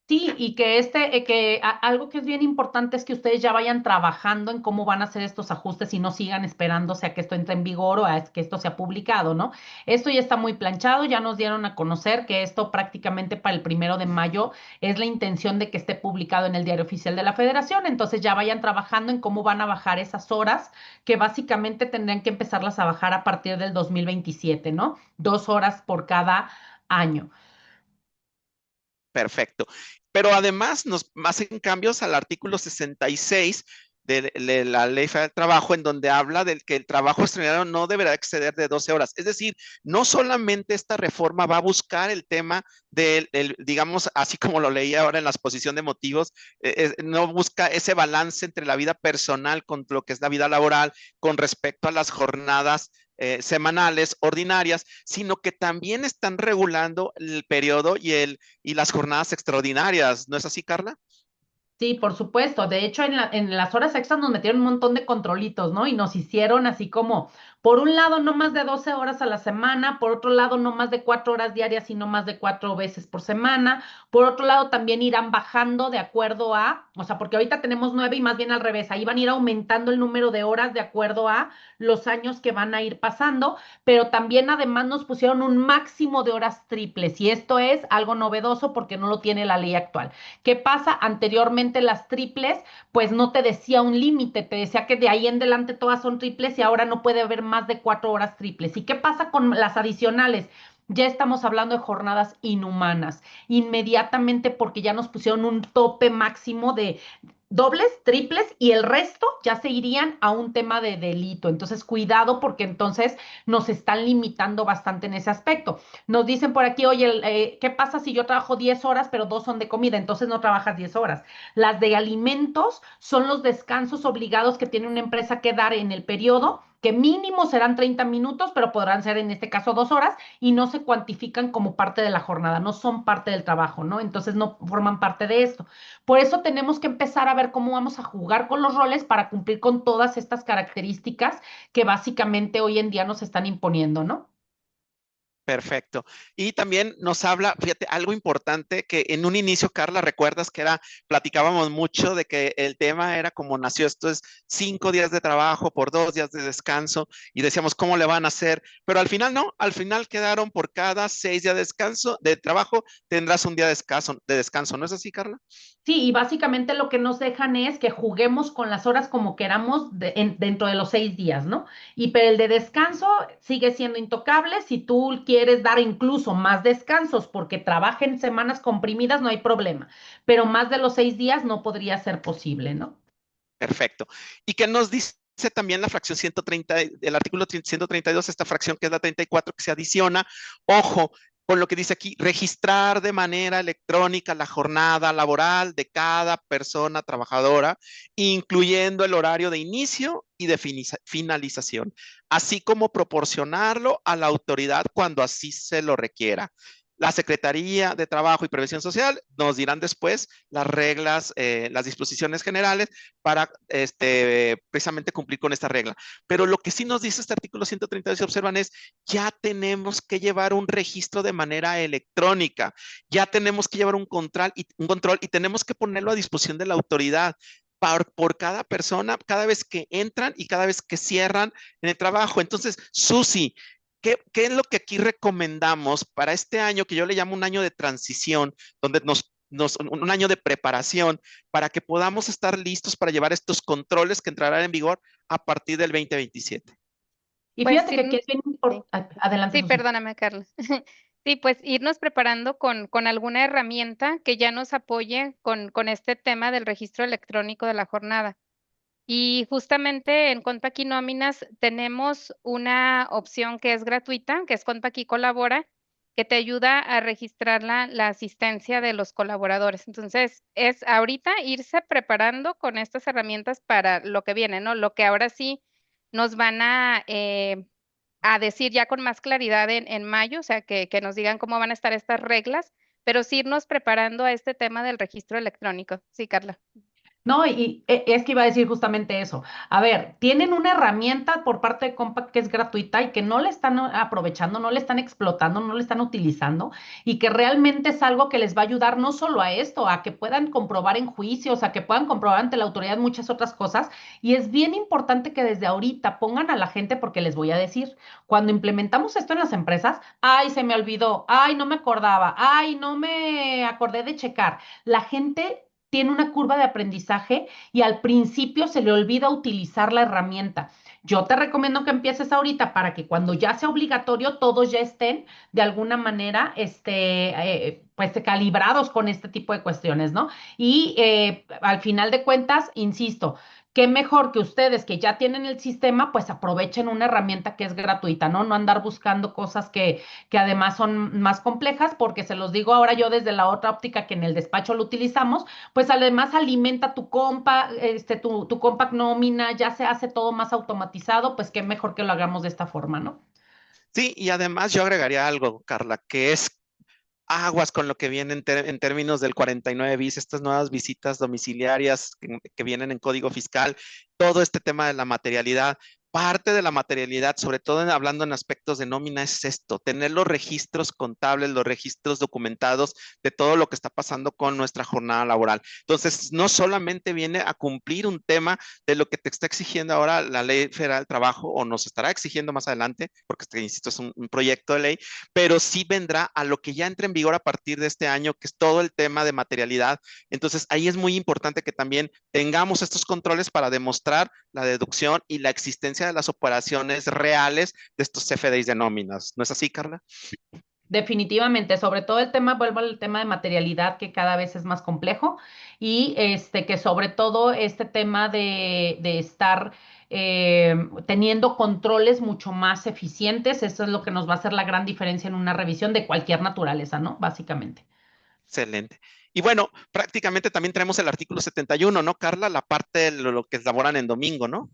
Sí, y que algo que es bien importante es que ustedes ya vayan trabajando en cómo van a hacer estos ajustes y no sigan esperándose a que esto entre en vigor o a que esto sea publicado, ¿no? Esto ya está muy planchado, ya nos dieron a conocer que esto prácticamente para el 1 de mayo es la intención de que esté publicado en el Diario Oficial de la Federación, entonces ya vayan trabajando en cómo van a bajar esas horas que básicamente tendrían que empezarlas a bajar a partir del 2027, ¿no? 2 horas por cada año. Perfecto. Pero además nos hacen cambios al artículo 66 de la Ley Federal del Trabajo, en donde habla de que el trabajo extraordinario no deberá exceder de 12 horas. Es decir, no solamente esta reforma va a buscar el tema digamos, así como lo leí ahora en la exposición de motivos, no busca ese balance entre la vida personal con lo que es la vida laboral con respecto a las jornadas semanales ordinarias, sino que también están regulando el periodo y las jornadas extraordinarias. ¿No es así, Carla? Sí, por supuesto. De hecho, en las horas extras nos metieron un montón de controlitos, ¿no? Y nos hicieron así como, por un lado, no más de 12 horas a la semana, por otro lado, no más de 4 horas diarias y no más de 4 veces por semana. Por otro lado, también irán bajando de acuerdo o sea, porque ahorita tenemos 9 y más bien al revés, ahí van a ir aumentando el número de horas de acuerdo a los años que van a ir pasando, pero también además nos pusieron un máximo de horas triples y esto es algo novedoso porque no lo tiene la ley actual. ¿Qué pasa? Anteriormente las triples, pues no te decía un límite, te decía que de ahí en adelante todas son triples y ahora no puede haber más de 4 horas triples. ¿Y qué pasa con las adicionales? Ya estamos hablando de jornadas inhumanas, inmediatamente porque ya nos pusieron un tope máximo de dobles, triples y el resto ya se irían a un tema de delito. Entonces, cuidado porque entonces nos están limitando bastante en ese aspecto. Nos dicen por aquí, oye, ¿qué pasa si yo trabajo 10 horas, pero 2 son de comida? Entonces no trabajas 10 horas. Las de alimentos son los descansos obligados que tiene una empresa que dar en el periodo, que mínimo serán 30 minutos, pero podrán ser en este caso 2 horas y no se cuantifican como parte de la jornada, no son parte del trabajo, ¿no? Entonces no forman parte de esto. Por eso tenemos que empezar a ver cómo vamos a jugar con los roles para cumplir con todas estas características que básicamente hoy en día nos están imponiendo, ¿no? Perfecto. Y también nos habla, fíjate, algo importante que en un inicio, Carla, recuerdas que platicábamos mucho de que el tema era como nació esto, es 5 días de trabajo por 2 días de descanso y decíamos cómo le van a hacer, pero al final no, al final quedaron por cada 6 días de descanso, de trabajo, tendrás un día de descanso, ¿no es así, Carla? Sí, y básicamente lo que nos dejan es que juguemos con las horas como queramos dentro de los 6 días, ¿no? Y pero el de descanso sigue siendo intocable. Si tú quieres dar incluso más descansos porque trabajen semanas comprimidas, no hay problema. Pero más de los 6 días no podría ser posible, ¿no? Perfecto. ¿Y qué nos dice también la fracción 130, el artículo 132, esta fracción que es la 34 que se adiciona? Ojo, con lo que dice aquí, registrar de manera electrónica la jornada laboral de cada persona trabajadora, incluyendo el horario de inicio y de finalización, así como proporcionarlo a la autoridad cuando así se lo requiera. La Secretaría de Trabajo y Previsión Social nos dirán después las reglas, las disposiciones generales para precisamente cumplir con esta regla. Pero lo que sí nos dice este artículo 132, si observan, es ya tenemos que llevar un registro de manera electrónica, ya tenemos que llevar un control y tenemos que ponerlo a disposición de la autoridad por cada persona, cada vez que entran y cada vez que cierran en el trabajo. Entonces, Susi, ¿qué es lo que aquí recomendamos para este año, que yo le llamo un año de transición, donde un año de preparación para que podamos estar listos para llevar estos controles que entrarán en vigor a partir del 2027? Y Pues fíjate que aquí es bien sí, importante. Adelante, sí, Susi. perdóname, Carla. Sí, pues irnos preparando con alguna herramienta que ya nos apoye con este tema del registro electrónico de la jornada. Y justamente en Conta Aquí Nóminas tenemos una opción que es gratuita, que es Conta Aquí Colabora, que te ayuda a registrar la asistencia de los colaboradores. Entonces, es ahorita irse preparando con estas herramientas para lo que viene, ¿no? Lo que ahora sí nos van a decir ya con más claridad en mayo, o sea, que nos digan cómo van a estar estas reglas, pero sí irnos preparando a este tema del registro electrónico. Sí, Carla. No, es que iba a decir justamente eso. A ver, tienen una herramienta por parte de Compaq que es gratuita y que no le están aprovechando, no le están explotando, no le están utilizando y que realmente es algo que les va a ayudar no solo a esto, a que puedan comprobar en juicios, a que puedan comprobar ante la autoridad muchas otras cosas. Y es bien importante que desde ahorita pongan a la gente, porque les voy a decir, cuando implementamos esto en las empresas, ay, se me olvidó, ay, no me acordaba, ay, no me acordé de checar. La gente tiene una curva de aprendizaje y al principio se le olvida utilizar la herramienta. Yo te recomiendo que empieces ahorita para que cuando ya sea obligatorio todos ya estén de alguna manera pues calibrados con este tipo de cuestiones, ¿no? Y al final de cuentas, insisto, qué mejor que ustedes que ya tienen el sistema, pues aprovechen una herramienta que es gratuita, ¿no? No andar buscando cosas que además son más complejas, porque se los digo ahora yo desde la otra óptica que en el despacho lo utilizamos, pues además alimenta tu compa, tu compact nómina, ya se hace todo más automatizado, pues qué mejor que lo hagamos de esta forma, ¿no? Sí, y además yo agregaría algo, Carla, que es aguas con lo que viene en términos del 49 bis, estas nuevas visitas domiciliarias que vienen en código fiscal, todo este tema de la materialidad. Parte de la materialidad, sobre todo hablando en aspectos de nómina, es esto, tener los registros contables, los registros documentados de todo lo que está pasando con nuestra jornada laboral. Entonces, no solamente viene a cumplir un tema de lo que te está exigiendo ahora la Ley Federal del Trabajo, o nos estará exigiendo más adelante, porque, insisto, es un proyecto de ley, pero sí vendrá a lo que ya entra en vigor a partir de este año, que es todo el tema de materialidad. Entonces, ahí es muy importante que también tengamos estos controles para demostrar la deducción y la existencia de las operaciones reales de estos CFDIs de nóminas. ¿No es así, Carla? Definitivamente, sobre todo el tema, vuelvo al tema de materialidad que cada vez es más complejo y que sobre todo este tema de estar teniendo controles mucho más eficientes, eso es lo que nos va a hacer la gran diferencia en una revisión de cualquier naturaleza, ¿no? Básicamente. Excelente. Y bueno, prácticamente también tenemos el artículo 71, ¿no, Carla? La parte de lo que laboran en domingo, ¿no?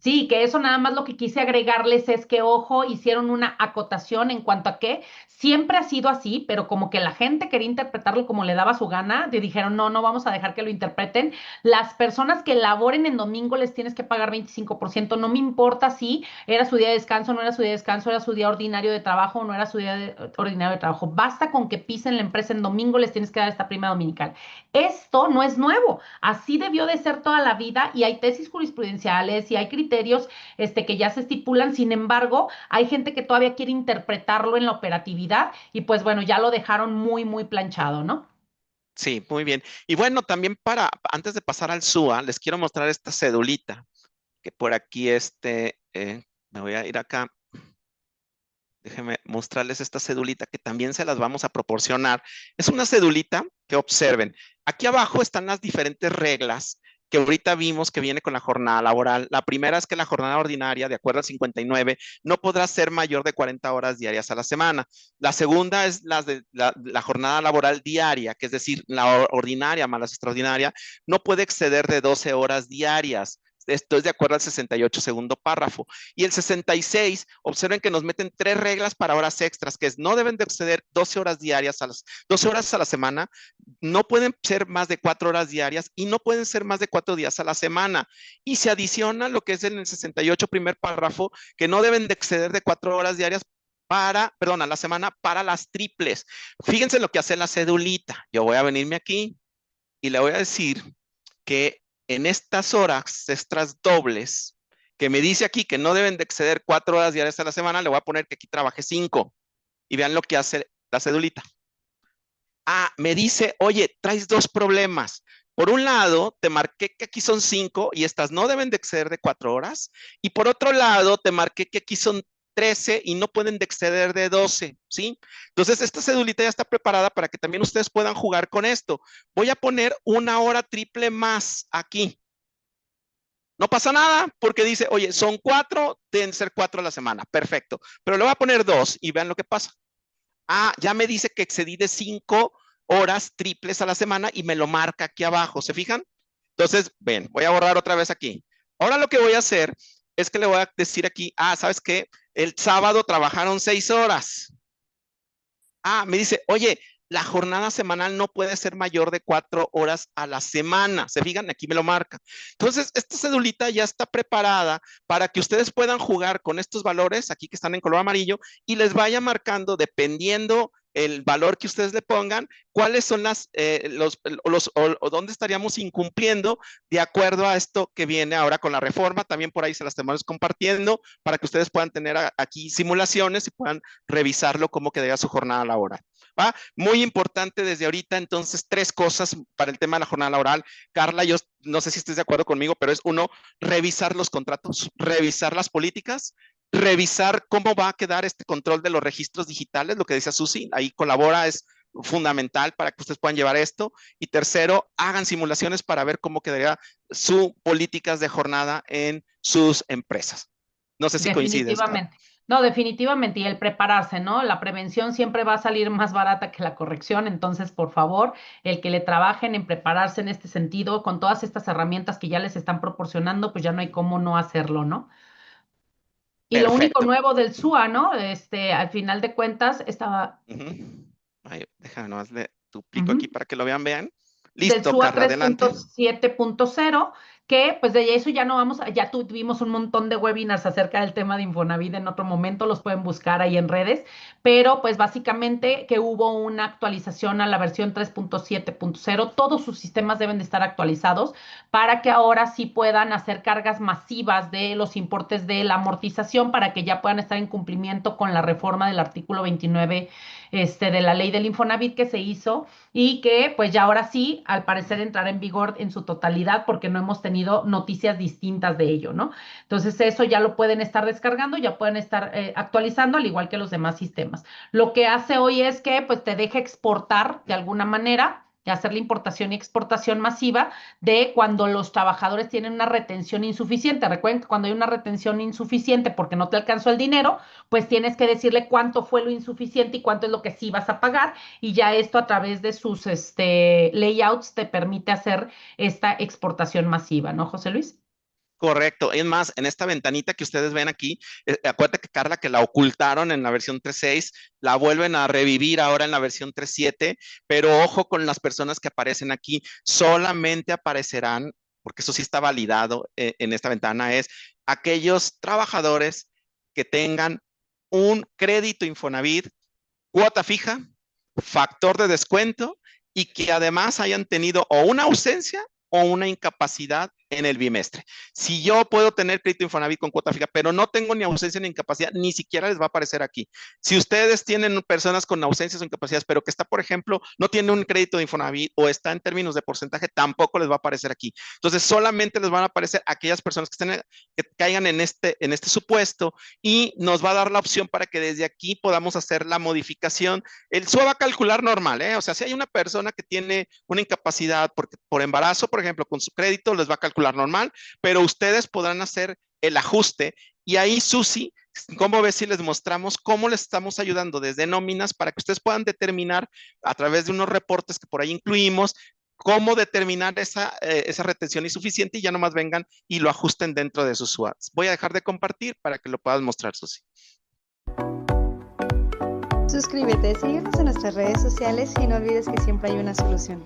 Sí, que eso nada más lo que quise agregarles es que, ojo, hicieron una acotación en cuanto a que siempre ha sido así, pero como que la gente quería interpretarlo como le daba su gana, y dijeron, no, no vamos a dejar que lo interpreten. Las personas que laboren en domingo les tienes que pagar 25%, no me importa si era su día de descanso, no era su día de descanso, era su día ordinario de trabajo o no era su día ordinario de trabajo. Basta con que pisen la empresa en domingo, les tienes que dar esta prima dominical. Esto no es nuevo, así debió de ser toda la vida y hay tesis jurisprudenciales y hay criterios que ya se estipulan. Sin embargo, hay gente que todavía quiere interpretarlo en la operatividad y pues bueno, ya lo dejaron muy, muy planchado, ¿no? Sí, muy bien. Y bueno, también antes de pasar al SUA, les quiero mostrar esta cedulita, que por aquí me voy a ir acá. Déjenme mostrarles esta cedulita que también se las vamos a proporcionar. Es una cedulita que observen. Aquí abajo están las diferentes reglas que ahorita vimos que viene con la jornada laboral. La primera es que la jornada ordinaria, de acuerdo al 59, no podrá ser mayor de 40 horas diarias a la semana. La segunda es la jornada laboral diaria, que es decir, la ordinaria más la extraordinaria, no puede exceder de 12 horas diarias. Esto es de acuerdo al 68 segundo párrafo. Y el 66, observen que nos meten 3 reglas para horas extras, que es no deben de exceder 12 horas diarias 12 horas a la semana, no pueden ser más de 4 horas diarias y no pueden ser más de 4 días a la semana. Y se adiciona lo que es en el 68 primer párrafo, que no deben de exceder de 4 horas diarias a la semana para las triples. Fíjense lo que hace la cedulita. Yo voy a venirme aquí y le voy a decir que en estas horas extras dobles, que me dice aquí que no deben de exceder 4 horas diarias a la semana, le voy a poner que aquí trabaje 5. Y vean lo que hace la cedulita. Me dice, oye, traes 2 problemas. Por un lado, te marqué que aquí son 5 y estas no deben de exceder de 4 horas. Y por otro lado, te marqué que aquí son 13 y no pueden de exceder de 12, ¿sí? Entonces, esta cedulita ya está preparada para que también ustedes puedan jugar con esto. Voy a poner 1 hora triple más aquí. No pasa nada porque dice, oye, son 4, deben ser 4 a la semana. Perfecto. Pero le voy a poner 2 y vean lo que pasa. Ah, ya me dice que excedí de 5 horas triples a la semana y me lo marca aquí abajo, ¿se fijan? Entonces, ven, voy a borrar otra vez aquí. Ahora lo que voy a hacer es que le voy a decir aquí, ¿sabes qué? El sábado trabajaron 6 horas. Me dice, oye, la jornada semanal no puede ser mayor de 4 horas a la semana. ¿Se fijan? Aquí me lo marca. Entonces, esta cedulita ya está preparada para que ustedes puedan jugar con estos valores aquí que están en color amarillo y les vaya marcando, dependiendo el valor que ustedes le pongan, cuáles son o dónde estaríamos incumpliendo de acuerdo a esto que viene ahora con la reforma. También por ahí se las estamos compartiendo para que ustedes puedan tener aquí simulaciones y puedan revisarlo cómo quedaría su jornada laboral. ¿Va? Muy importante desde ahorita, entonces, 3 cosas para el tema de la jornada laboral. Carla, yo no sé si estés de acuerdo conmigo, pero es 1, revisar los contratos, revisar las políticas, revisar cómo va a quedar este control de los registros digitales, lo que decía Susi, ahí colabora, es fundamental para que ustedes puedan llevar esto. Y tercero, hagan simulaciones para ver cómo quedaría sus políticas de jornada en sus empresas. No sé si coincides, Carla. Definitivamente. No, definitivamente. Y el prepararse, ¿no? La prevención siempre va a salir más barata que la corrección. Entonces, por favor, el que le trabajen en prepararse en este sentido, con todas estas herramientas que ya les están proporcionando, pues ya no hay cómo no hacerlo, ¿no? Y lo único Perfecto. nuevo del SUA, ¿no? Al final de cuentas, estaba. Déjame nomás le duplico aquí para que lo vean. Del Listo, SUA Carla, adelante. 3.7.0, que pues de eso ya no vamos, ya tuvimos un montón de webinars acerca del tema de Infonavit en otro momento, los pueden buscar ahí en redes, pero pues básicamente que hubo una actualización a la versión 3.7.0, todos sus sistemas deben de estar actualizados para que ahora sí puedan hacer cargas masivas de los importes de la amortización para que ya puedan estar en cumplimiento con la reforma del artículo 29 de la ley del Infonavit que se hizo y que pues ya ahora sí, al parecer entrará en vigor en su totalidad porque no hemos tenido noticias distintas de ello, ¿no? Entonces eso ya lo pueden estar descargando, ya pueden estar actualizando al igual que los demás sistemas. Lo que hace hoy es que pues te deja exportar de alguna manera, de hacer la importación y exportación masiva de cuando los trabajadores tienen una retención insuficiente. Recuerden que cuando hay una retención insuficiente porque no te alcanzó el dinero, pues tienes que decirle cuánto fue lo insuficiente y cuánto es lo que sí vas a pagar y ya esto a través de sus layouts te permite hacer esta exportación masiva, ¿no, José Luis? Correcto. Es más, en esta ventanita que ustedes ven aquí, acuérdate que Carla, que la ocultaron en la versión 3.6, la vuelven a revivir ahora en la versión 3.7, pero ojo con las personas que aparecen aquí, solamente aparecerán, porque eso sí está validado en esta ventana, es aquellos trabajadores que tengan un crédito Infonavit, cuota fija, factor de descuento y que además hayan tenido o una ausencia o una incapacidad en el bimestre. Si yo puedo tener crédito Infonavit con cuota fija, pero no tengo ni ausencia ni incapacidad, ni siquiera les va a aparecer aquí. Si ustedes tienen personas con ausencias o incapacidades, pero que está, por ejemplo, no tiene un crédito de Infonavit o está en términos de porcentaje, tampoco les va a aparecer aquí. Entonces, solamente les van a aparecer aquellas personas que caigan en este supuesto y nos va a dar la opción para que desde aquí podamos hacer la modificación. El SUA va a calcular normal, ¿eh? O sea, si hay una persona que tiene una incapacidad por embarazo, por ejemplo, con su crédito, les va a calcular normal, pero ustedes podrán hacer el ajuste y ahí, Susi, ¿cómo ves si les mostramos cómo les estamos ayudando desde nóminas para que ustedes puedan determinar a través de unos reportes que por ahí incluimos cómo determinar esa retención insuficiente y ya nomás vengan y lo ajusten dentro de sus SWATs? Voy a dejar de compartir para que lo puedas mostrar, Susi. Suscríbete, síguenos en nuestras redes sociales y no olvides que siempre hay una solución.